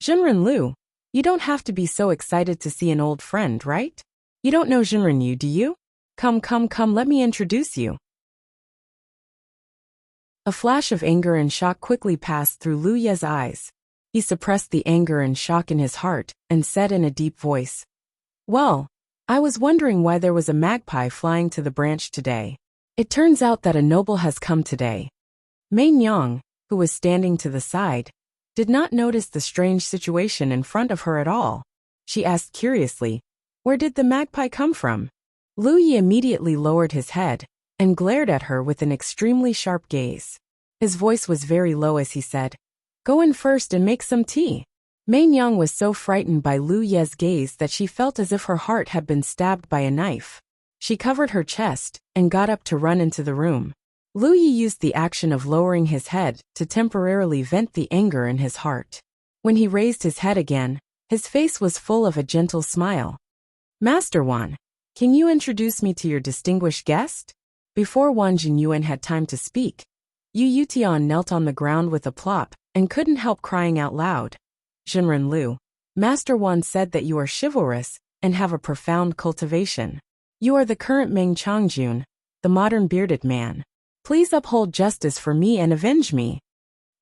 "Jinren Lu, you don't have to be so excited to see an old friend, right? You don't know Jinren Yu, do you? Come, let me introduce you." A flash of anger and shock quickly passed through Lu Ye's eyes. He suppressed the anger and shock in his heart, and said in a deep voice, "Well, I was wondering why there was a magpie flying to the branch today. It turns out that a noble has come today." Mei Nyang, who was standing to the side, did not notice the strange situation in front of her at all. She asked curiously, "Where did the magpie come from?" Lu Yi immediately lowered his head and glared at her with an extremely sharp gaze. His voice was very low as he said, "Go in first and make some tea." Mei Nyang was so frightened by Lu Ye's gaze that she felt as if her heart had been stabbed by a knife. She covered her chest and got up to run into the room. Lu Yi used the action of lowering his head to temporarily vent the anger in his heart. When he raised his head again, his face was full of a gentle smile. Master Wan, can you introduce me to your distinguished guest? Before Wan Jinyuan had time to speak, Yu Yutian knelt on the ground with a plop and couldn't help crying out loud. Jinren Lu, Master Wan said that you are chivalrous and have a profound cultivation. You are the current Meng Changjun, the modern bearded man. Please uphold justice for me and avenge me.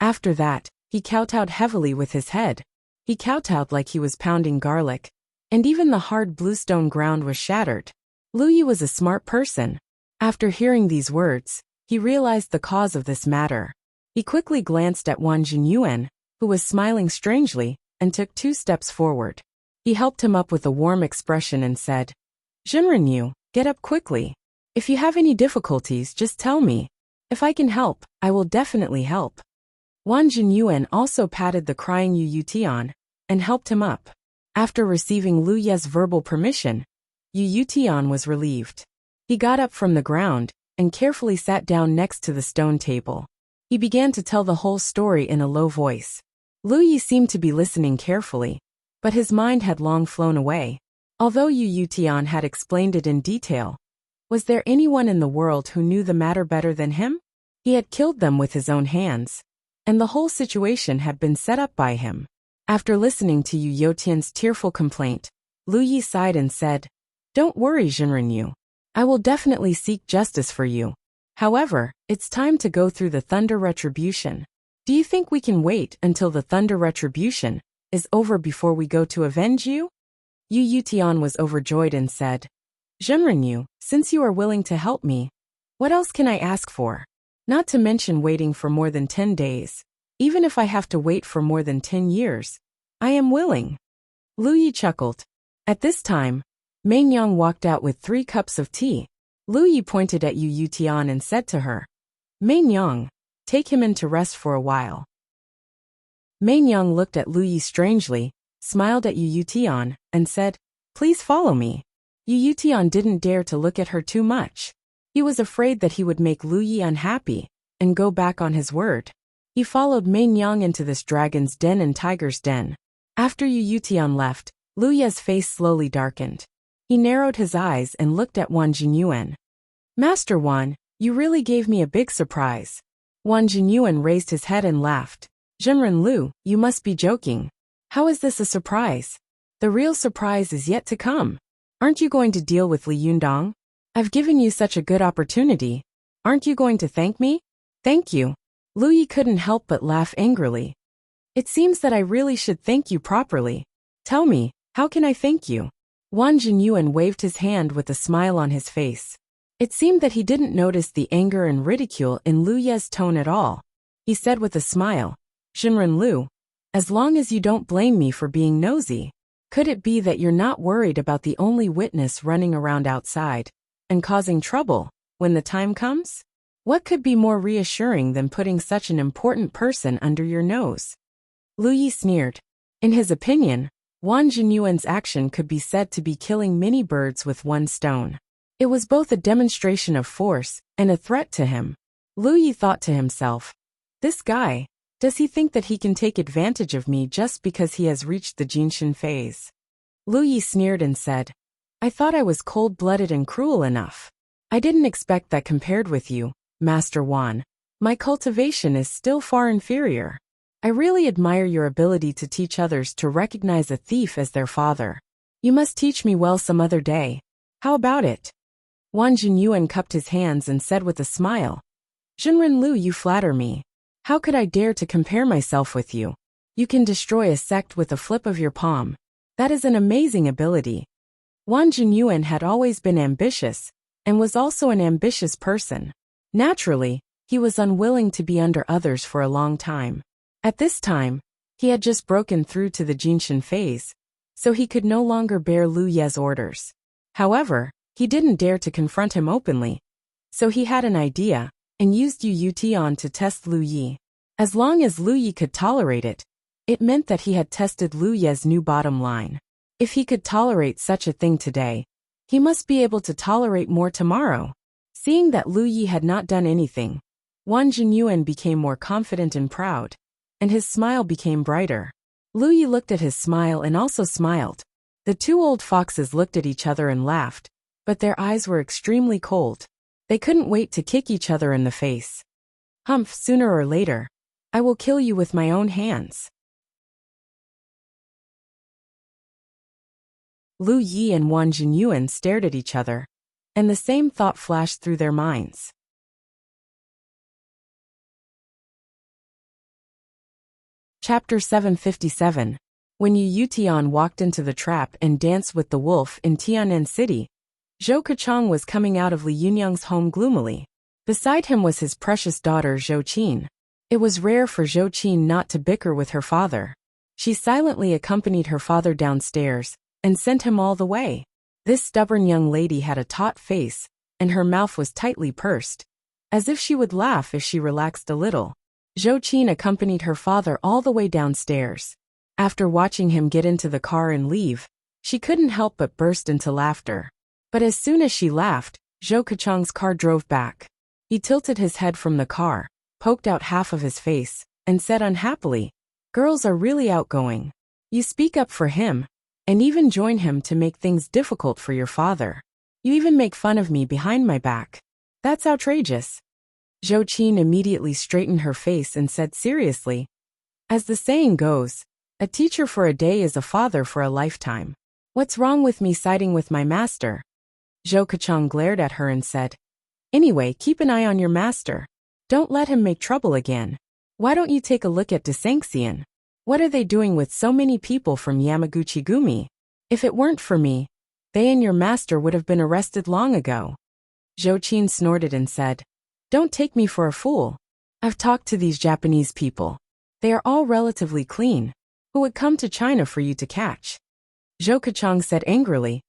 After that, he kowtowed heavily with his head. He kowtowed like he was pounding garlic, and even the hard bluestone ground was shattered. Lu Yi was a smart person. After hearing these words, he realized the cause of this matter. He quickly glanced at Wan Jinyuan, who was smiling strangely, and took 2 steps forward. He helped him up with a warm expression and said, Jinren, get up quickly. If you have any difficulties, just tell me. If I can help, I will definitely help. Wan Jinyuan also patted the crying Yu Yutian and helped him up. After receiving Lu Ye's verbal permission, Yu Yutian was relieved. He got up from the ground and carefully sat down next to the stone table. He began to tell the whole story in a low voice. Lu Yi seemed to be listening carefully, but his mind had long flown away. Although Yu Yutian had explained it in detail, was there anyone in the world who knew the matter better than him? He had killed them with his own hands, and the whole situation had been set up by him. After listening to Yu Yotian's tearful complaint, Lu Yi sighed and said, Don't worry, Jinren. I will definitely seek justice for you. However, it's time to go through the Thunder Retribution. Do you think we can wait until the Thunder Retribution is over before we go to avenge you? Yu Yutian was overjoyed and said, Jinren, since you are willing to help me, what else can I ask for? Not to mention waiting for more than 10 days. Even if I have to wait for more than 10 years, I am willing. Lu Yi chuckled. At this time, Meng Yang walked out with 3 cups of tea. Lu Yi pointed at Yu Yutian and said to her, Meng Yang, take him in to rest for a while. Meng Yang looked at Lu Yi strangely, smiled at Yu Yutian, and said, Please follow me. Yu Yutian didn't dare to look at her too much. He was afraid that he would make Lu Yi unhappy and go back on his word. He followed Meng Yang into this dragon's den and tiger's den. After Yu Yutian left, Lu Ye's face slowly darkened. He narrowed his eyes and looked at Wan Jinyuan. Master Wan, you really gave me a big surprise. Wan Jinyuan raised his head and laughed. Jinren Lu, you must be joking. How is this a surprise? The real surprise is yet to come. Aren't you going to deal with Li Yundong? I've given you such a good opportunity. Aren't you going to thank me? Thank you. Lu Yi couldn't help but laugh angrily. It seems that I really should thank you properly. Tell me, how can I thank you? Wan Jinyuan waved his hand with a smile on his face. It seemed that he didn't notice the anger and ridicule in Lu Ye's tone at all. He said with a smile, Jinren Lu, as long as you don't blame me for being nosy, could it be that you're not worried about the only witness running around outside and causing trouble when the time comes? What could be more reassuring than putting such an important person under your nose? Lu Yi sneered. In his opinion, Wan Jinyuan's action could be said to be killing many birds with one stone. It was both a demonstration of force and a threat to him. Lu Yi thought to himself, this guy, does he think that he can take advantage of me just because he has reached the Jinshin phase? Lu Yi sneered and said, I thought I was cold-blooded and cruel enough. I didn't expect that compared with you, Master Wan. My cultivation is still far inferior. I really admire your ability to teach others to recognize a thief as their father. You must teach me well some other day. How about it? Wan Jinyuan cupped his hands and said with a smile, Jinren Lu, you flatter me. How could I dare to compare myself with you? You can destroy a sect with a flip of your palm. That is an amazing ability. Wan Jinyuan had always been ambitious, and was also an ambitious person. Naturally, he was unwilling to be under others for a long time. At this time, he had just broken through to the Jinshin phase, so he could no longer bear Lu Ye's orders. However, he didn't dare to confront him openly. So he had an idea, and used Yu Yutian to test Lu Yi. As long as Lu Yi could tolerate it, it meant that he had tested Lu Ye's new bottom line. If he could tolerate such a thing today, He must be able to tolerate more tomorrow. Seeing that Lu Yi had not done anything, Wang Jinyuan became more confident and proud, and his smile became brighter. Lu Yi looked at his smile and also smiled. The two old foxes looked at each other and laughed, but their eyes were extremely cold. They couldn't wait to kick each other in the face. Humph, sooner or later, I will kill you with my own hands. Lu Yi and Wang Jinyuan stared at each other, and the same thought flashed through their minds. Chapter 757. When Yu Tian walked into the trap and danced with the wolf in Tianan City, Zhou Keqiang was coming out of Li Yunyang's home gloomily. Beside him was his precious daughter Zhou Qin. It was rare for Zhou Qin not to bicker with her father. She silently accompanied her father downstairs and sent him all the way. This stubborn young lady had a taut face, and her mouth was tightly pursed, as if she would laugh if she relaxed a little. Zhou Qin accompanied her father all the way downstairs. After watching him get into the car and leave, she couldn't help but burst into laughter. But as soon as she laughed, Zhou Keqiang's car drove back. He tilted his head from the car, poked out half of his face, and said unhappily, "Girls are really outgoing. You speak up for him, and even join him to make things difficult for your father. You even make fun of me behind my back. That's outrageous." Zhou Qin immediately straightened her face and said seriously, "As the saying goes, a teacher for a day is a father for a lifetime. What's wrong with me siding with my master?" Zhou Keqiang glared at her and said, "Anyway, keep an eye on your master. Don't let him make trouble again. Why don't you take a look at Desanxian? What are they doing with so many people from Yamaguchi-gumi? If it weren't for me, they and your master would have been arrested long ago." Zhou Qin snorted and said, "Don't take me for a fool. I've talked to these Japanese people. They are all relatively clean. Who would come to China for you to catch?" Zhou Keqiang said angrily,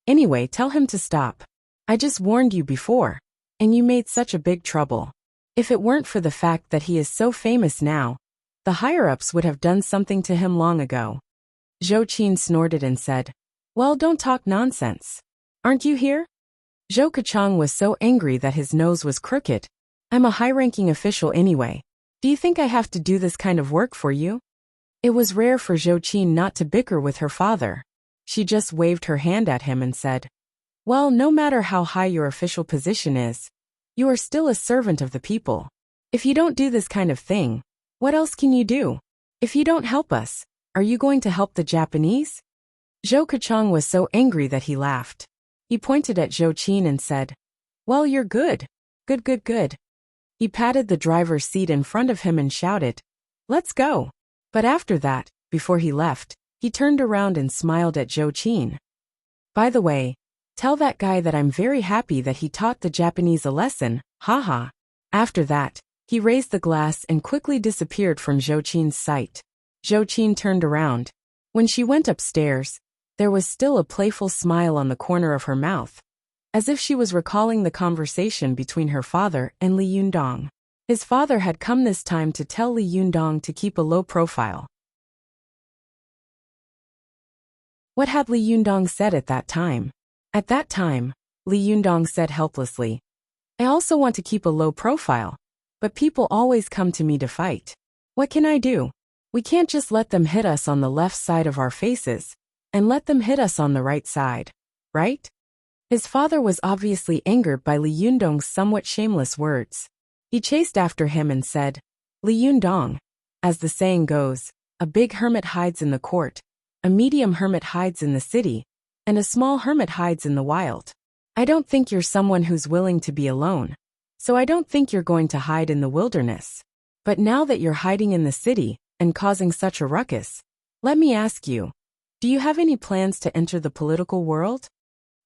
"Anyway, tell him to stop. I just warned you before, and you made such a big trouble. If it weren't for the fact that he is so famous now, the higher-ups would have done something to him long ago." Zhou Qin snorted and said, "Well, don't talk nonsense. Aren't you here?" Zhou Keqiang was so angry that his nose was crooked. "I'm a high-ranking official anyway. Do you think I have to do this kind of work for you?" It was rare for Zhou Qin not to bicker with her father. She just waved her hand at him and said, "Well, no matter how high your official position is, you are still a servant of the people. If you don't do this kind of thing, what else can you do? If you don't help us, are you going to help the Japanese?" Zhou Keqiang was so angry that he laughed. He pointed at Zhou Qin and said, "Well, you're good. Good, good, good." He patted the driver's seat in front of him and shouted, "Let's go." But after that, before he left, he turned around and smiled at Zhou Qin. "By the way, tell that guy that I'm very happy that he taught the Japanese a lesson, haha." After that, he raised the glass and quickly disappeared from Zhou Qin's sight. Zhou Qin turned around. When she went upstairs, there was still a playful smile on the corner of her mouth, as if she was recalling the conversation between her father and Li Yundong. His father had come this time to tell Li Yundong to keep a low profile. What had Li Yundong said at that time? At that time, Li Yundong said helplessly, "I also want to keep a low profile, but people always come to me to fight. What can I do? We can't just let them hit us on the left side of our faces, and let them hit us on the right side, right?" His father was obviously angered by Li Yundong's somewhat shameless words. He chased after him and said, "Li Yundong, as the saying goes, a big hermit hides in the court, a medium hermit hides in the city, and a small hermit hides in the wild. I don't think you're someone who's willing to be alone, so I don't think you're going to hide in the wilderness. But now that you're hiding in the city and causing such a ruckus, let me ask you, do you have any plans to enter the political world?"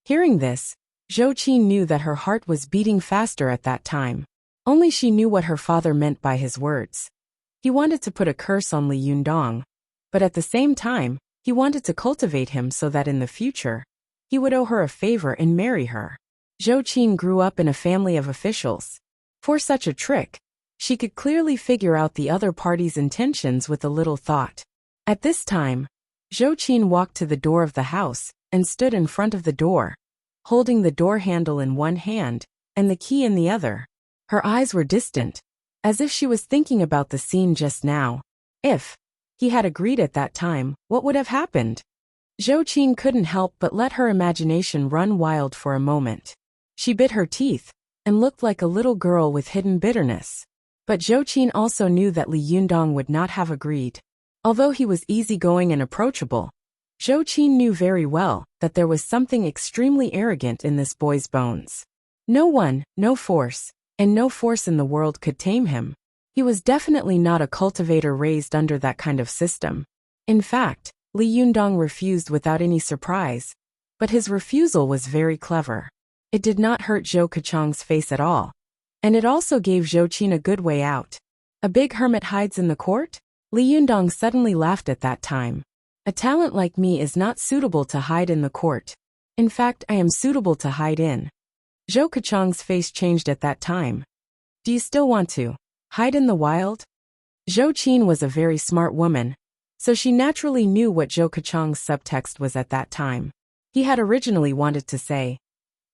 Hearing this, Zhou Qin knew that her heart was beating faster at that time. Only she knew what her father meant by his words. He wanted to put a curse on Li Yundong, but at the same time, he wanted to cultivate him so that in the future, he would owe her a favor and marry her. Zhou Qin grew up in a family of officials. For such a trick, she could clearly figure out the other party's intentions with a little thought. At this time, Zhou Qin walked to the door of the house and stood in front of the door. holding the door handle in one hand and the key in the other. Her eyes were distant, as if she was thinking about the scene just now. If he had agreed at that time, what would have happened? Zhou Qin couldn't help but let her imagination run wild for a moment. She bit her teeth and looked like a little girl with hidden bitterness. But Zhou Qin also knew that Li Yundong would not have agreed. Although he was easygoing and approachable, Zhou Qin knew very well that there was something extremely arrogant in this boy's bones. No one, no force, and no force in the world could tame him. He was definitely not a cultivator raised under that kind of system. In fact, Li Yundong refused without any surprise, but his refusal was very clever. It did not hurt Zhou Keqiang's face at all, and it also gave Zhou Qin a good way out. A big hermit hides in the court? Li Yundong suddenly laughed at that time. A talent like me is not suitable to hide in the court. In fact, I am suitable to hide in. Zhou Keqiang's face changed at that time. Do you still want to hide in the wild? Zhou Qin was a very smart woman, so she naturally knew what Zhou Keqiang's subtext was at that time. He had originally wanted to say,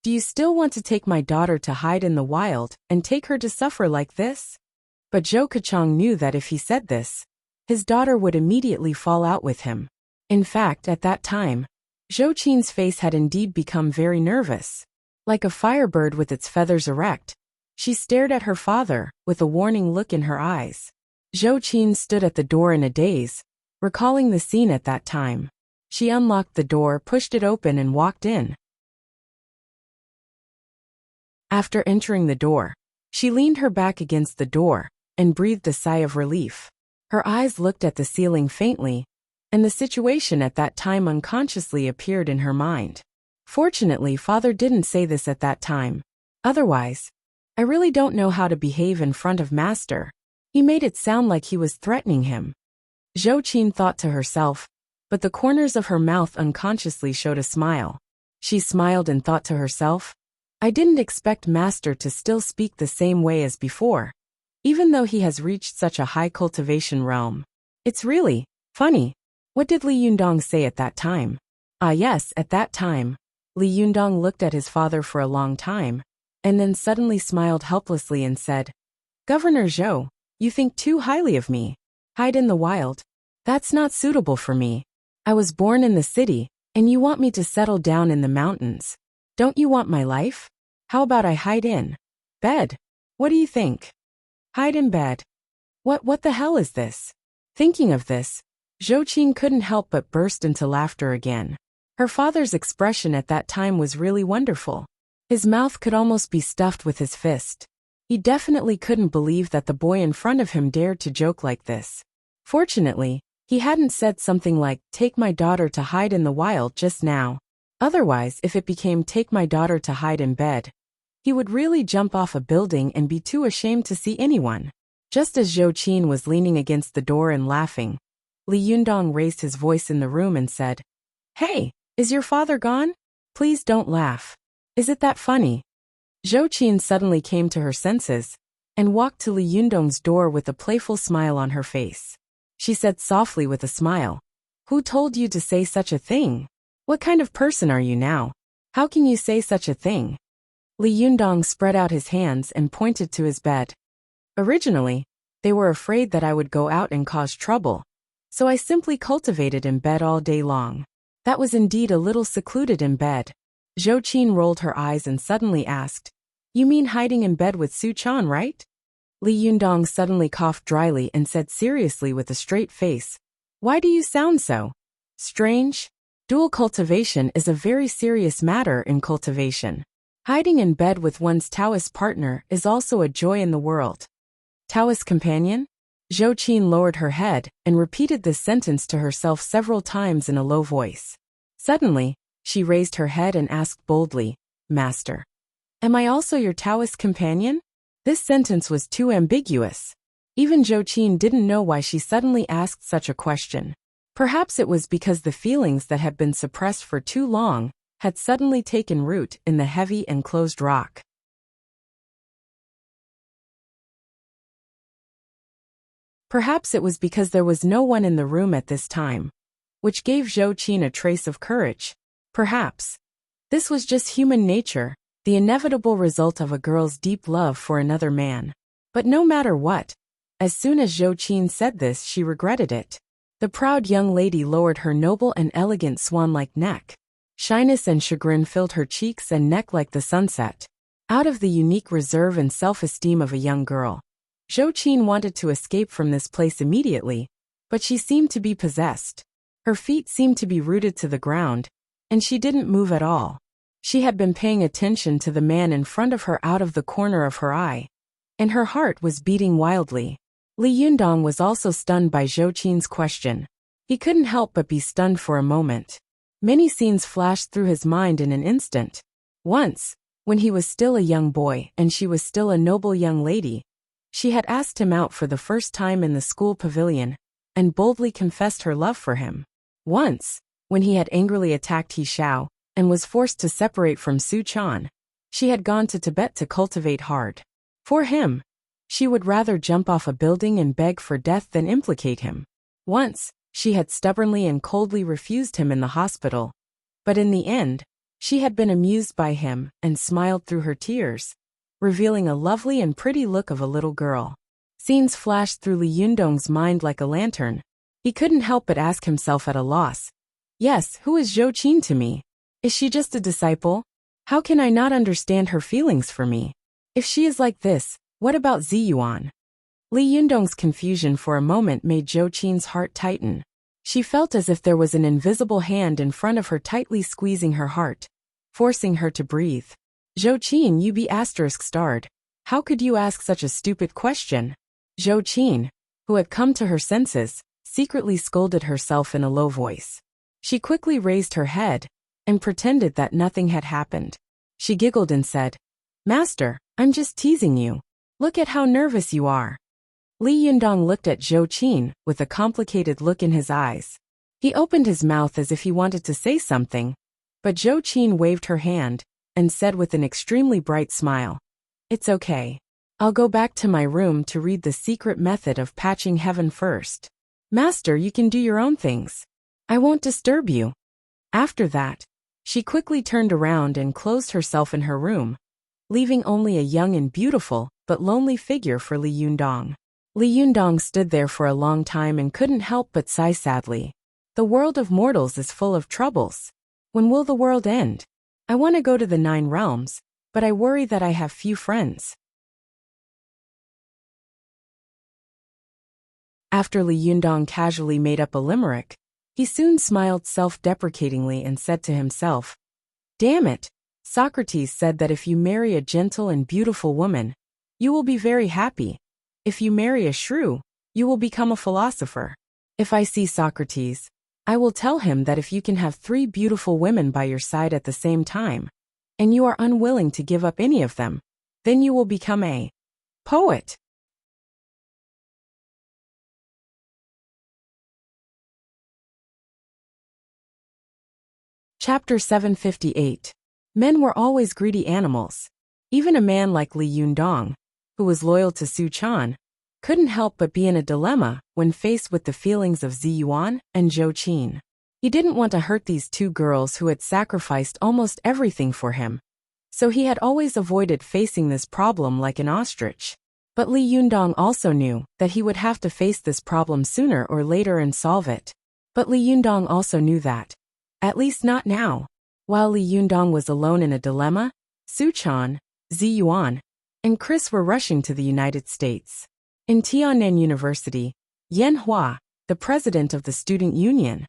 "Do you still want to take my daughter to hide in the wild and take her to suffer like this?" But Zhou Keqiang knew that if he said this, his daughter would immediately fall out with him. In fact, at that time, Zhou Qin's face had indeed become very nervous. Like a firebird with its feathers erect, she stared at her father with a warning look in her eyes. Zhou Qin stood at the door in a daze, recalling the scene at that time. She unlocked the door, pushed it open, and walked in. After entering the door, she leaned her back against the door and breathed a sigh of relief. Her eyes looked at the ceiling faintly, and the situation at that time unconsciously appeared in her mind. Fortunately, father didn't say this at that time. Otherwise, I really don't know how to behave in front of master. He made it sound like he was threatening him. Zhou Qin thought to herself, but the corners of her mouth unconsciously showed a smile. She smiled and thought to herself, I didn't expect master to still speak the same way as before, even though he has reached such a high cultivation realm. It's really funny. What did Li Yundong say at that time? Ah yes, at that time, Li Yundong looked at his father for a long time, and then suddenly smiled helplessly and said, Governor Zhou, you think too highly of me. Hide in the wild? That's not suitable for me. I was born in the city, and you want me to settle down in the mountains. Don't you want my life? How about I hide in bed? What do you think? Hide in bed? What the hell is this? Thinking of this, Zhou Qin couldn't help but burst into laughter again. Her father's expression at that time was really wonderful. His mouth could almost be stuffed with his fist. He definitely couldn't believe that the boy in front of him dared to joke like this. Fortunately, he hadn't said something like, take my daughter to hide in the wild just now. Otherwise, if it became take my daughter to hide in bed, he would really jump off a building and be too ashamed to see anyone. Just as Zhou Qin was leaning against the door and laughing, Li Yundong raised his voice in the room and said, Hey, is your father gone? Please don't laugh. Is it that funny? Zhou Qin suddenly came to her senses and walked to Li Yundong's door with a playful smile on her face. She said softly with a smile, Who told you to say such a thing? What kind of person are you now? How can you say such a thing? Li Yundong spread out his hands and pointed to his bed. Originally, they were afraid that I would go out and cause trouble, so I simply cultivated in bed all day long. That was indeed a little secluded in bed. Zhou Qin rolled her eyes and suddenly asked, You mean hiding in bed with Su Chan, right? Li Yundong suddenly coughed dryly and said seriously with a straight face, Why do you sound so strange? Dual cultivation is a very serious matter in cultivation. Hiding in bed with one's Taoist partner is also a joy in the world. Taoist companion? Zhou Qin lowered her head and repeated this sentence to herself several times in a low voice. Suddenly, she raised her head and asked boldly, Master, am I also your Taoist companion? This sentence was too ambiguous. Even Zhou Qin didn't know why she suddenly asked such a question. Perhaps it was because the feelings that had been suppressed for too long had suddenly taken root in the heavy and closed rock. Perhaps it was because there was no one in the room at this time, which gave Zhou Qin a trace of courage. Perhaps This was just human nature, the inevitable result of a girl's deep love for another man. But no matter what, as soon as Zhou Qin said this, she regretted it. The proud young lady lowered her noble and elegant swan-like neck. Shyness and chagrin filled her cheeks and neck like the sunset. Out of the unique reserve and self-esteem of a young girl, Zhou Qin wanted to escape from this place immediately, but she seemed to be possessed. Her feet seemed to be rooted to the ground, and she didn't move at all. She had been paying attention to the man in front of her out of the corner of her eye, and her heart was beating wildly. Li Yundong was also stunned by Zhou Qin's question. He couldn't help but be stunned for a moment. Many scenes flashed through his mind in an instant. Once, when he was still a young boy and she was still a noble young lady, she had asked him out for the first time in the school pavilion, and boldly confessed her love for him. Once, when he had angrily attacked He Xiao, and was forced to separate from Su Chan, she had gone to Tibet to cultivate hard. For him, she would rather jump off a building and beg for death than implicate him. Once, she had stubbornly and coldly refused him in the hospital, but in the end, she had been amused by him and smiled through her tears, revealing a lovely and pretty look of a little girl. Scenes flashed through Li Yundong's mind like a lantern. He couldn't help but ask himself at a loss. Yes, who is Zhou Qin to me? Is she just a disciple? How can I not understand her feelings for me? If she is like this, what about Ziyuan? Li Yundong's confusion for a moment made Zhou Qin's heart tighten. She felt as if there was an invisible hand in front of her tightly squeezing her heart, forcing her to breathe. Zhou Qin, you be **starred. How could you ask such a stupid question? Zhou Qin, who had come to her senses, secretly scolded herself in a low voice. She quickly raised her head and pretended that nothing had happened. She giggled and said, Master, I'm just teasing you. Look at how nervous you are. Li Yundong looked at Zhou Qin with a complicated look in his eyes. He opened his mouth as if he wanted to say something, but Zhou Qin waved her hand and said with an extremely bright smile, It's okay. I'll go back to my room to read the secret method of patching heaven first. Master, you can do your own things. I won't disturb you. After that, she quickly turned around and closed herself in her room, leaving only a young and beautiful but lonely figure for Li Yundong. Li Yundong stood there for a long time and couldn't help but sigh sadly. The world of mortals is full of troubles. When will the world end? I want to go to the 9 realms, but I worry that I have few friends. After Li Yundong casually made up a limerick, he soon smiled self-deprecatingly and said to himself, Damn it! Socrates said that if you marry a gentle and beautiful woman, you will be very happy. If you marry a shrew, you will become a philosopher. If I see Socrates, I will tell him that if you can have 3 beautiful women by your side at the same time, and you are unwilling to give up any of them, then you will become a poet. Chapter 758. Men were always greedy animals. Even a man like Li Yundong, who was loyal to Su Chan, couldn't help but be in a dilemma when faced with the feelings of Ziyuan and Zhou Qin. He didn't want to hurt these 2 girls who had sacrificed almost everything for him, so he had always avoided facing this problem like an ostrich. But Li Yundong also knew that he would have to face this problem sooner or later and solve it. But Li Yundong also knew that, at least not now. While Li Yundong was alone in a dilemma, Su Chan, Ziyuan, and Chris were rushing to the United States. In Tiannan University, Yan Hua, the president of the student union.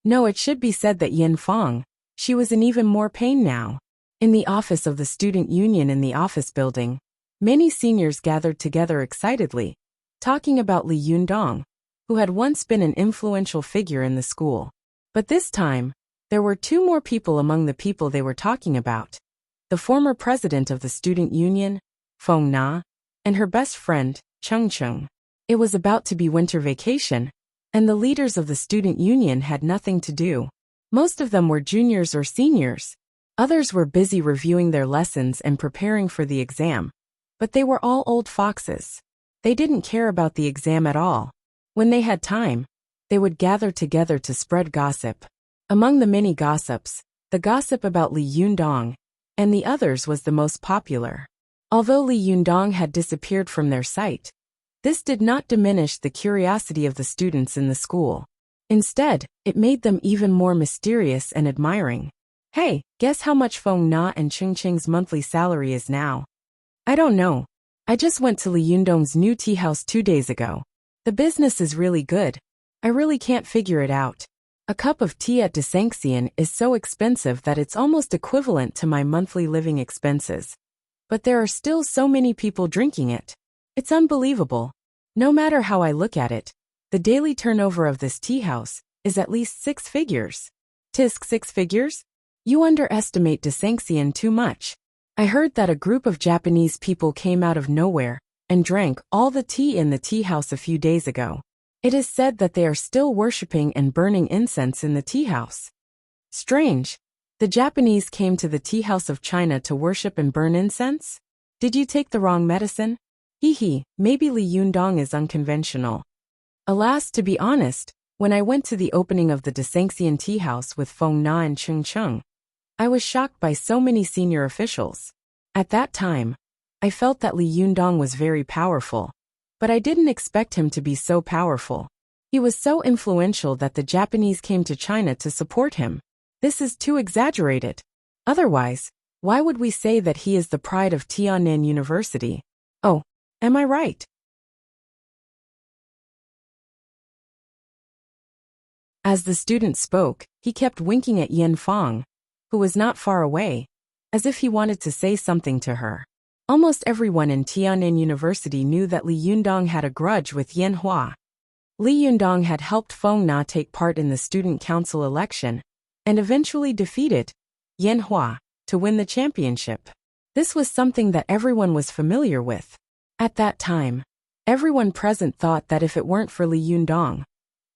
No, it should be said that Yan Fong, she was in even more pain now. In the office of the student union in the office building, many seniors gathered together excitedly, talking about Li Yundong, who had once been an influential figure in the school. But this time, there were 2 more people among the people they were talking about. The former president of the student union, Feng Na, and her best friend, Cheng Cheng. It was about to be winter vacation, and the leaders of the student union had nothing to do. Most of them were juniors or seniors. Others were busy reviewing their lessons and preparing for the exam. But they were all old foxes. They didn't care about the exam at all. When they had time, they would gather together to spread gossip. Among the many gossips, The gossip about Li Yundong and the others was the most popular. Although Li Yundong had disappeared from their sight, this did not diminish the curiosity of the students in the school. Instead, it made them even more mysterious and admiring. Hey, guess how much Feng Na and Ching Ching's monthly salary is now? I don't know. I just went to Li Yundong's new tea house 2 days ago. The business is really good. I really can't figure it out. A cup of tea at Desengxian is so expensive that it's almost equivalent to my monthly living expenses. But there are still so many people drinking it. It's unbelievable. No matter how I look at it, the daily turnover of this tea house is at least 6 figures. Tisk 6 figures? You underestimate Desengxian too much. I heard that a group of Japanese people came out of nowhere and drank all the tea in the tea house a few days ago. It is said that they are still worshipping and burning incense in the tea house. Strange. The Japanese came to the tea house of China to worship and burn incense? Did you take the wrong medicine? Hee, maybe Li Yundong is unconventional. Alas, to be honest, when I went to the opening of the Desengxian tea house with Feng Na and Ching Cheng, I was shocked by so many senior officials. At that time, I felt that Li Yundong was very powerful, but I didn't expect him to be so powerful. He was so influential that the Japanese came to China to support him. This is too exaggerated. Otherwise, why would we say that he is the pride of Tiannan University? Oh, am I right? As the student spoke, he kept winking at Yan Fang, who was not far away, as if he wanted to say something to her. Almost everyone in Tiannan University knew that Li Yundong had a grudge with Yan Hua. Li Yundong had helped Feng Na take part in the student council election and eventually defeated Yan Hua to win the championship. This was something that everyone was familiar with. At that time, everyone present thought that if it weren't for Li Yundong,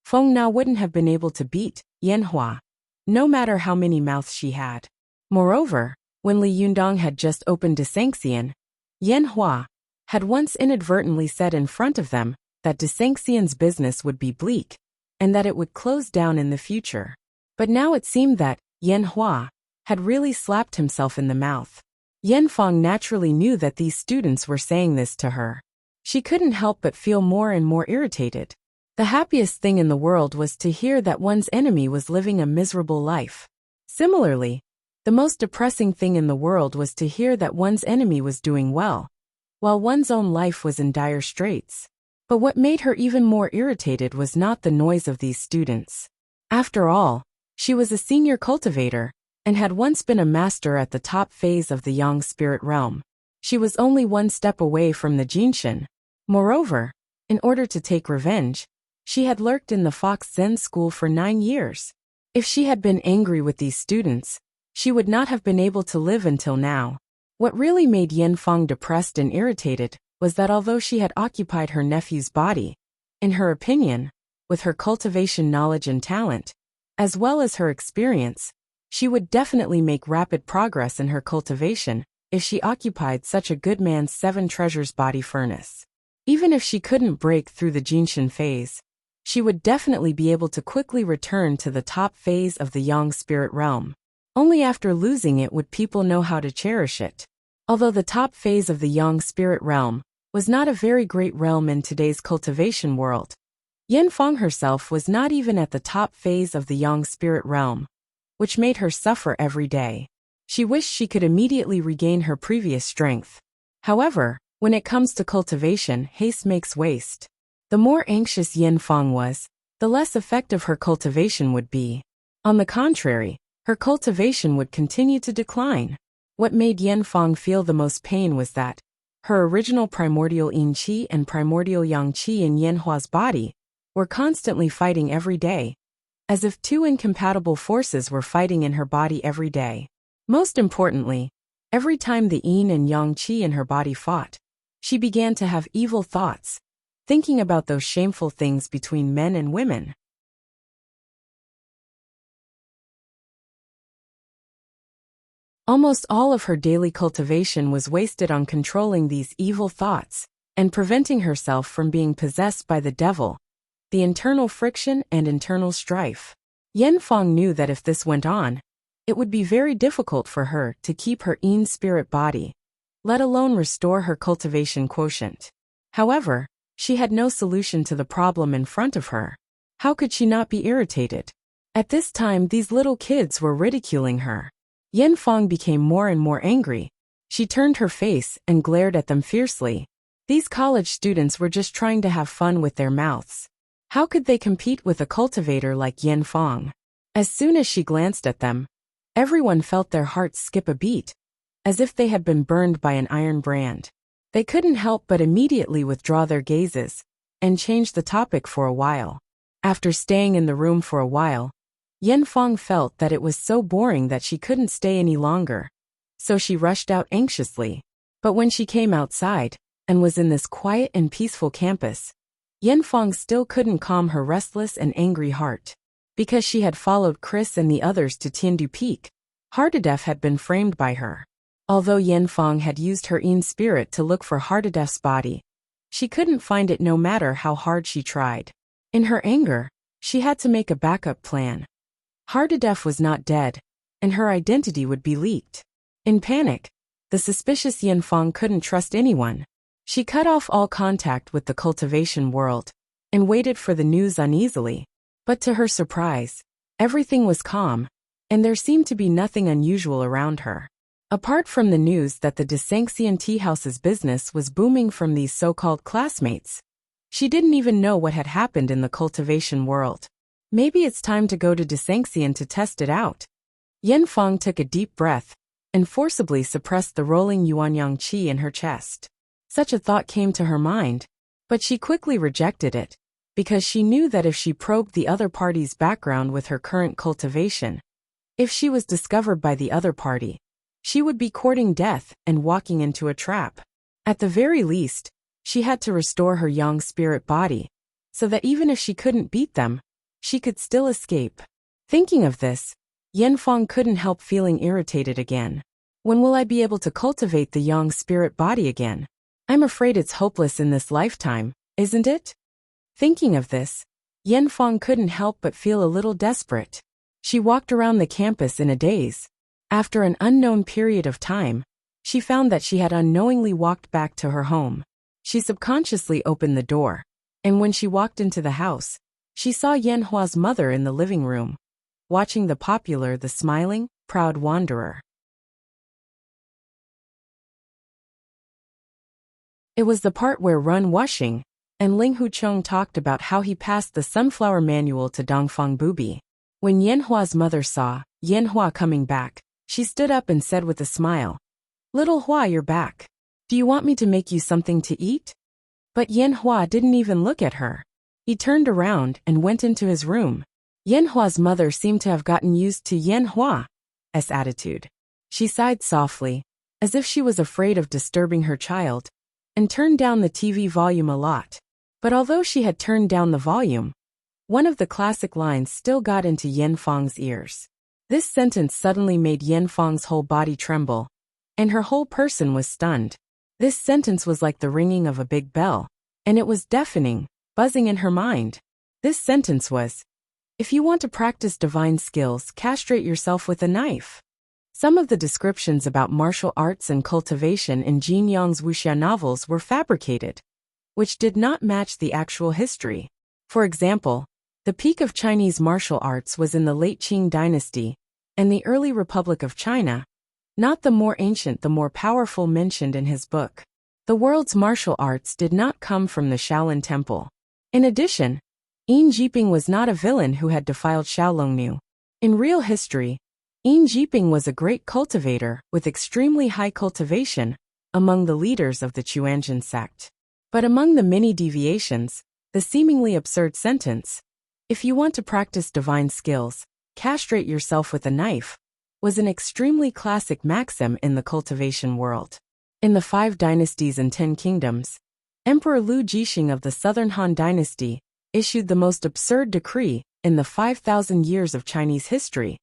Feng Na wouldn't have been able to beat Yan Hua, no matter how many mouths she had. Moreover, when Li Yundong had just opened Desengxian, Yan Hua had once inadvertently said in front of them that Desengxian's business would be bleak and that it would close down in the future. But now it seemed that Yan Hua had really slapped himself in the mouth. Yan Fang naturally knew that these students were saying this to her. She couldn't help but feel more and more irritated. The happiest thing in the world was to hear that one's enemy was living a miserable life. Similarly, the most depressing thing in the world was to hear that one's enemy was doing well, while one's own life was in dire straits. But what made her even more irritated was not the noise of these students. After all, she was a senior cultivator, and had once been a master at the top phase of the Yang spirit realm. She was only one step away from the Jinshin. Moreover, in order to take revenge, she had lurked in the Fox Zen school for 9 years. If she had been angry with these students, she would not have been able to live until now. What really made Yan Fang depressed and irritated was that although she had occupied her nephew's body, in her opinion, with her cultivation knowledge and talent, as well as her experience, she would definitely make rapid progress in her cultivation if she occupied such a good man's 7 treasures body furnace. Even if she couldn't break through the Jinshin phase, she would definitely be able to quickly return to the top phase of the Yang spirit realm. Only after losing it would people know how to cherish it. Although the top phase of the Yang spirit realm was not a very great realm in today's cultivation world, Yan Fang herself was not even at the top phase of the Yang spirit realm, which made her suffer every day. She wished she could immediately regain her previous strength. However, when it comes to cultivation, haste makes waste. The more anxious Yan Fang was, the less effective her cultivation would be. On the contrary, her cultivation would continue to decline. What made Yan Fang feel the most pain was that her original primordial yin qi and primordial yang qi in Yan Hua's body were constantly fighting every day, as if 2 incompatible forces were fighting in her body every day. Most importantly, every time the yin and yang qi in her body fought, she began to have evil thoughts, thinking about those shameful things between men and women. Almost all of her daily cultivation was wasted on controlling these evil thoughts and preventing herself from being possessed by the devil, the internal friction and internal strife. Yan Fang knew that if this went on, it would be very difficult for her to keep her Yin spirit body, let alone restore her cultivation quotient. However, she had no solution to the problem in front of her. How could she not be irritated? At this time, these little kids were ridiculing her. Yen Fong became more and more angry. She turned her face and glared at them fiercely. These college students were just trying to have fun with their mouths. How could they compete with a cultivator like Yen Fong? As soon as she glanced at them, everyone felt their hearts skip a beat, as if they had been burned by an iron brand. They couldn't help but immediately withdraw their gazes and change the topic for a while. After staying in the room for a while, Yen Fong felt that it was so boring that she couldn't stay any longer, so she rushed out anxiously. But when she came outside and was in this quiet and peaceful campus, Yen Fong still couldn't calm her restless and angry heart. Because she had followed Chris and the others to Tiandu Peak, Hardadef had been framed by her. Although Yen Fong had used her Yin spirit to look for Hardadef's body, she couldn't find it no matter how hard she tried. In her anger, she had to make a backup plan. Hardadef was not dead, and her identity would be leaked. In panic, the suspicious Yen Fong couldn't trust anyone. She cut off all contact with the cultivation world and waited for the news uneasily. But to her surprise, everything was calm, and there seemed to be nothing unusual around her. Apart from the news that the Desanxian tea house's business was booming from these so-called classmates, she didn't even know what had happened in the cultivation world. Maybe it's time to go to Desanxian to test it out. Yen Fong took a deep breath and forcibly suppressed the rolling yuanyang qi in her chest. Such a thought came to her mind, but she quickly rejected it, because she knew that if she probed the other party's background with her current cultivation, if she was discovered by the other party, she would be courting death and walking into a trap. At the very least, she had to restore her yang spirit body, so that even if she couldn't beat them, she could still escape. Thinking of this, Yen Fong couldn't help feeling irritated again. When will I be able to cultivate the yang spirit body again? I'm afraid it's hopeless in this lifetime, isn't it? Thinking of this, Yen Fong couldn't help but feel a little desperate. She walked around the campus in a daze. After an unknown period of time, she found that she had unknowingly walked back to her home. She subconsciously opened the door, and when she walked into the house, she saw Yen Hua's mother in the living room, watching the smiling, proud wanderer. It was the part where Run Wuxing and Ling Hucheng talked about how he passed the sunflower manual to Dongfang Bubi. When Yen Hua's mother saw Yen Hua coming back, she stood up and said with a smile, "Little Hua, you're back. Do you want me to make you something to eat?" But Yen Hua didn't even look at her. He turned around and went into his room. Yen Hua's mother seemed to have gotten used to Yen Hua's attitude. She sighed softly, as if she was afraid of disturbing her child, and turned down the TV volume a lot. But although she had turned down the volume, one of the classic lines still got into Yen Fong's ears. This sentence suddenly made Yen Fong's whole body tremble, and her whole person was stunned. This sentence was like the ringing of a big bell, and it was deafening, buzzing in her mind. This sentence was, "If you want to practice divine skills, castrate yourself with a knife." Some of the descriptions about martial arts and cultivation in Jin Yang's wuxia novels were fabricated, which did not match the actual history. For example, the peak of Chinese martial arts was in the late Qing dynasty and the early Republic of China, not the more ancient, the more powerful mentioned in his book. The world's martial arts did not come from the Shaolin Temple. In addition, Yin Jiping was not a villain who had defiled Xiaolongnu. In real history, Yin Jiping was a great cultivator with extremely high cultivation among the leaders of the Chuanjin sect. But among the many deviations, the seemingly absurd sentence, "If you want to practice divine skills, castrate yourself with a knife," was an extremely classic maxim in the cultivation world. In the 5 dynasties and 10 kingdoms, Emperor Lu Jixing of the Southern Han Dynasty issued the most absurd decree in the 5,000 years of Chinese history.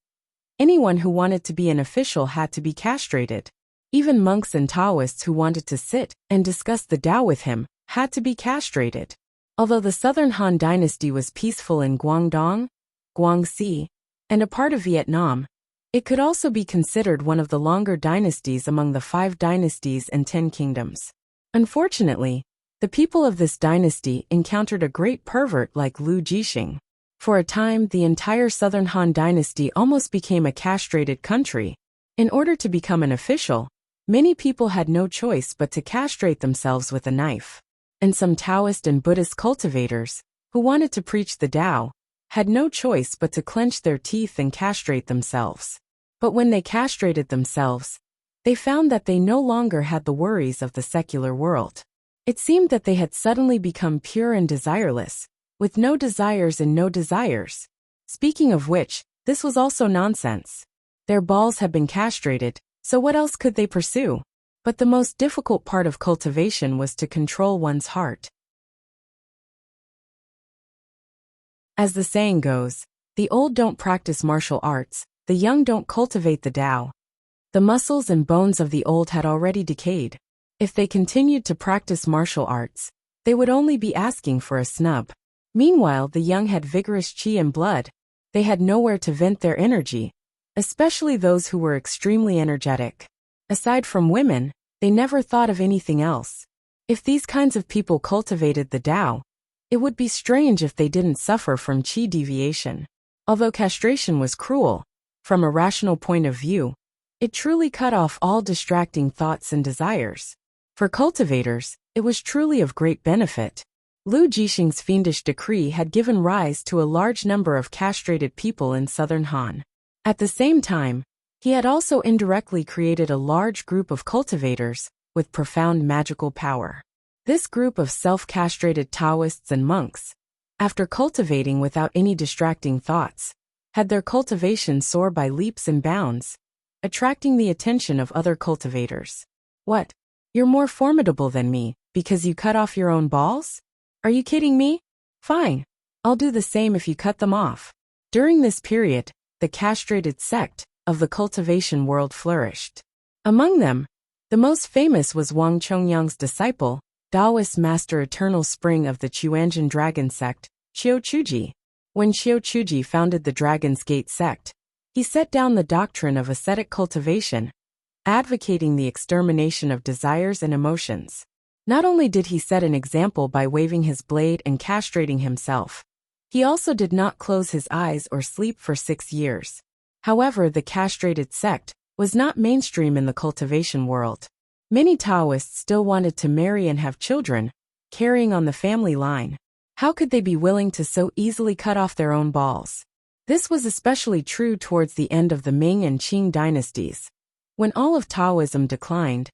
Anyone who wanted to be an official had to be castrated. Even monks and Taoists who wanted to sit and discuss the Tao with him had to be castrated. Although the Southern Han Dynasty was peaceful in Guangdong, Guangxi, and a part of Vietnam, It could also be considered one of the longer dynasties among the 5 dynasties and 10 kingdoms. Unfortunately, the people of this dynasty encountered a great pervert like Lu Jixing. For a time, the entire Southern Han dynasty almost became a castrated country. In order to become an official, many people had no choice but to castrate themselves with a knife. And some Taoist and Buddhist cultivators, who wanted to preach the Tao, had no choice but to clench their teeth and castrate themselves. But when they castrated themselves, they found that they no longer had the worries of the secular world. It seemed that they had suddenly become pure and desireless, with no desires and no desires. Speaking of which, this was also nonsense. Their balls had been castrated, so what else could they pursue? But the most difficult part of cultivation was to control one's heart. As the saying goes, the old don't practice martial arts, the young don't cultivate the Tao. The muscles and bones of the old had already decayed. If they continued to practice martial arts, they would only be asking for a snub. Meanwhile, the young had vigorous qi and blood. They had nowhere to vent their energy, especially those who were extremely energetic. Aside from women, they never thought of anything else. If these kinds of people cultivated the Tao, it would be strange if they didn't suffer from qi deviation. Although castration was cruel, from a rational point of view, it truly cut off all distracting thoughts and desires. For cultivators, it was truly of great benefit. Lu Jixing's fiendish decree had given rise to a large number of castrated people in southern Han. At the same time, he had also indirectly created a large group of cultivators with profound magical power. This group of self-castrated Taoists and monks, after cultivating without any distracting thoughts, had their cultivation soar by leaps and bounds, attracting the attention of other cultivators. What? You're more formidable than me, because you cut off your own balls? Are you kidding me? Fine. I'll do the same if you cut them off. During this period, the castrated sect of the cultivation world flourished. Among them, the most famous was Wang Chongyang's disciple, Taoist master Eternal Spring of the Chuanjin Dragon sect, Qiu Chuji. When Qiu Chuji founded the Dragon's Gate sect, he set down the doctrine of ascetic cultivation, advocating the extermination of desires and emotions. Not only did he set an example by waving his blade and castrating himself, he also did not close his eyes or sleep for 6 years. However, the castrated sect was not mainstream in the cultivation world. Many Taoists still wanted to marry and have children, carrying on the family line. How could they be willing to so easily cut off their own balls? This was especially true towards the end of the Ming and Qing dynasties, when all of Taoism declined,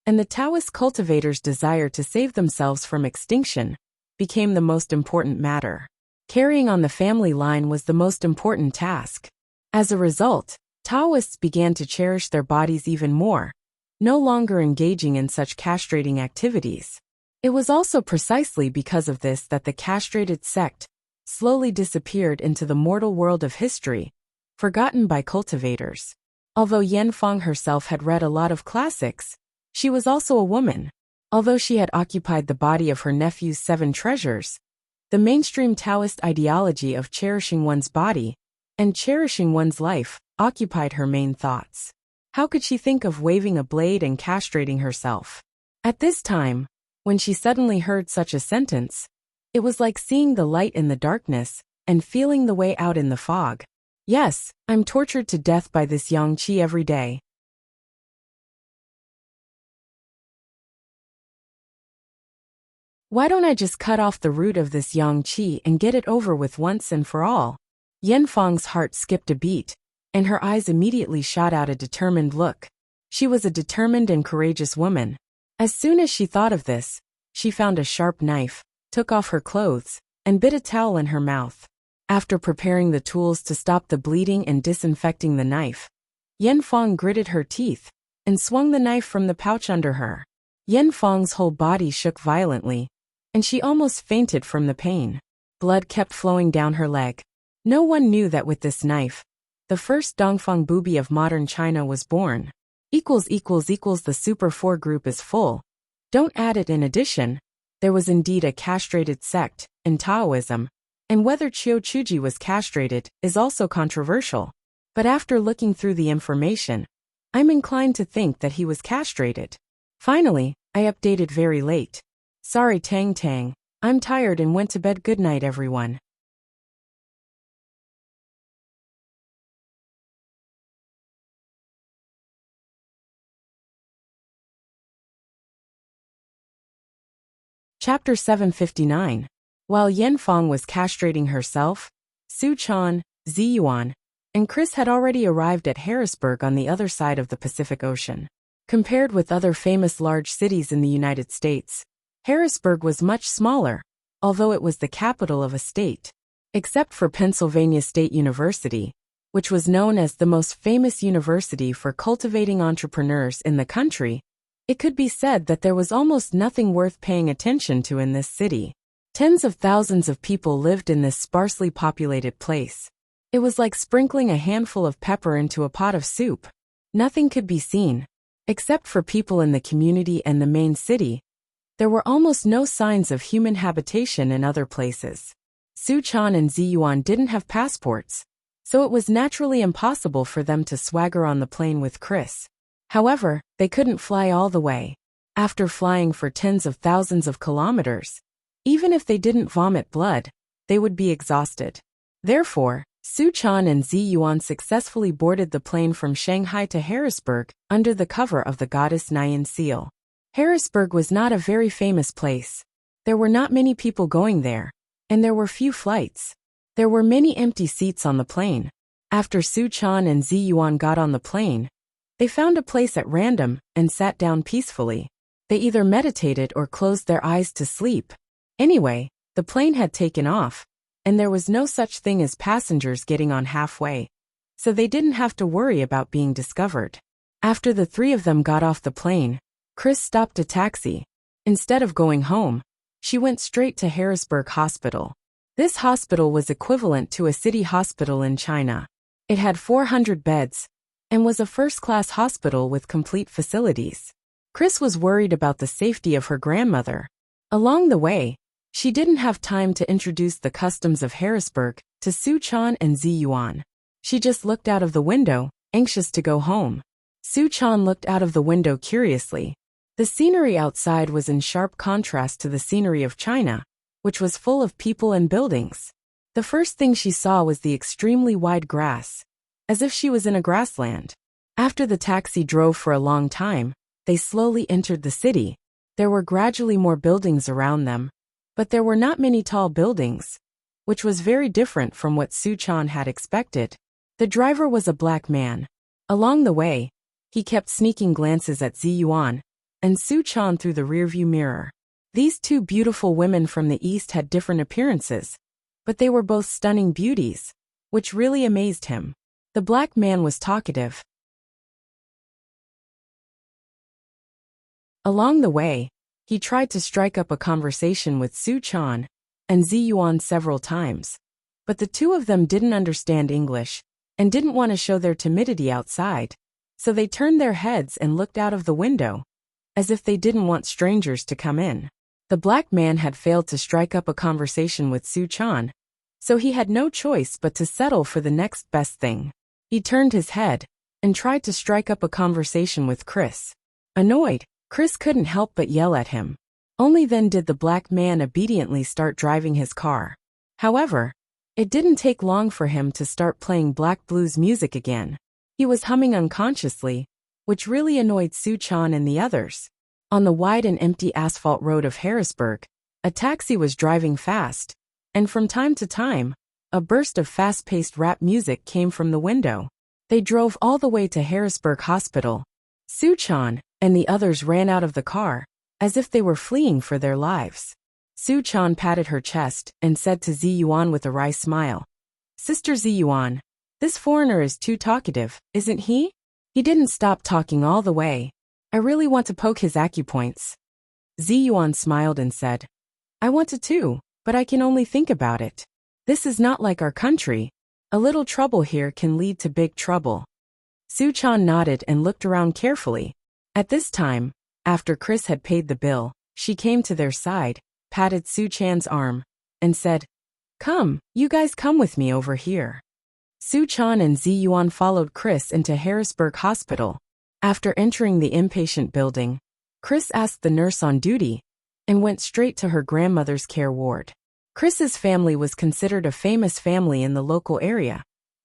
and the Taoist cultivators' desire to save themselves from extinction became the most important matter. Carrying on the family line was the most important task. As a result, Taoists began to cherish their bodies even more, no longer engaging in such castrating activities. It was also precisely because of this that the castrated sect slowly disappeared into the mortal world of history, forgotten by cultivators. Although Yanfang herself had read a lot of classics, she was also a woman. Although she had occupied the body of her nephew's 7 treasures, the mainstream Taoist ideology of cherishing one's body and cherishing one's life occupied her main thoughts. How could she think of waving a blade and castrating herself? At this time, when she suddenly heard such a sentence, it was like seeing the light in the darkness and feeling the way out in the fog. Yes, I'm tortured to death by this yang qi every day. Why don't I just cut off the root of this yang qi and get it over with once and for all? Yanfang's heart skipped a beat, and her eyes immediately shot out a determined look. She was a determined and courageous woman. As soon as she thought of this, she found a sharp knife, took off her clothes, and bit a towel in her mouth. After preparing the tools to stop the bleeding and disinfecting the knife, Yanfang gritted her teeth and swung the knife from the pouch under her. Yanfang's whole body shook violently, and she almost fainted from the pain. Blood kept flowing down her leg. No one knew that with this knife, the first Dongfang booby of modern China was born. The Super 4 group is full. Don't add it. In addition, there was indeed a castrated sect in Taoism, and whether Qiu Chuji was castrated is also controversial. But after looking through the information, I'm inclined to think that he was castrated. Finally, I updated very late. Sorry Tang Tang, I'm tired and went to bed. Good night everyone. Chapter 759. While Yen Fong was castrating herself, Su Chan, Ziyuan, and Chris had already arrived at Harrisburg on the other side of the Pacific Ocean. Compared with other famous large cities in the United States, Harrisburg was much smaller, although it was the capital of a state. Except for Pennsylvania State University, which was known as the most famous university for cultivating entrepreneurs in the country, it could be said that there was almost nothing worth paying attention to in this city. Tens of thousands of people lived in this sparsely populated place. It was like sprinkling a handful of pepper into a pot of soup. Nothing could be seen. Except for people in the community and the main city, there were almost no signs of human habitation in other places. Su Chan and Ziyuan didn't have passports, so it was naturally impossible for them to swagger on the plane with Chris. However, they couldn't fly all the way. After flying for tens of thousands of kilometers, even if they didn't vomit blood, they would be exhausted. Therefore, Su Chan and Ziyuan successfully boarded the plane from Shanghai to Harrisburg under the cover of the goddess Nyan seal. Harrisburg was not a very famous place. There were not many people going there, and there were few flights. There were many empty seats on the plane. After Su Chan and Ziyuan got on the plane, they found a place at random and sat down peacefully. They either meditated or closed their eyes to sleep. Anyway, the plane had taken off, and there was no such thing as passengers getting on halfway, so they didn't have to worry about being discovered. After the three of them got off the plane, Chris stopped a taxi. Instead of going home, she went straight to Harrisburg Hospital. This hospital was equivalent to a city hospital in China. It had 400 beds, and was a first-class hospital with complete facilities. Chris was worried about the safety of her grandmother. Along the way, she didn't have time to introduce the customs of Harrisburg to Su Chan and Ziyuan. She just looked out of the window, anxious to go home. Su Chan looked out of the window curiously. The scenery outside was in sharp contrast to the scenery of China, which was full of people and buildings. The first thing she saw was the extremely wide grass, as if she was in a grassland. After the taxi drove for a long time, they slowly entered the city. There were gradually more buildings around them, but there were not many tall buildings, which was very different from what Su Chan had expected. The driver was a black man. Along the way, he kept sneaking glances at Ziyuan and Su Chan through the rearview mirror. These two beautiful women from the east had different appearances, but they were both stunning beauties, which really amazed him. The black man was talkative. Along the way, he tried to strike up a conversation with Su Chan and Ziyuan several times, but the two of them didn't understand English and didn't want to show their timidity outside, so they turned their heads and looked out of the window, as if they didn't want strangers to come in. The black man had failed to strike up a conversation with Su Chan, so he had no choice but to settle for the next best thing. He turned his head and tried to strike up a conversation with Chris. Annoyed, Chris couldn't help but yell at him. Only then did the black man obediently start driving his car. However, it didn't take long for him to start playing black blues music again. He was humming unconsciously, which really annoyed Su Chan and the others. On the wide and empty asphalt road of Harrisburg, a taxi was driving fast, and from time to time, a burst of fast-paced rap music came from the window. They drove all the way to Harrisburg Hospital. Su Chan and the others ran out of the car, as if they were fleeing for their lives. Su Chan patted her chest and said to Ziyuan with a wry smile, "Sister Ziyuan, this foreigner is too talkative, isn't he? He didn't stop talking all the way. I really want to poke his acupoints." Ziyuan smiled and said, "I want to too, but I can only think about it. This is not like our country. A little trouble here can lead to big trouble." Su Chan nodded and looked around carefully. At this time, after Chris had paid the bill, she came to their side, patted Su Chan's arm, and said, "Come, you guys come with me over here." Su Chan and Zi Yuan followed Chris into Harrisburg Hospital. After entering the inpatient building, Chris asked the nurse on duty and went straight to her grandmother's care ward. Chris's family was considered a famous family in the local area,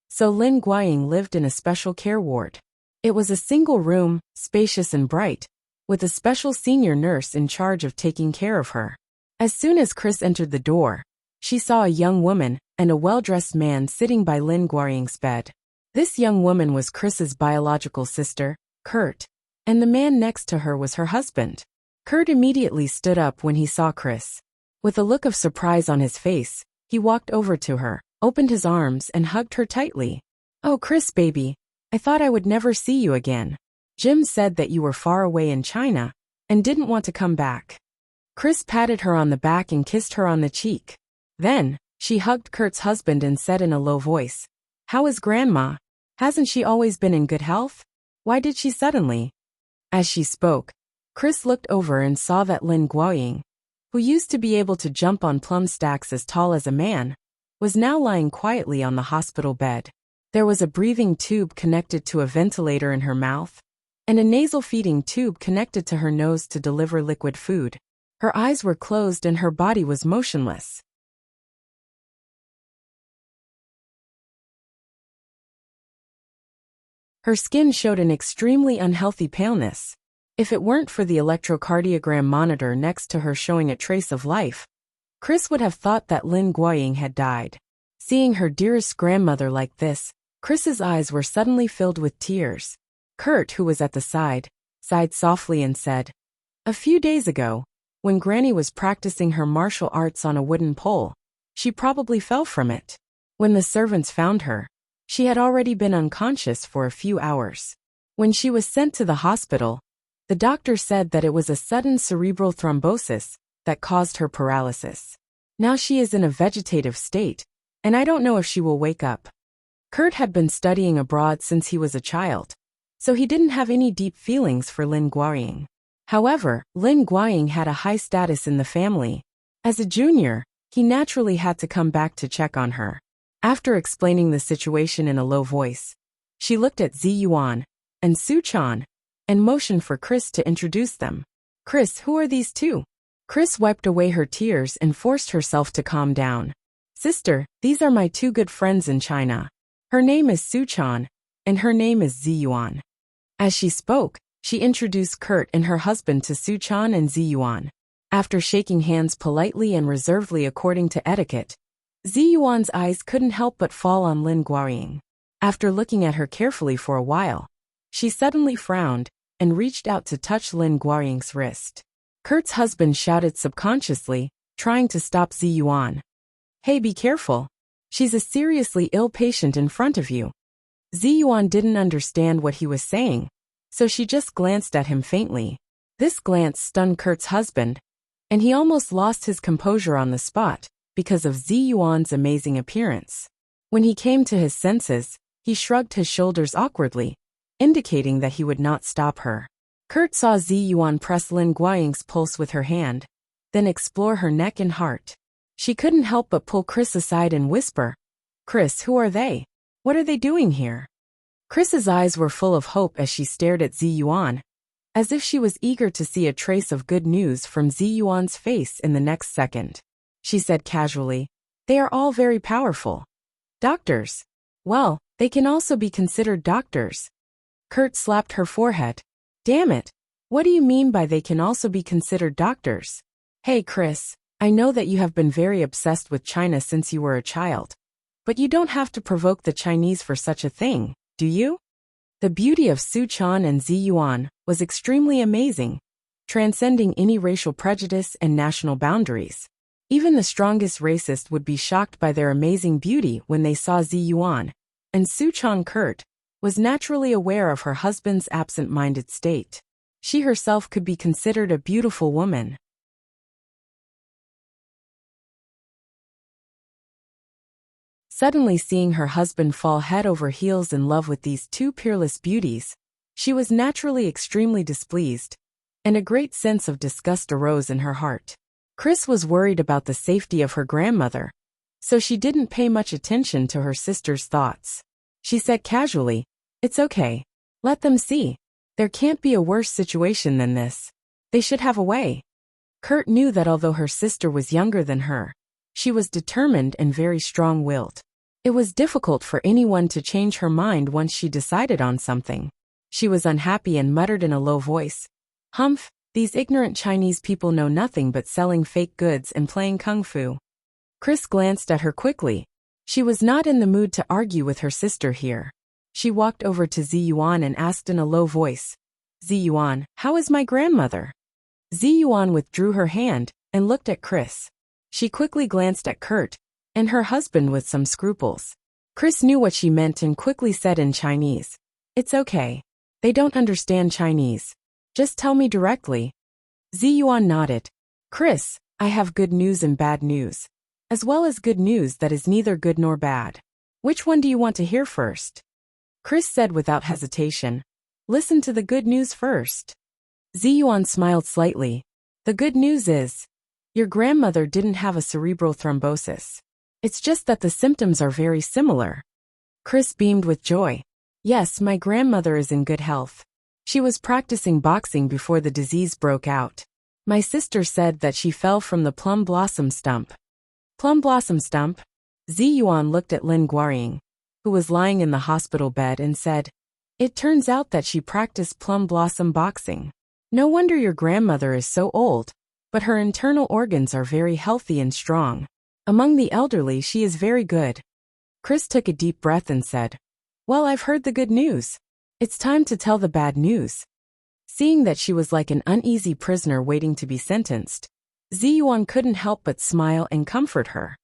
so Lin Guiying lived in a special care ward. It was a single room, spacious and bright, with a special senior nurse in charge of taking care of her. As soon as Chris entered the door, she saw a young woman and a well-dressed man sitting by Lin Guiying's bed. This young woman was Chris's biological sister, Kurt, and the man next to her was her husband. Kurt immediately stood up when he saw Chris. With a look of surprise on his face, he walked over to her, opened his arms and hugged her tightly. "Oh, Chris, baby, I thought I would never see you again. Jim said that you were far away in China and didn't want to come back." Chris patted her on the back and kissed her on the cheek. Then, she hugged Kurt's husband and said in a low voice, "How is Grandma? Hasn't she always been in good health? Why did she suddenly?" As she spoke, Chris looked over and saw that Lin Guiying, who used to be able to jump on plum stacks as tall as a man, was now lying quietly on the hospital bed. There was a breathing tube connected to a ventilator in her mouth, and a nasal feeding tube connected to her nose to deliver liquid food. Her eyes were closed and her body was motionless. Her skin showed an extremely unhealthy paleness. If it weren't for the electrocardiogram monitor next to her showing a trace of life, Chris would have thought that Lin Guiying had died. Seeing her dearest grandmother like this, Chris's eyes were suddenly filled with tears. Kurt, who was at the side, sighed softly and said, "A few days ago, when Granny was practicing her martial arts on a wooden pole, she probably fell from it. When the servants found her, she had already been unconscious for a few hours. When she was sent to the hospital, the doctor said that it was a sudden cerebral thrombosis that caused her paralysis. Now she is in a vegetative state, and I don't know if she will wake up." Kurt had been studying abroad since he was a child, so he didn't have any deep feelings for Lin Guiying. However, Lin Guiying had a high status in the family. As a junior, he naturally had to come back to check on her. After explaining the situation in a low voice, she looked at Zi Yuan and Su Chan and motioned for Chris to introduce them. "Chris, who are these two?" Chris wiped away her tears and forced herself to calm down. "Sister, these are my two good friends in China. Her name is Su Chan, and her name is Zi Yuan." As she spoke, she introduced Kurt and her husband to Su Chan and Zi Yuan. After shaking hands politely and reservedly according to etiquette, Zi Yuan's eyes couldn't help but fall on Lin Guiying. After looking at her carefully for a while, she suddenly frowned and reached out to touch Lin Guiying's wrist. Kurt's husband shouted subconsciously, trying to stop Zi Yuan. "Hey, be careful. She's a seriously ill patient in front of you." Zi Yuan didn't understand what he was saying, so she just glanced at him faintly. This glance stunned Kurt's husband, and he almost lost his composure on the spot because of Zi Yuan's amazing appearance. When he came to his senses, he shrugged his shoulders awkwardly, indicating that he would not stop her. Kurt saw Zi Yuan press Lin Guiying's pulse with her hand, then explore her neck and heart. She couldn't help but pull Chris aside and whisper, "Chris, who are they? What are they doing here?" Chris's eyes were full of hope as she stared at Zi Yuan, as if she was eager to see a trace of good news from Zi Yuan's face in the next second. She said casually, "They are all very powerful. Doctors. Well, they can also be considered doctors." Kurt slapped her forehead. "Damn it. What do you mean by they can also be considered doctors?" "Hey, Chris, I know that you have been very obsessed with China since you were a child, but you don't have to provoke the Chinese for such a thing, do you?" The beauty of Su Chan and Zi Yuan was extremely amazing, transcending any racial prejudice and national boundaries. Even the strongest racist would be shocked by their amazing beauty when they saw Zi Yuan, and Su Chan. Kurt was naturally aware of her husband's absent-minded state. She herself could be considered a beautiful woman. Suddenly seeing her husband fall head over heels in love with these two peerless beauties, she was naturally extremely displeased, and a great sense of disgust arose in her heart. Chris was worried about the safety of her grandmother, so she didn't pay much attention to her sister's thoughts. She said casually, "It's okay. Let them see. There can't be a worse situation than this. They should have a way." Kurt knew that although her sister was younger than her, she was determined and very strong-willed. It was difficult for anyone to change her mind once she decided on something. She was unhappy and muttered in a low voice, "Humph, these ignorant Chinese people know nothing but selling fake goods and playing kung fu." Chris glanced at her quickly. She was not in the mood to argue with her sister here. She walked over to Ziyuan and asked in a low voice, "Ziyuan, how is my grandmother?" Ziyuan withdrew her hand and looked at Chris. She quickly glanced at Kurt and her husband with some scruples. Chris knew what she meant and quickly said in Chinese, "It's okay. They don't understand Chinese. Just tell me directly." Ziyuan nodded. "Chris, I have good news and bad news, as well as good news that is neither good nor bad. Which one do you want to hear first?" Chris said without hesitation, "Listen to the good news first." Ziyuan smiled slightly. "The good news is, your grandmother didn't have a cerebral thrombosis. It's just that the symptoms are very similar." Chris beamed with joy. "Yes, my grandmother is in good health. She was practicing boxing before the disease broke out. My sister said that she fell from the plum blossom stump." Plum blossom stump? Ziyuan looked at Lin Guarying, who was lying in the hospital bed, and said, "It turns out that she practiced plum blossom boxing. No wonder your grandmother is so old, but her internal organs are very healthy and strong. Among the elderly she is very good." Chris took a deep breath and said, "Well, I've heard the good news. It's time to tell the bad news." Seeing that she was like an uneasy prisoner waiting to be sentenced, Ziyuan couldn't help but smile and comfort her.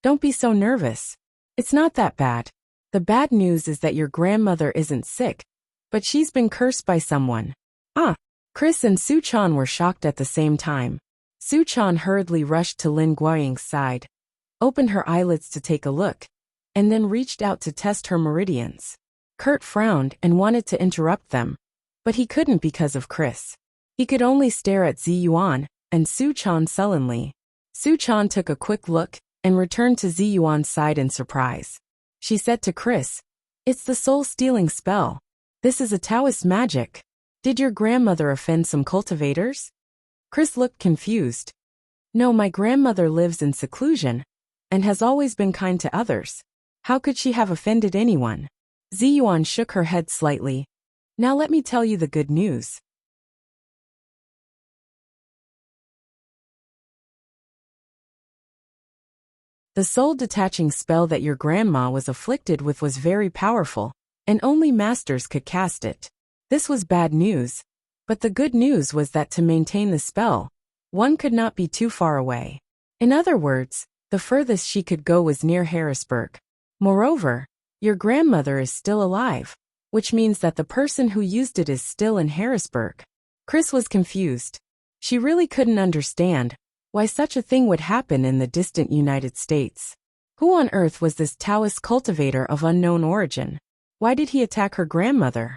"Don't be so nervous. It's not that bad. The bad news is that your grandmother isn't sick, but she's been cursed by someone." "Ah!" Chris and Su Chan were shocked at the same time. Su Chan hurriedly rushed to Lin Guoying's side, opened her eyelids to take a look, and then reached out to test her meridians. Kurt frowned and wanted to interrupt them, but he couldn't because of Chris. He could only stare at Ziyuan and Su Chan sullenly. Su Chan took a quick look and returned to Ziyuan's side in surprise. She said to Chris, "It's the soul-stealing spell. This is a Taoist magic. Did your grandmother offend some cultivators?" Chris looked confused. "No, my grandmother lives in seclusion and has always been kind to others. How could she have offended anyone?" Ziyuan shook her head slightly. "Now let me tell you the good news. The soul-detaching spell that your grandma was afflicted with was very powerful, and only masters could cast it. This was bad news, but the good news was that to maintain the spell, one could not be too far away. In other words, the furthest she could go was near Harrisburg. Moreover, your grandmother is still alive, which means that the person who used it is still in Harrisburg." Chris was confused. She really couldn't understand why such a thing would happen in the distant United States. Who on earth was this Taoist cultivator of unknown origin? Why did he attack her grandmother?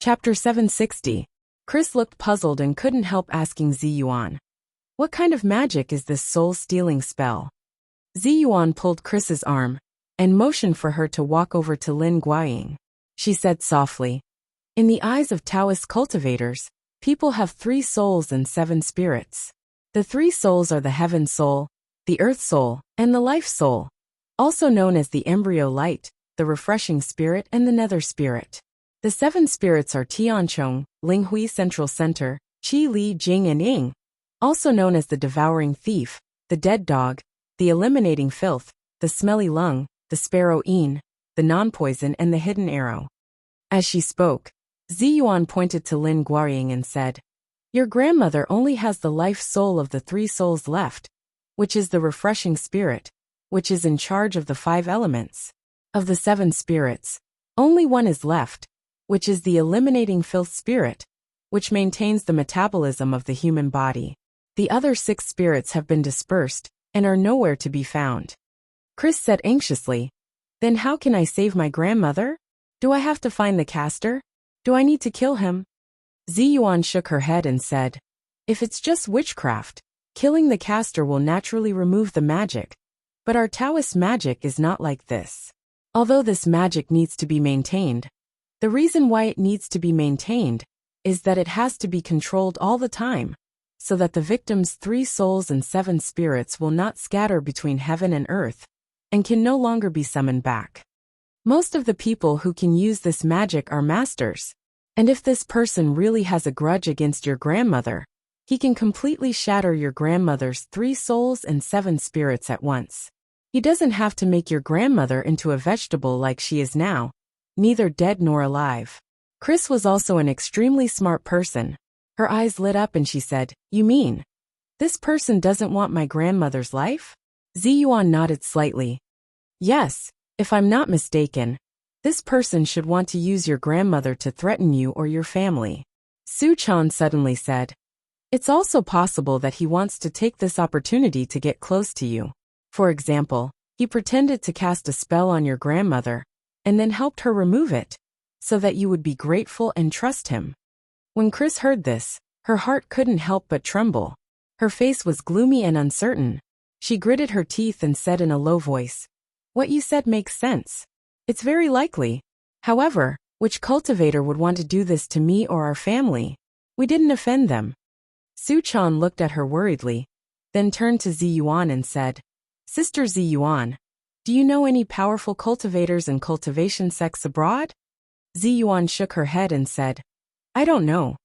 Chapter 760. Chris looked puzzled and couldn't help asking Ziyuan, "What kind of magic is this soul-stealing spell?" Ziyuan pulled Chris's arm and motioned for her to walk over to Lin Guoying. She said softly, "In the eyes of Taoist cultivators, people have 3 souls and 7 spirits. The 3 souls are the heaven soul, the earth soul, and the life soul, also known as the embryo light, the refreshing spirit, and the nether spirit. The 7 spirits are Tianchong, Linghui Central Center, Qi Li Jing and Ying, also known as the devouring thief, the dead dog, the eliminating filth, the smelly lung, the sparrow Yin, the non-poison, and the hidden arrow." As she spoke, Ziyuan pointed to Lin Guorying and said, "Your grandmother only has the life soul of the 3 souls left, which is the refreshing spirit, which is in charge of the 5 elements. Of the 7 spirits, only one is left, which is the eliminating filth spirit, which maintains the metabolism of the human body. The other 6 spirits have been dispersed and are nowhere to be found." Chris said anxiously, "Then how can I save my grandmother? Do I have to find the caster? Do I need to kill him?" Ziyuan shook her head and said, if it's just witchcraft, killing the caster will naturally remove the magic. But our Taoist magic is not like this. Although this magic needs to be maintained, the reason why it needs to be maintained is that it has to be controlled all the time, so that the victim's 3 souls and 7 spirits will not scatter between heaven and earth, and can no longer be summoned back. Most of the people who can use this magic are masters, and if this person really has a grudge against your grandmother, he can completely shatter your grandmother's 3 souls and 7 spirits at once. He doesn't have to make your grandmother into a vegetable like she is now, neither dead nor alive. Chris was also an extremely smart person. Her eyes lit up and she said, you mean, this person doesn't want my grandmother's life? Ziyuan nodded slightly. Yes, if I'm not mistaken, this person should want to use your grandmother to threaten you or your family. Su Chan suddenly said, it's also possible that he wants to take this opportunity to get close to you. For example, he pretended to cast a spell on your grandmother, and then helped her remove it, so that you would be grateful and trust him. When Chris heard this, her heart couldn't help but tremble. Her face was gloomy and uncertain. She gritted her teeth and said in a low voice, what you said makes sense. It's very likely. However, which cultivator would want to do this to me or our family? We didn't offend them. Su Chan looked at her worriedly, then turned to Ziyuan and said, Sister Ziyuan, do you know any powerful cultivators and cultivation sects abroad? Ziyuan shook her head and said, I don't know.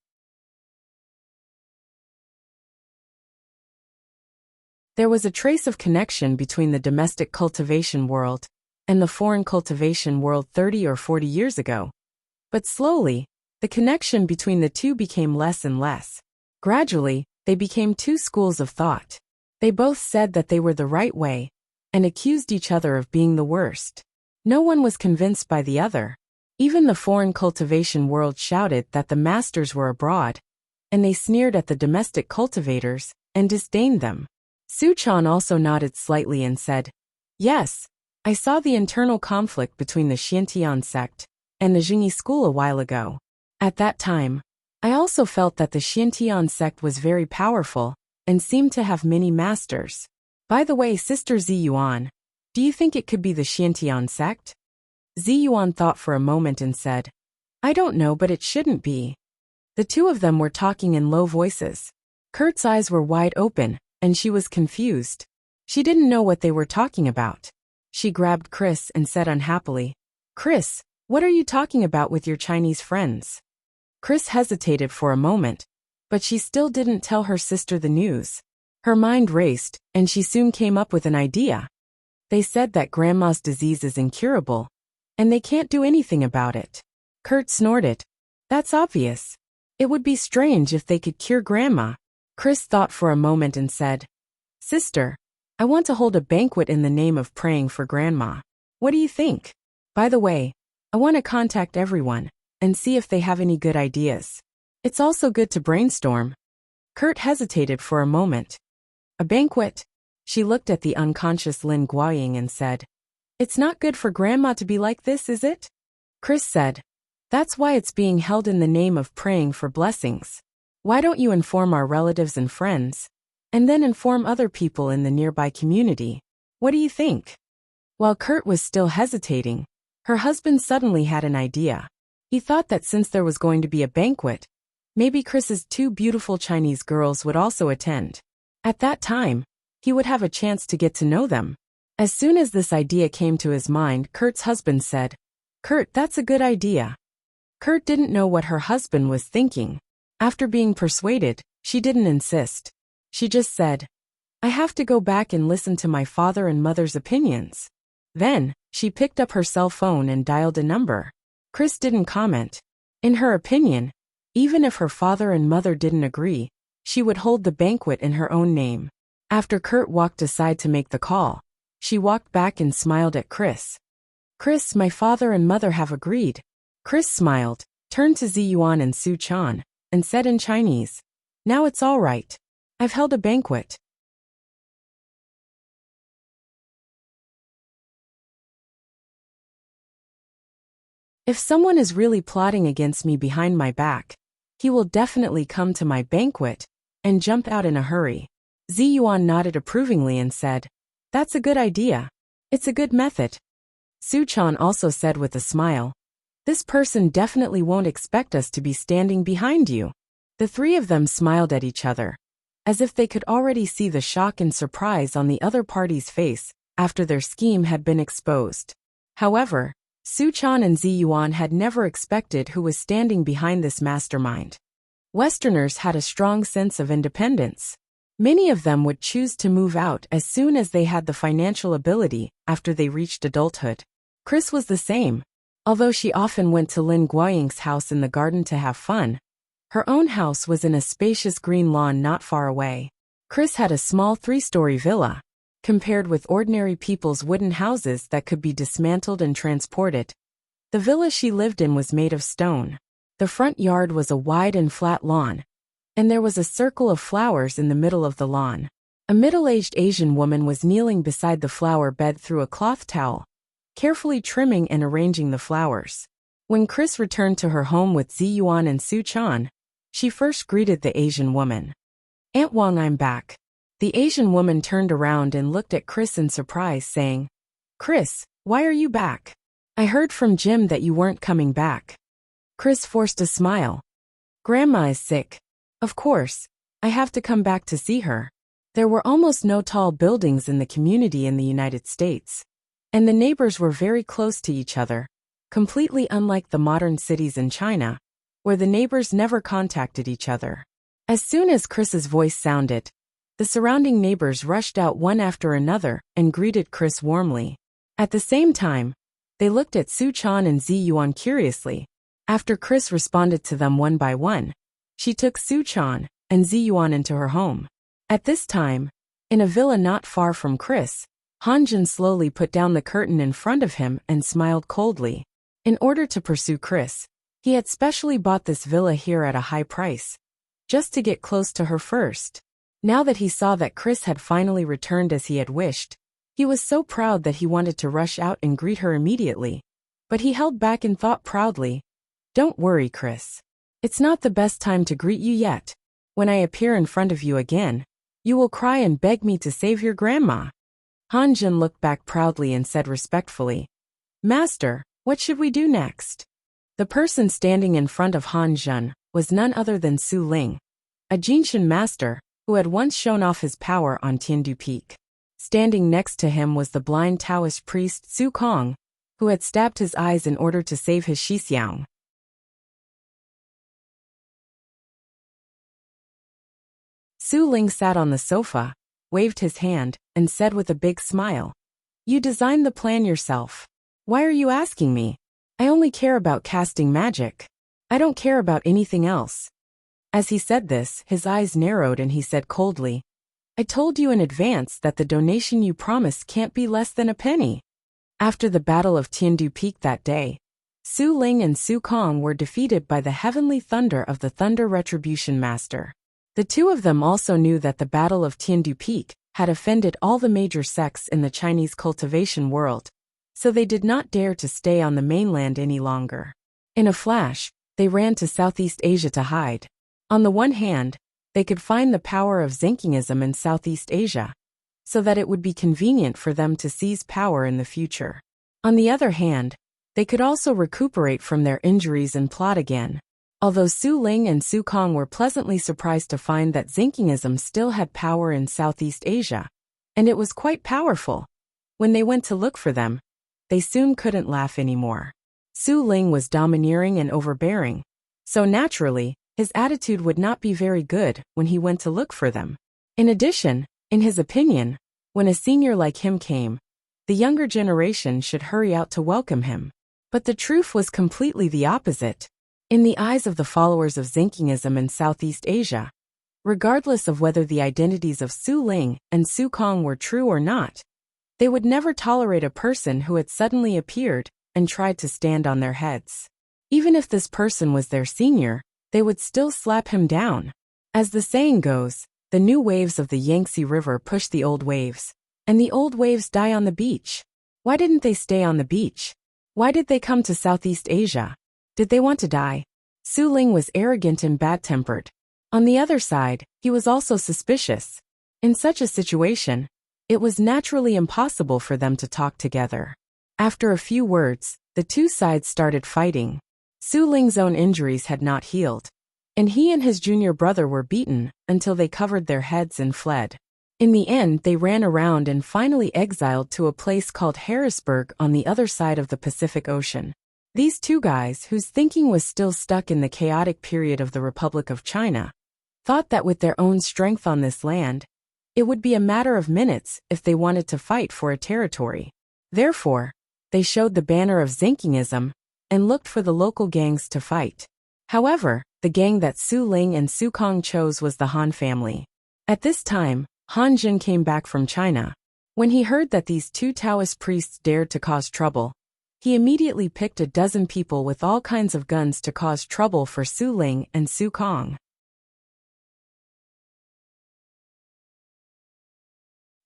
There was a trace of connection between the domestic cultivation world and the foreign cultivation world 30 or 40 years ago. But slowly, the connection between the two became less and less. Gradually, they became 2 schools of thought. They both said that they were the right way, and accused each other of being the worst. No one was convinced by the other. Even the foreign cultivation world shouted that the masters were abroad, and they sneered at the domestic cultivators, and disdained them. Su Chan also nodded slightly and said, yes, I saw the internal conflict between the Xiantian sect and the Jingyi school a while ago. At that time, I also felt that the Xiantian sect was very powerful, and seemed to have many masters. By the way, Sister Ziyuan, do you think it could be the Xiantian sect? Ziyuan thought for a moment and said, I don't know, but it shouldn't be. The 2 of them were talking in low voices. Kurt's eyes were wide open, and she was confused. She didn't know what they were talking about. She grabbed Chris and said unhappily, Chris, what are you talking about with your Chinese friends? Chris hesitated for a moment, but she still didn't tell her sister the news. Her mind raced, and she soon came up with an idea. They said that Grandma's disease is incurable, and they can't do anything about it. Kurt snorted. That's obvious. It would be strange if they could cure Grandma. Chris thought for a moment and said, Sister, I want to hold a banquet in the name of praying for Grandma. What do you think? By the way, I want to contact everyone and see if they have any good ideas. It's also good to brainstorm. Kurt hesitated for a moment. A banquet? She looked at the unconscious Lin Guoying and said, It's not good for Grandma to be like this, is it? Chris said, That's why it's being held in the name of praying for blessings. Why don't you inform our relatives and friends, and then inform other people in the nearby community? What do you think? While Kurt was still hesitating, her husband suddenly had an idea. He thought that since there was going to be a banquet, maybe Chris's 2 beautiful Chinese girls would also attend. At that time, he would have a chance to get to know them. As soon as this idea came to his mind, Kurt's husband said, Kurt, that's a good idea. Kurt didn't know what her husband was thinking. After being persuaded, she didn't insist. She just said, I have to go back and listen to my father and mother's opinions. Then, she picked up her cell phone and dialed a number. Chris didn't comment. In her opinion, even if her father and mother didn't agree, she would hold the banquet in her own name. After Kurt walked aside to make the call, she walked back and smiled at Chris. Chris, my father and mother have agreed. Chris smiled, turned to Ziyuan and Su Chan, and said in Chinese, Now it's all right. I've held a banquet. If someone is really plotting against me behind my back, He will definitely come to my banquet and jump out in a hurry. Ziyuan nodded approvingly and said, "That's a good idea. It's a good method." Su Chan also said with a smile, "This person definitely won't expect us to be standing behind you." The three of them smiled at each other, as if they could already see the shock and surprise on the other party's face after their scheme had been exposed. However, Su Chan and Ziyuan had never expected who was standing behind this mastermind. Westerners had a strong sense of independence. Many of them would choose to move out as soon as they had the financial ability after they reached adulthood. Chris was the same. Although she often went to Lin Guoying's house in the garden to have fun, her own house was in a spacious green lawn not far away. Chris had a small 3-story villa, compared with ordinary people's wooden houses that could be dismantled and transported. The villa she lived in was made of stone. The front yard was a wide and flat lawn, and there was a circle of flowers in the middle of the lawn. A middle-aged Asian woman was kneeling beside the flower bed through a cloth towel, carefully trimming and arranging the flowers. When Chris returned to her home with Ziyuan and Su Chan, she first greeted the Asian woman. "Aunt Wang, I'm back." The Asian woman turned around and looked at Chris in surprise, saying, "Chris, why are you back? I heard from Jim that you weren't coming back." Chris forced a smile. "Grandma is sick. Of course, I have to come back to see her." There were almost no tall buildings in the community in the United States, and the neighbors were very close to each other, completely unlike the modern cities in China, where the neighbors never contacted each other. As soon as Chris's voice sounded, the surrounding neighbors rushed out one after another and greeted Chris warmly. At the same time, they looked at Su Chan and Ziyuan curiously. After Chris responded to them one by one, she took Su Chan and Ziyuan into her home. At this time, in a villa not far from Chris, Hanjin slowly put down the curtain in front of him and smiled coldly. In order to pursue Chris, he had specially bought this villa here at a high price, just to get close to her first. Now that he saw that Chris had finally returned as he had wished, he was so proud that he wanted to rush out and greet her immediately. But he held back and thought proudly, "Don't worry, Chris. It's not the best time to greet you yet. When I appear in front of you again, you will cry and beg me to save your grandma." Hanjin looked back proudly and said respectfully, "Master, what should we do next?" The person standing in front of Hanjin was none other than Su Ling, a Jinshan master who had once shown off his power on Tiandu Peak. Standing next to him was the blind Taoist priest Su Kong, who had stabbed his eyes in order to save his Shixiang. Su Ling sat on the sofa, waved his hand, and said with a big smile, "You designed the plan yourself. Why are you asking me? I only care about casting magic. I don't care about anything else." As he said this, his eyes narrowed and he said coldly, "I told you in advance that the donation you promised can't be less than a penny." After the Battle of Tiandu Peak that day, Su Ling and Su Kong were defeated by the heavenly thunder of the Thunder Retribution Master. The two of them also knew that the Battle of Tiandu Peak had offended all the major sects in the Chinese cultivation world, so they did not dare to stay on the mainland any longer. In a flash, they ran to Southeast Asia to hide. On the one hand, they could find the power of Zenkingism in Southeast Asia, so that it would be convenient for them to seize power in the future. On the other hand, they could also recuperate from their injuries and plot again. Although Su Ling and Su Kong were pleasantly surprised to find that Zenkingism still had power in Southeast Asia, and it was quite powerful, when they went to look for them, they soon couldn't laugh anymore. Su Ling was domineering and overbearing, so naturally, his attitude would not be very good when he went to look for them. In addition, in his opinion, when a senior like him came, the younger generation should hurry out to welcome him. But the truth was completely the opposite. In the eyes of the followers of Zenkingism in Southeast Asia, regardless of whether the identities of Su Ling and Su Kong were true or not, they would never tolerate a person who had suddenly appeared and tried to stand on their heads. Even if this person was their senior, they would still slap him down. As the saying goes, the new waves of the Yangtze River push the old waves, and the old waves die on the beach. Why didn't they stay on the beach? Why did they come to Southeast Asia? Did they want to die? Su Ling was arrogant and bad-tempered. On the other side, he was also suspicious. In such a situation, it was naturally impossible for them to talk together. After a few words, the two sides started fighting. Su Ling's own injuries had not healed, and he and his junior brother were beaten until they covered their heads and fled. In the end, they ran around and finally exiled to a place called Harrisburg on the other side of the Pacific Ocean. These two guys, whose thinking was still stuck in the chaotic period of the Republic of China, thought that with their own strength on this land, it would be a matter of minutes if they wanted to fight for a territory. Therefore, they showed the banner of Zinkingism and looked for the local gangs to fight. However, the gang that Su Ling and Su Kong chose was the Han family. At this time, Han Jin came back from China. When he heard that these two Taoist priests dared to cause trouble, he immediately picked a dozen people with all kinds of guns to cause trouble for Su Ling and Su Kong.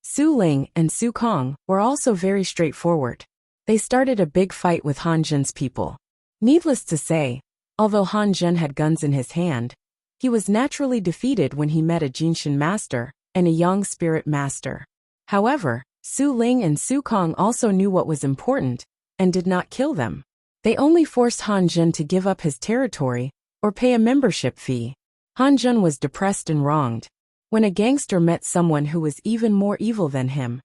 Su Ling and Su Kong were also very straightforward. They started a big fight with Han Jin's people. Needless to say, although Han Jin had guns in his hand, he was naturally defeated when he met a Jinshin master and a Yang spirit master. However, Su Ling and Su Kong also knew what was important and did not kill them. They only forced Han Jin to give up his territory or pay a membership fee. Han Jin was depressed and wronged. When a gangster met someone who was even more evil than him,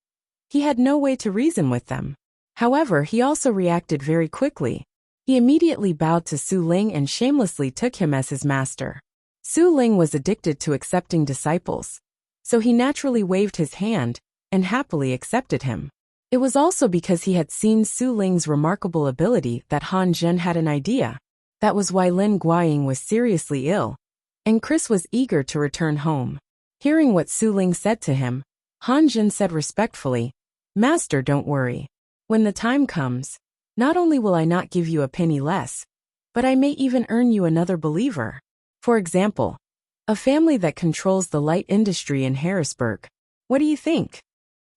he had no way to reason with them. However, he also reacted very quickly. He immediately bowed to Su Ling and shamelessly took him as his master. Su Ling was addicted to accepting disciples, so he naturally waved his hand and happily accepted him. It was also because he had seen Su Ling's remarkable ability that Han Jin had an idea. That was why Lin Guiying was seriously ill, and Chris was eager to return home. Hearing what Su Ling said to him, Han Jin said respectfully, "Master, don't worry. When the time comes, not only will I not give you a penny less, but I may even earn you another believer. For example, a family that controls the light industry in Harrisburg. What do you think?"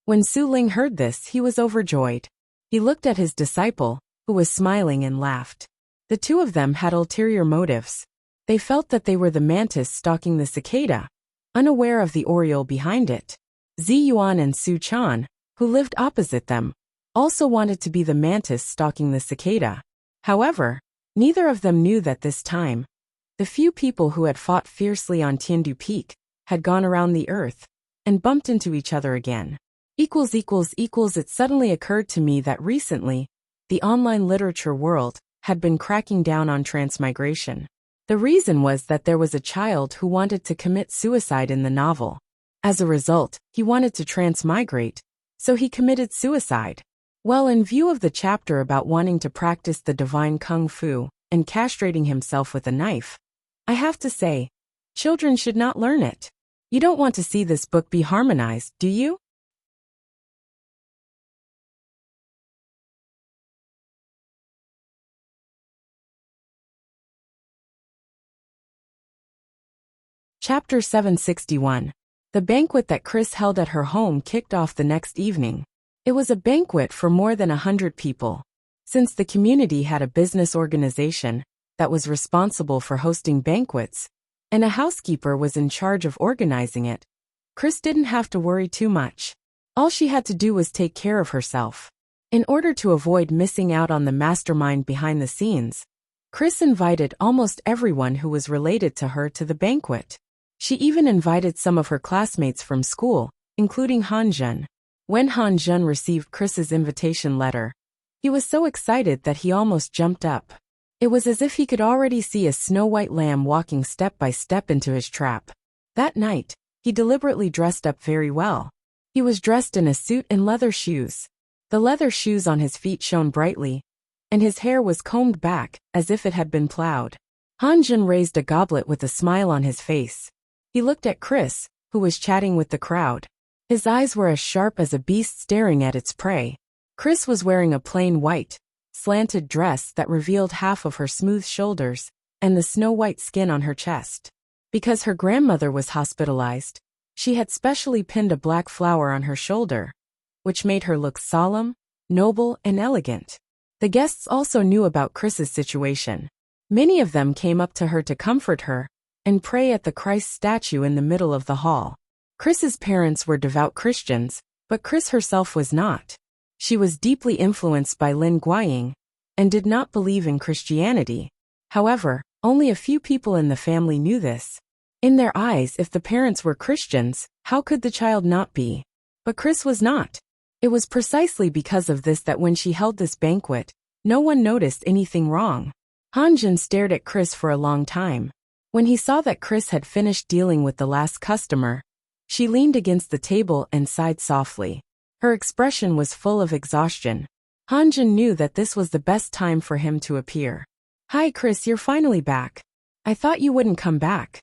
When Su Ling heard this, he was overjoyed. He looked at his disciple, who was smiling, and laughed. The two of them had ulterior motives. They felt that they were the mantis stalking the cicada, unaware of the oriole behind it. Zi Yuan and Su Chan, who lived opposite them, also wanted to be the mantis stalking the cicada. However, neither of them knew that this time, the few people who had fought fiercely on Tiandu Peak had gone around the earth and bumped into each other again. It suddenly occurred to me that recently, the online literature world had been cracking down on transmigration. The reason was that there was a child who wanted to commit suicide in the novel. As a result, he wanted to transmigrate, so he committed suicide. Well, in view of the chapter about wanting to practice the divine kung fu and castrating himself with a knife, I have to say, children should not learn it. You don't want to see this book be harmonized, do you? Chapter 761. The banquet that Chris held at her home kicked off the next evening. It was a banquet for more than 100 people. Since the community had a business organization that was responsible for hosting banquets, and a housekeeper was in charge of organizing it, Chris didn't have to worry too much. All she had to do was take care of herself. In order to avoid missing out on the mastermind behind the scenes, Chris invited almost everyone who was related to her to the banquet. She even invited some of her classmates from school, including Han Jin. When Han Jin received Chris's invitation letter, he was so excited that he almost jumped up. It was as if he could already see a snow-white lamb walking step by step into his trap. That night, he deliberately dressed up very well. He was dressed in a suit and leather shoes. The leather shoes on his feet shone brightly, and his hair was combed back as if it had been plowed. Han Jin raised a goblet with a smile on his face. He looked at Chris, who was chatting with the crowd. His eyes were as sharp as a beast staring at its prey. Chris was wearing a plain white, slanted dress that revealed half of her smooth shoulders and the snow-white skin on her chest. Because her grandmother was hospitalized, she had specially pinned a black flower on her shoulder, which made her look solemn, noble, and elegant. The guests also knew about Chris's situation. Many of them came up to her to comfort her and pray at the Christ statue in the middle of the hall. Chris's parents were devout Christians, but Chris herself was not. She was deeply influenced by Lin Guiying and did not believe in Christianity. However, only a few people in the family knew this. In their eyes, if the parents were Christians, how could the child not be? But Chris was not. It was precisely because of this that when she held this banquet, no one noticed anything wrong. Hanjun stared at Chris for a long time. When he saw that Chris had finished dealing with the last customer, she leaned against the table and sighed softly. Her expression was full of exhaustion. Hanjun knew that this was the best time for him to appear. "Hi Chris, you're finally back. I thought you wouldn't come back."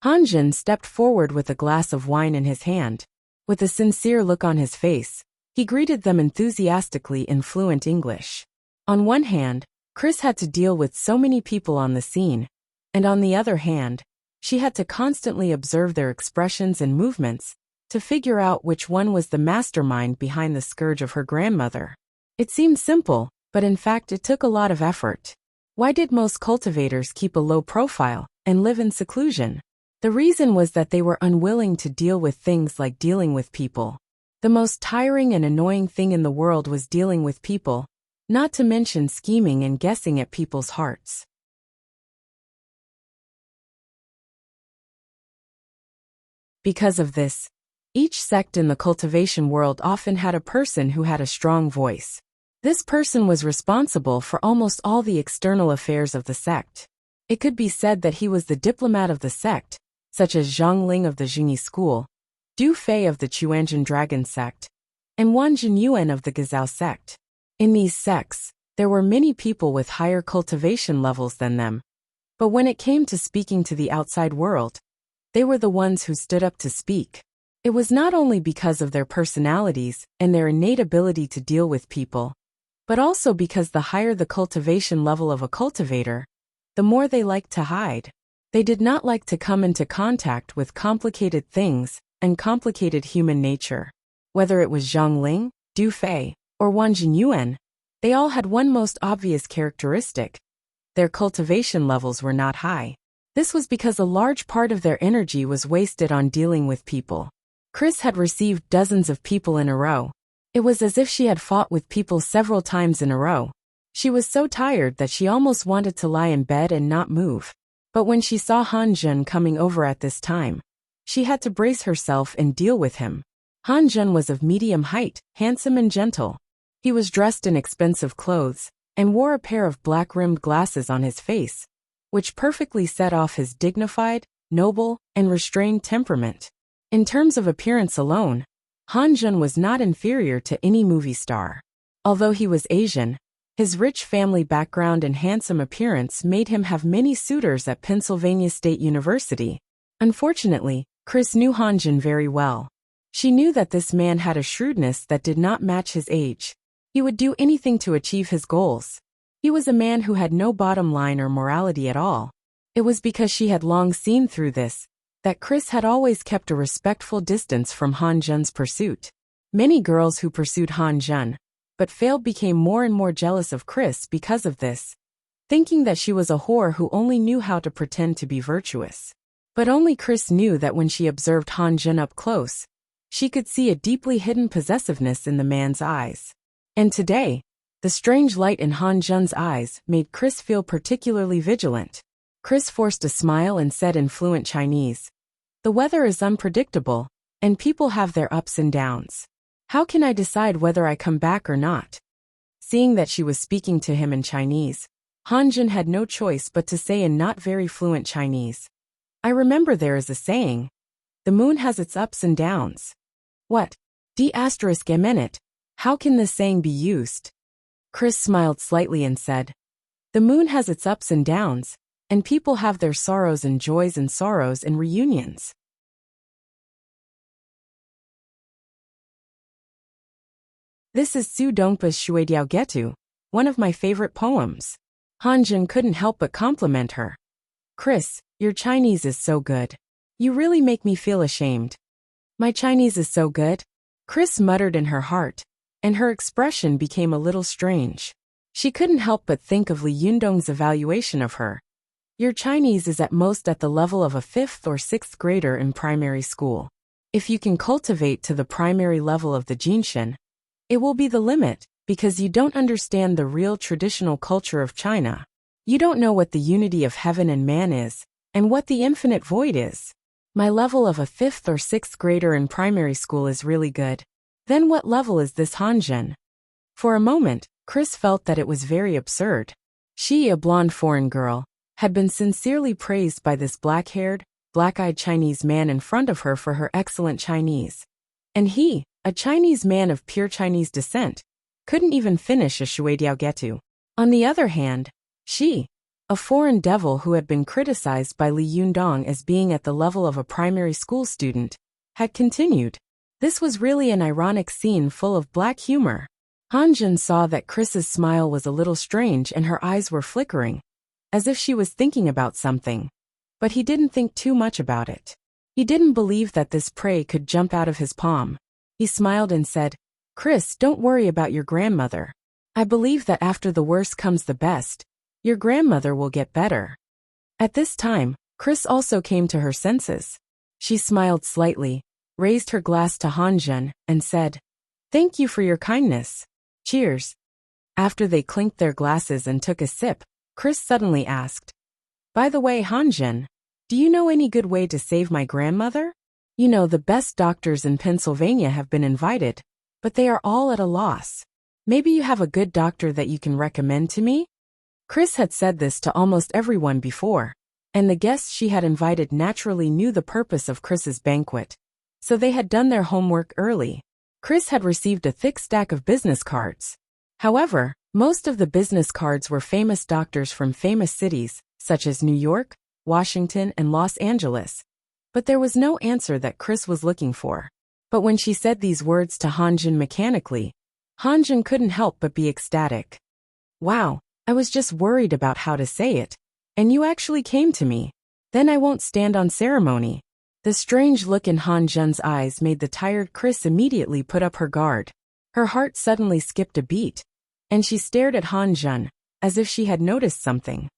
Hanjun stepped forward with a glass of wine in his hand. With a sincere look on his face, he greeted them enthusiastically in fluent English. On one hand, Chris had to deal with so many people on the scene, and on the other hand, she had to constantly observe their expressions and movements to figure out which one was the mastermind behind the scourge of her grandmother. It seemed simple, but in fact it took a lot of effort. Why did most cultivators keep a low profile and live in seclusion? The reason was that they were unwilling to deal with things like dealing with people. The most tiring and annoying thing in the world was dealing with people, not to mention scheming and guessing at people's hearts. Because of this, each sect in the cultivation world often had a person who had a strong voice. This person was responsible for almost all the external affairs of the sect. It could be said that he was the diplomat of the sect, such as Zhang Ling of the Jingyi school, Du Fei of the Chuanjin Dragon sect, and Wan Jinyuan of the Gazao sect. In these sects, there were many people with higher cultivation levels than them. But when it came to speaking to the outside world, they were the ones who stood up to speak. It was not only because of their personalities and their innate ability to deal with people, but also because the higher the cultivation level of a cultivator, the more they liked to hide. They did not like to come into contact with complicated things and complicated human nature. Whether it was Zhang Ling, Du Fei, or Wan Jinyuan, they all had one most obvious characteristic: their cultivation levels were not high. This was because a large part of their energy was wasted on dealing with people. Chris had received dozens of people in a row. It was as if she had fought with people several times in a row. She was so tired that she almost wanted to lie in bed and not move. But when she saw Hanjun coming over at this time, she had to brace herself and deal with him. Hanjun was of medium height, handsome and gentle. He was dressed in expensive clothes and wore a pair of black-rimmed glasses on his face, which perfectly set off his dignified, noble, and restrained temperament. In terms of appearance alone, Hanjun was not inferior to any movie star. Although he was Asian, his rich family background and handsome appearance made him have many suitors at Pennsylvania State University. Unfortunately, Chris knew Hanjun very well. She knew that this man had a shrewdness that did not match his age. He would do anything to achieve his goals. He was a man who had no bottom line or morality at all. It was because she had long seen through this that Chris had always kept a respectful distance from Hanjun's pursuit. Many girls who pursued Hanjun but failed became more and more jealous of Chris because of this, thinking that she was a whore who only knew how to pretend to be virtuous. But only Chris knew that when she observed Hanjun up close, she could see a deeply hidden possessiveness in the man's eyes. And today, the strange light in Hanjun's eyes made Chris feel particularly vigilant. Chris forced a smile and said in fluent Chinese, "The weather is unpredictable, and people have their ups and downs. How can I decide whether I come back or not?" Seeing that she was speaking to him in Chinese, Hanjun had no choice but to say in not very fluent Chinese, "I remember there is a saying, the moon has its ups and downs." What? D***, how can this saying be used? Chris smiled slightly and said, "The moon has its ups and downs, and people have their sorrows and joys and sorrows and reunions." This is Su Dongpa's Shuidiao Getu, one of my favorite poems. Hanjun couldn't help but compliment her. "Chris, your Chinese is so good. You really make me feel ashamed." "My Chinese is so good?" Chris muttered in her heart, and her expression became a little strange. She couldn't help but think of Li Yundong's evaluation of her. Your Chinese is at most at the level of a 5th or 6th grader in primary school. If you can cultivate to the primary level of the Jinshan, it will be the limit, because you don't understand the real traditional culture of China. You don't know what the unity of heaven and man is, and what the infinite void is. My level of a 5th or 6th grader in primary school is really good. Then what level is this Hanjun? For a moment, Chris felt that it was very absurd. She, a blonde foreign girl, had been sincerely praised by this black-haired, black-eyed Chinese man in front of her for her excellent Chinese. And he, a Chinese man of pure Chinese descent, couldn't even finish a shuidiaogetu. On the other hand, she, a foreign devil who had been criticized by Li Yundong as being at the level of a primary school student, had continued. This was really an ironic scene full of black humor. Hanjun saw that Chris's smile was a little strange and her eyes were flickering, as if she was thinking about something. But he didn't think too much about it. He didn't believe that this prey could jump out of his palm. He smiled and said, "Chris, don't worry about your grandmother. I believe that after the worst comes the best. Your grandmother will get better." At this time, Chris also came to her senses. She smiled slightly, raised her glass to Hanjun, and said, "Thank you for your kindness. Cheers." After they clinked their glasses and took a sip, Chris suddenly asked, "By the way, Hanjun, do you know any good way to save my grandmother? You know, the best doctors in Pennsylvania have been invited, but they are all at a loss. Maybe you have a good doctor that you can recommend to me?" Chris had said this to almost everyone before, and the guests she had invited naturally knew the purpose of Chris's banquet, so they had done their homework early. Chris had received a thick stack of business cards. However, most of the business cards were famous doctors from famous cities, such as New York, Washington, and Los Angeles. But there was no answer that Chris was looking for. But when she said these words to Hanjun mechanically, Hanjun couldn't help but be ecstatic. "Wow, I was just worried about how to say it, and you actually came to me. Then I won't stand on ceremony." The strange look in Hanjun's eyes made the tired Chris immediately put up her guard. Her heart suddenly skipped a beat, and she stared at Hanjun, as if she had noticed something.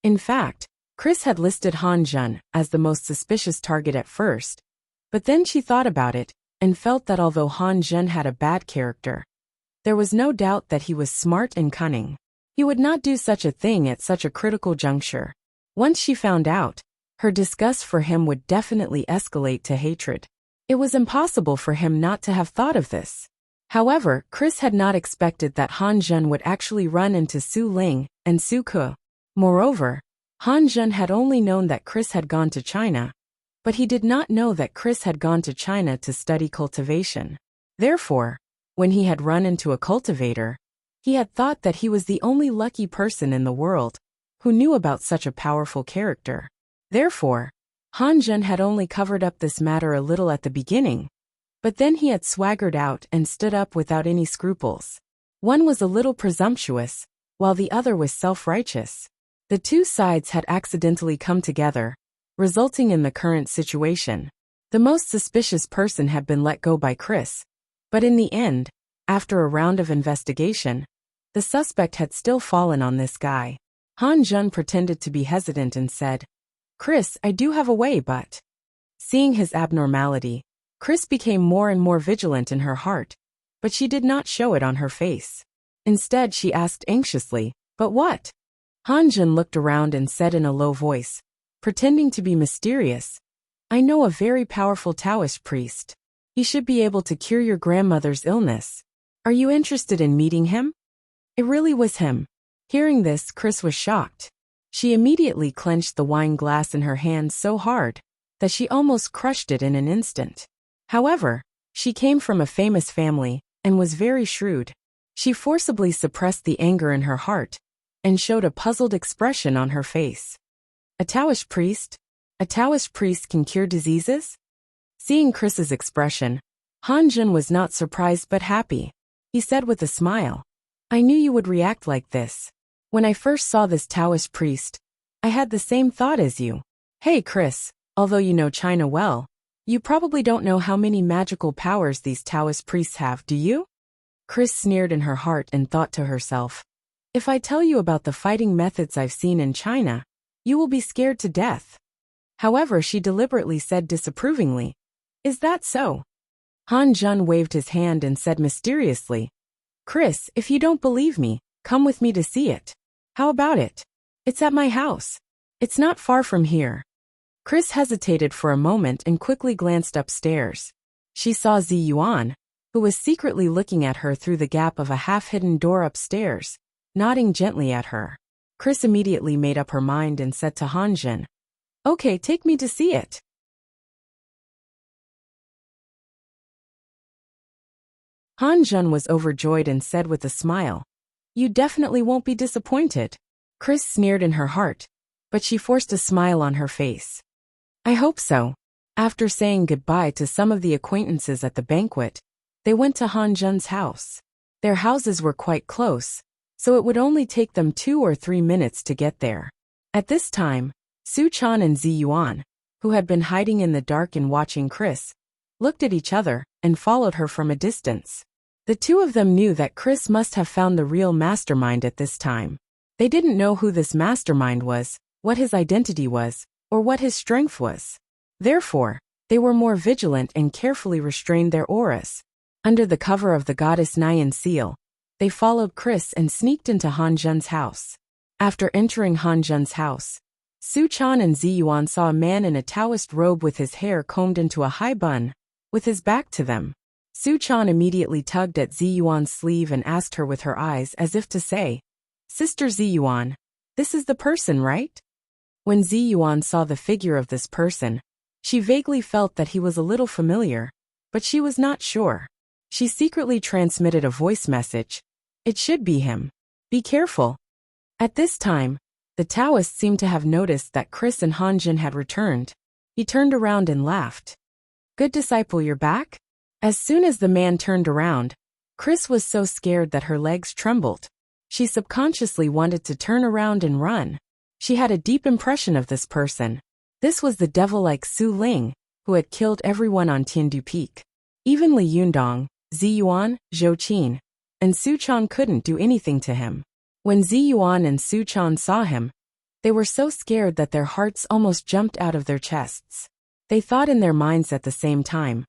In fact, Chris had listed Hanjun as the most suspicious target at first, but then she thought about it, and felt that although Hanjun had a bad character, there was no doubt that he was smart and cunning. He would not do such a thing at such a critical juncture. Once she found out, her disgust for him would definitely escalate to hatred. It was impossible for him not to have thought of this. However, Chris had not expected that Hanjun would actually run into Su Ling and Su Ke. Moreover, Hanjun had only known that Chris had gone to China, but he did not know that Chris had gone to China to study cultivation. Therefore, when he had run into a cultivator, he had thought that he was the only lucky person in the world who knew about such a powerful character. Therefore, Hanjun had only covered up this matter a little at the beginning, but then he had swaggered out and stood up without any scruples. One was a little presumptuous, while the other was self-righteous. The two sides had accidentally come together, resulting in the current situation. The most suspicious person had been let go by Chris, but in the end, after a round of investigation, the suspect had still fallen on this guy. Hanjun pretended to be hesitant and said, "Chris, I do have a way, but..." Seeing his abnormality, Chris became more and more vigilant in her heart, but she did not show it on her face. Instead, she asked anxiously, "But what?" Hanjun looked around and said in a low voice, pretending to be mysterious, "I know a very powerful Taoist priest. He should be able to cure your grandmother's illness. Are you interested in meeting him?" It really was him. Hearing this, Chris was shocked. She immediately clenched the wine glass in her hand so hard that she almost crushed it in an instant. However, she came from a famous family and was very shrewd. She forcibly suppressed the anger in her heart and showed a puzzled expression on her face. "A Taoist priest? A Taoist priest can cure diseases?" Seeing Chris's expression, Hanjun was not surprised but happy. He said with a smile, "I knew you would react like this. When I first saw this Taoist priest, I had the same thought as you. Hey Chris, although you know China well, You probably don't know how many magical powers these Taoist priests have, do you? Chris sneered in her heart and thought to herself, if I tell you about the fighting methods I've seen in China, you will be scared to death. However, she deliberately said disapprovingly, is that so? Han Jun waved his hand and said mysteriously, Chris, if you don't believe me, come with me to see it. How about it? It's at my house. It's not far from here. Chris hesitated for a moment and quickly glanced upstairs. She saw Zi Yuan, who was secretly looking at her through the gap of a half-hidden door upstairs, nodding gently at her. Chris immediately made up her mind and said to Han Jun, okay, take me to see it. Han Jun was overjoyed and said with a smile, you definitely won't be disappointed. Chris sneered in her heart, but she forced a smile on her face. I hope so. After saying goodbye to some of the acquaintances at the banquet, they went to Han Jun's house. Their houses were quite close, so it would only take them 2 or 3 minutes to get there. At this time, Su Chan and Zi Yuan, who had been hiding in the dark and watching Chris, looked at each other and followed her from a distance. The two of them knew that Chris must have found the real mastermind at this time. They didn't know who this mastermind was, what his identity was, or what his strength was. Therefore, they were more vigilant and carefully restrained their auras. Under the cover of the goddess Nyan seal, they followed Chris and sneaked into Han Jun's house. After entering Han Jun's house, Su Chan and Zi Yuan saw a man in a Taoist robe with his hair combed into a high bun, with his back to them. Su Chan immediately tugged at Zi Yuan's sleeve and asked her with her eyes as if to say, Sister Zi Yuan, this is the person, right? When Zi Yuan saw the figure of this person, she vaguely felt that he was a little familiar, but she was not sure. She secretly transmitted a voice message. It should be him. Be careful. At this time, the Taoist seemed to have noticed that Chris and Han Jun had returned. He turned around and laughed. Good disciple, you're back? As soon as the man turned around, Chris was so scared that her legs trembled. She subconsciously wanted to turn around and run. She had a deep impression of this person. This was the devil-like Su Ling, who had killed everyone on Tiandu Peak. Even Li Yundong, Zi Yuan, Zhou Qin, and Su Chan couldn't do anything to him. When Zi Yuan and Su Chan saw him, they were so scared that their hearts almost jumped out of their chests. They thought in their minds at the same time,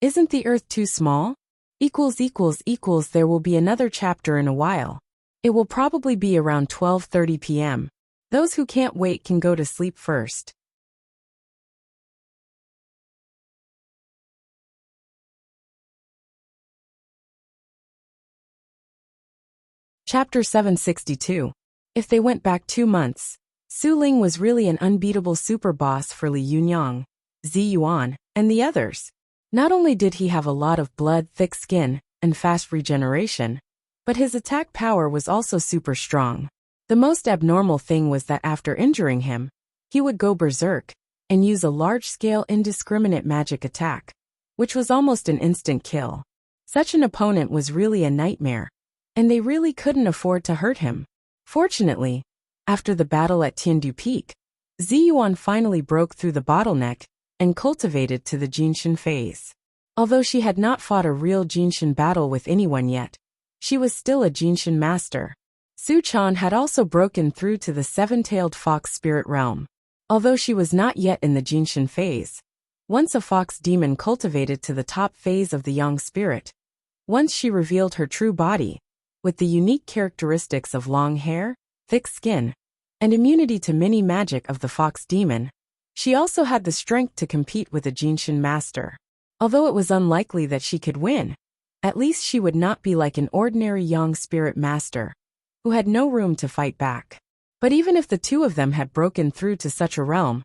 isn't the earth too small? There will be another chapter in a while. It will probably be around 12:30 p.m. Those who can't wait can go to sleep first. Chapter 762. If they went back 2 months, Su Ling was really an unbeatable super boss for Li Yunyang, Zi Yuan, and the others. Not only did he have a lot of blood, thick skin, and fast regeneration, but his attack power was also super strong. The most abnormal thing was that after injuring him, he would go berserk and use a large-scale indiscriminate magic attack, which was almost an instant kill. Such an opponent was really a nightmare, and they really couldn't afford to hurt him. Fortunately, after the battle at Tiandu Peak, Zi Yuan finally broke through the bottleneck and cultivated to the Jinshin phase. Although she had not fought a real Jinshin battle with anyone yet, she was still a Jinshin master. Su Chan had also broken through to the seven-tailed fox spirit realm. Although she was not yet in the Jinshin phase, once a fox demon cultivated to the top phase of the Yang spirit, once she revealed her true body, with the unique characteristics of long hair, thick skin, and immunity to mini magic of the fox demon, she also had the strength to compete with a Jinshin master. Although it was unlikely that she could win, at least she would not be like an ordinary Yang spirit master, who had no room to fight back. But even if the two of them had broken through to such a realm,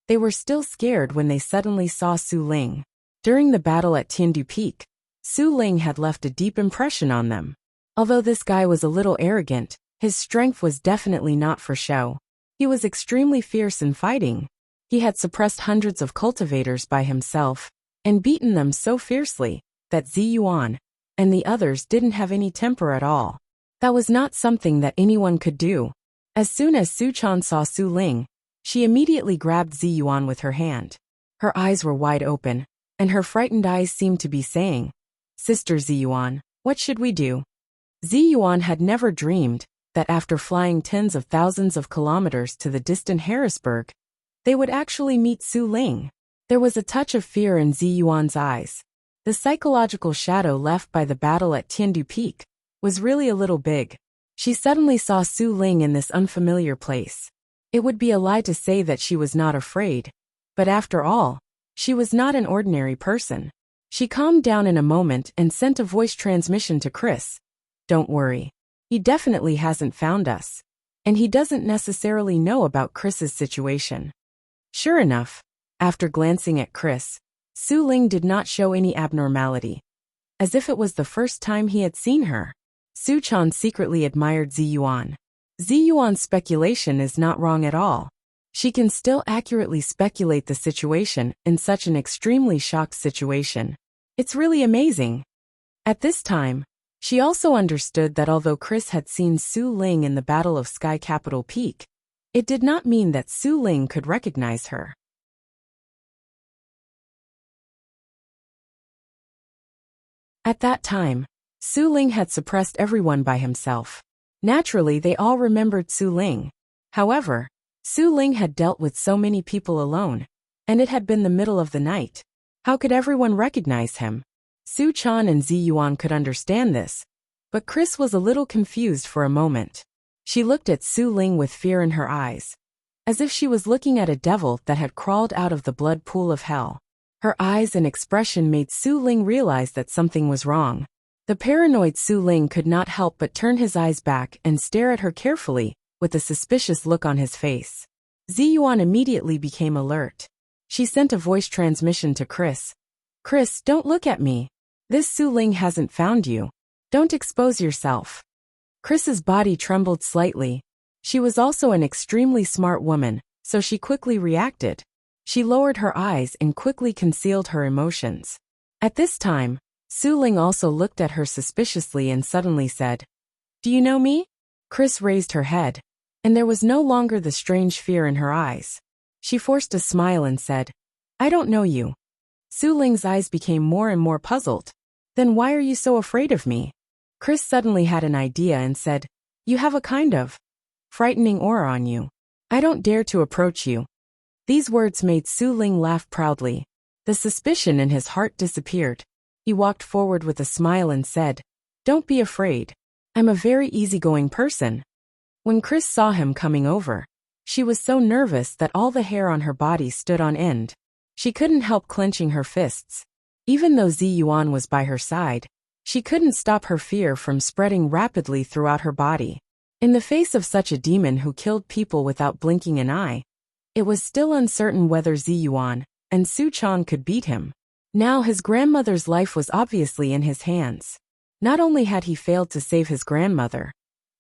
they were still scared when they suddenly saw Su Ling. During the battle at Tiandu Peak, Su Ling had left a deep impression on them. Although this guy was a little arrogant, his strength was definitely not for show. He was extremely fierce in fighting. He had suppressed hundreds of cultivators by himself, and beaten them so fiercely that Zi Yuan and the others didn't have any temper at all. That was not something that anyone could do. As soon as Su Chan saw Su Ling, she immediately grabbed Zi Yuan with her hand. Her eyes were wide open, and her frightened eyes seemed to be saying, "Sister Ziyuan, what should we do?" Ziyuan had never dreamed that after flying tens of thousands of kilometers to the distant Harrisburg, they would actually meet Su Ling. There was a touch of fear in Ziyuan's eyes. The psychological shadow left by the battle at Tiandu Peak was really a little big. She suddenly saw Su Ling in this unfamiliar place. It would be a lie to say that she was not afraid, but after all, she was not an ordinary person. She calmed down in a moment and sent a voice transmission to Chris. "Don't worry. He definitely hasn't found us. And he doesn't necessarily know about Chris's situation." Sure enough, after glancing at Chris, Su Ling did not show any abnormality. As if it was the first time he had seen her. Su Chan secretly admired Ziyuan. Ziyuan's speculation is not wrong at all. She can still accurately speculate the situation in such an extremely shocked situation. It's really amazing. At this time, she also understood that although Chris had seen Su Ling in the Battle of Sky Capital Peak, it did not mean that Su Ling could recognize her. At that time, Su Ling had suppressed everyone by himself. Naturally, they all remembered Su Ling. However, Su Ling had dealt with so many people alone, and it had been the middle of the night. How could everyone recognize him? Su Chan and Ziyuan could understand this, but Chris was a little confused for a moment. She looked at Su Ling with fear in her eyes, as if she was looking at a devil that had crawled out of the blood pool of hell. Her eyes and expression made Su Ling realize that something was wrong. The paranoid Su Ling could not help but turn his eyes back and stare at her carefully, with a suspicious look on his face. Ziyuan immediately became alert. She sent a voice transmission to Chris. "Chris, don't look at me. This Su Ling hasn't found you. Don't expose yourself." Chris's body trembled slightly. She was also an extremely smart woman, so she quickly reacted. She lowered her eyes and quickly concealed her emotions. At this time, Su Ling also looked at her suspiciously and suddenly said, "Do you know me?" Chris raised her head, and there was no longer the strange fear in her eyes. She forced a smile and said, "I don't know you." Su Ling's eyes became more and more puzzled. "Then why are you so afraid of me?" Chris suddenly had an idea and said, "You have a kind of frightening aura on you. I don't dare to approach you." These words made Su Ling laugh proudly. The suspicion in his heart disappeared. He walked forward with a smile and said, "Don't be afraid. I'm a very easygoing person." When Chris saw him coming over, she was so nervous that all the hair on her body stood on end. She couldn't help clenching her fists. Even though Ziyuan was by her side, she couldn't stop her fear from spreading rapidly throughout her body. In the face of such a demon who killed people without blinking an eye, it was still uncertain whether Ziyuan and Su Chan could beat him. Now his grandmother's life was obviously in his hands. Not only had he failed to save his grandmother,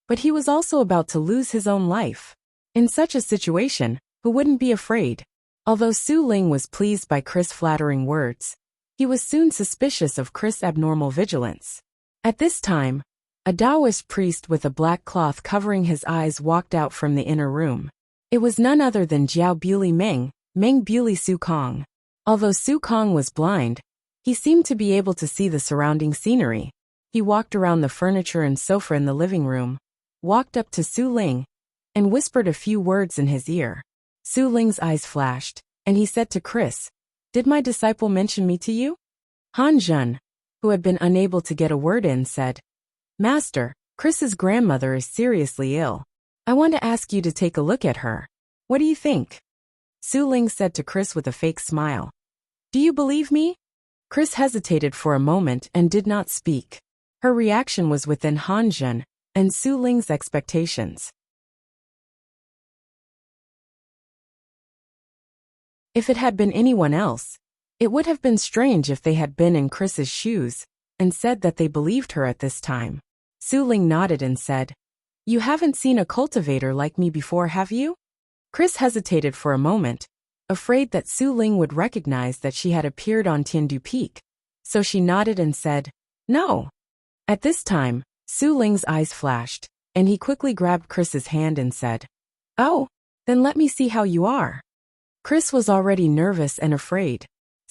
but he was also about to lose his own life. In such a situation, who wouldn't be afraid? Although Su Ling was pleased by Chris' flattering words, he was soon suspicious of Chris' abnormal vigilance. At this time, a Taoist priest with a black cloth covering his eyes walked out from the inner room. It was none other than Jiao Buli Meng, Meng Buli Su Kong. Although Su Kong was blind, he seemed to be able to see the surrounding scenery. He walked around the furniture and sofa in the living room, walked up to Su Ling, and whispered a few words in his ear. Su Ling's eyes flashed, and he said to Chris, "Did my disciple mention me to you?" Han Zhen, who had been unable to get a word in, said, "Master, Chris's grandmother is seriously ill. I want to ask you to take a look at her. What do you think?" Su Ling said to Chris with a fake smile, "Do you believe me?" Chris hesitated for a moment and did not speak. Her reaction was within Han Zhen and Su Ling's expectations. If it had been anyone else, it would have been strange if they had been in Chris's shoes and said that they believed her at this time. Su Ling nodded and said, "You haven't seen a cultivator like me before, have you?" Chris hesitated for a moment, afraid that Su Ling would recognize that she had appeared on Tiandu Peak, so she nodded and said, "No." At this time, Su Ling's eyes flashed, and he quickly grabbed Chris's hand and said, "Oh, then let me see how you are." Chris was already nervous and afraid.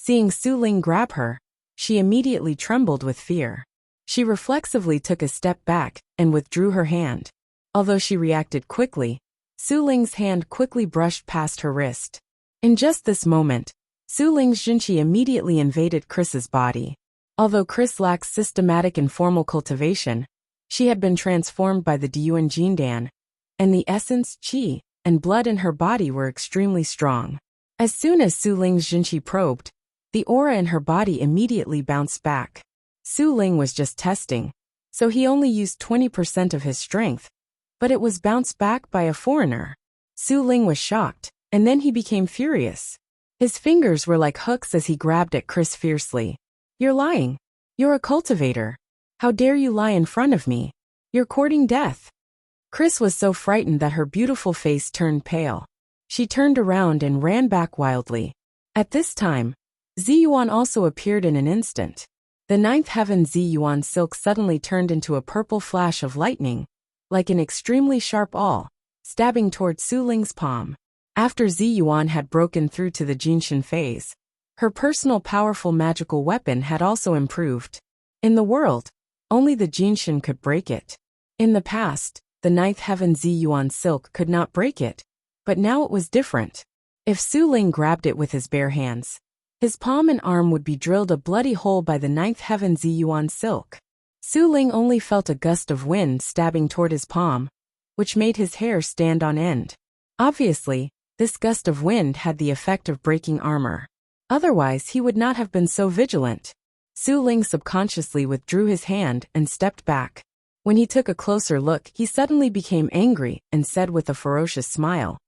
Seeing Su Ling grab her, she immediately trembled with fear. She reflexively took a step back and withdrew her hand. Although she reacted quickly, Su Ling's hand quickly brushed past her wrist. In just this moment, Su Ling's Jinqi immediately invaded Chris's body. Although Chris lacks systematic and formal cultivation, she had been transformed by the Diyuan Jindan, and the essence, qi, and blood in her body were extremely strong. As soon as Su Ling's Jinqi probed, the aura in her body immediately bounced back. Su Ling was just testing, so he only used 20% of his strength, but it was bounced back by a foreigner. Su Ling was shocked, and then he became furious. His fingers were like hooks as he grabbed at Chris fiercely. "You're lying. You're a cultivator. How dare you lie in front of me? You're courting death." Chris was so frightened that her beautiful face turned pale. She turned around and ran back wildly. At this time, Ziyuan also appeared in an instant. The ninth heaven Ziyuan silk suddenly turned into a purple flash of lightning, like an extremely sharp awl, stabbing toward Su Ling's palm. After Ziyuan had broken through to the Jinshin phase, her personal powerful magical weapon had also improved. In the world, only the Jinshin could break it. In the past, the ninth heaven Ziyuan silk could not break it, but now it was different. If Su Ling grabbed it with his bare hands, his palm and arm would be drilled a bloody hole by the ninth heaven Ziyuan silk. Su Ling only felt a gust of wind stabbing toward his palm, which made his hair stand on end. Obviously, this gust of wind had the effect of breaking armor. Otherwise, he would not have been so vigilant. Su Ling subconsciously withdrew his hand and stepped back. When he took a closer look, he suddenly became angry and said with a ferocious smile,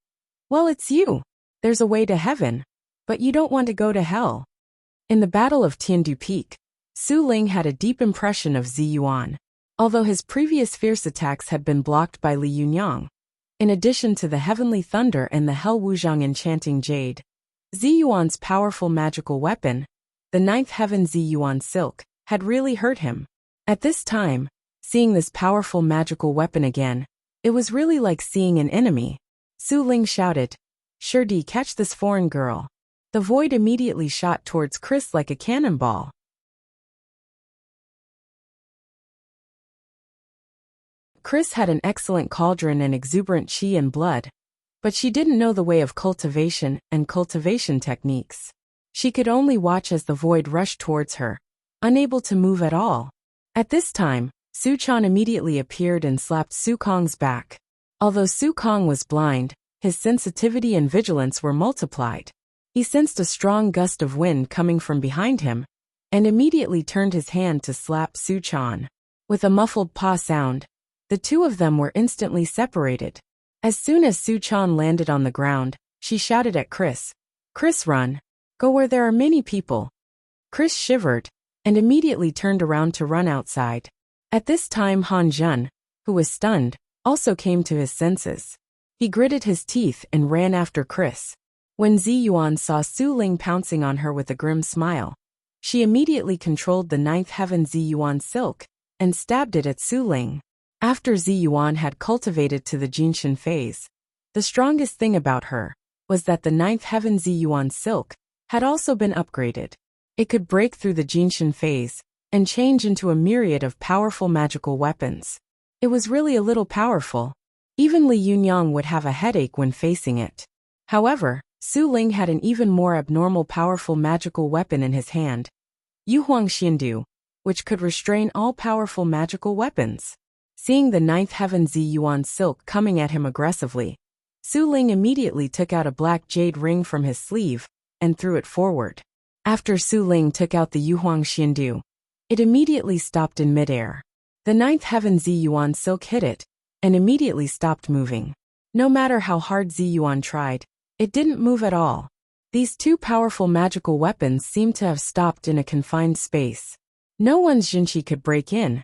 "Well, it's you. There's a way to heaven. But you don't want to go to hell." In the Battle of Tiandu Peak, Su Ling had a deep impression of Ziyuan. Although his previous fierce attacks had been blocked by Li Yunyang, in addition to the Heavenly Thunder and the Hell Wuzhang Enchanting Jade, Ziyuan's powerful magical weapon, the ninth heaven Ziyuan silk, had really hurt him. At this time, seeing this powerful magical weapon again, it was really like seeing an enemy. Su Ling shouted, "Sure, catch this foreign girl." The void immediately shot towards Chris like a cannonball. Chris had an excellent cauldron and exuberant qi and blood, but she didn't know the way of cultivation and cultivation techniques. She could only watch as the void rushed towards her, unable to move at all. At this time, Su Chan immediately appeared and slapped Su Kong's back. Although Su Kong was blind, his sensitivity and vigilance were multiplied. He sensed a strong gust of wind coming from behind him, and immediately turned his hand to slap Su Chan. With a muffled paw sound, the two of them were instantly separated. As soon as Su Chan landed on the ground, she shouted at Chris, "Chris, run! Go where there are many people." Chris shivered, and immediately turned around to run outside. At this time Han Zhen, who was stunned, also came to his senses. He gritted his teeth and ran after Chris. When Ziyuan saw Su Ling pouncing on her with a grim smile, she immediately controlled the ninth heaven Ziyuan silk and stabbed it at Su Ling. After Ziyuan had cultivated to the Jinshin phase, the strongest thing about her was that the ninth heaven Ziyuan silk had also been upgraded. It could break through the Jinshin phase and change into a myriad of powerful magical weapons. It was really a little powerful. Even Li Yunyang would have a headache when facing it. However, Su Ling had an even more abnormal powerful magical weapon in his hand, Yuhuang Xiandu, which could restrain all powerful magical weapons. Seeing the ninth heaven Ziyuan silk coming at him aggressively, Su Ling immediately took out a black jade ring from his sleeve and threw it forward. After Su Ling took out the Yuhuang Xiandu, it immediately stopped in midair. The ninth heaven Ziyuan silk hit it and immediately stopped moving. No matter how hard Ziyuan tried, it didn't move at all. These two powerful magical weapons seemed to have stopped in a confined space. No one's Jinqi could break in,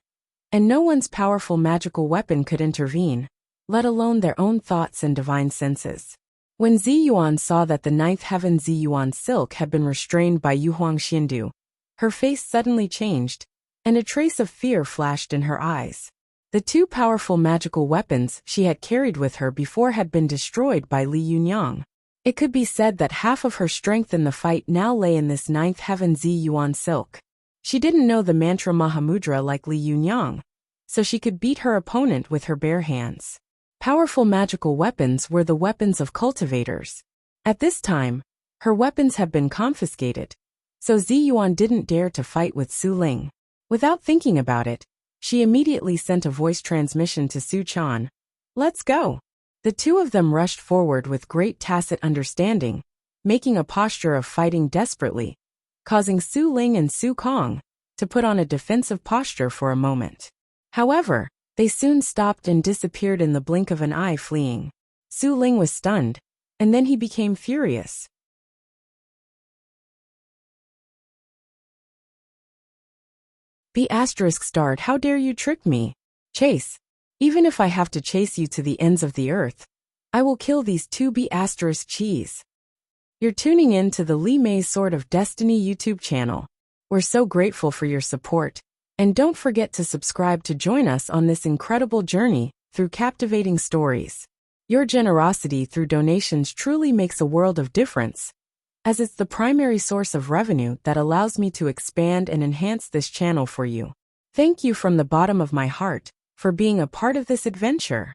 and no one's powerful magical weapon could intervene, let alone their own thoughts and divine senses. When Ziyuan saw that the ninth heaven Ziyuan silk had been restrained by Yuhuang Xiandu, her face suddenly changed, and a trace of fear flashed in her eyes. The two powerful magical weapons she had carried with her before had been destroyed by Li Yunyang. It could be said that half of her strength in the fight now lay in this ninth heaven Zi Yuan silk. She didn't know the mantra Mahamudra like Li Yunyang, so she could beat her opponent with her bare hands. Powerful magical weapons were the weapons of cultivators. At this time, her weapons have been confiscated, so Zi Yuan didn't dare to fight with Su Ling. Without thinking about it, she immediately sent a voice transmission to Su Chan. "Let's go." The two of them rushed forward with great tacit understanding, making a posture of fighting desperately, causing Su Ling and Su Kong to put on a defensive posture for a moment. However, they soon stopped and disappeared in the blink of an eye, fleeing. Su Ling was stunned, and then he became furious. B****, how dare you trick me? Chase. Even if I have to chase you to the ends of the earth, I will kill these two B***cheese. You're tuning in to the Li Mei's Sword of Destiny YouTube channel. We're so grateful for your support, and don't forget to subscribe to join us on this incredible journey through captivating stories. Your generosity through donations truly makes a world of difference, as it's the primary source of revenue that allows me to expand and enhance this channel for you. Thank you from the bottom of my heart for being a part of this adventure.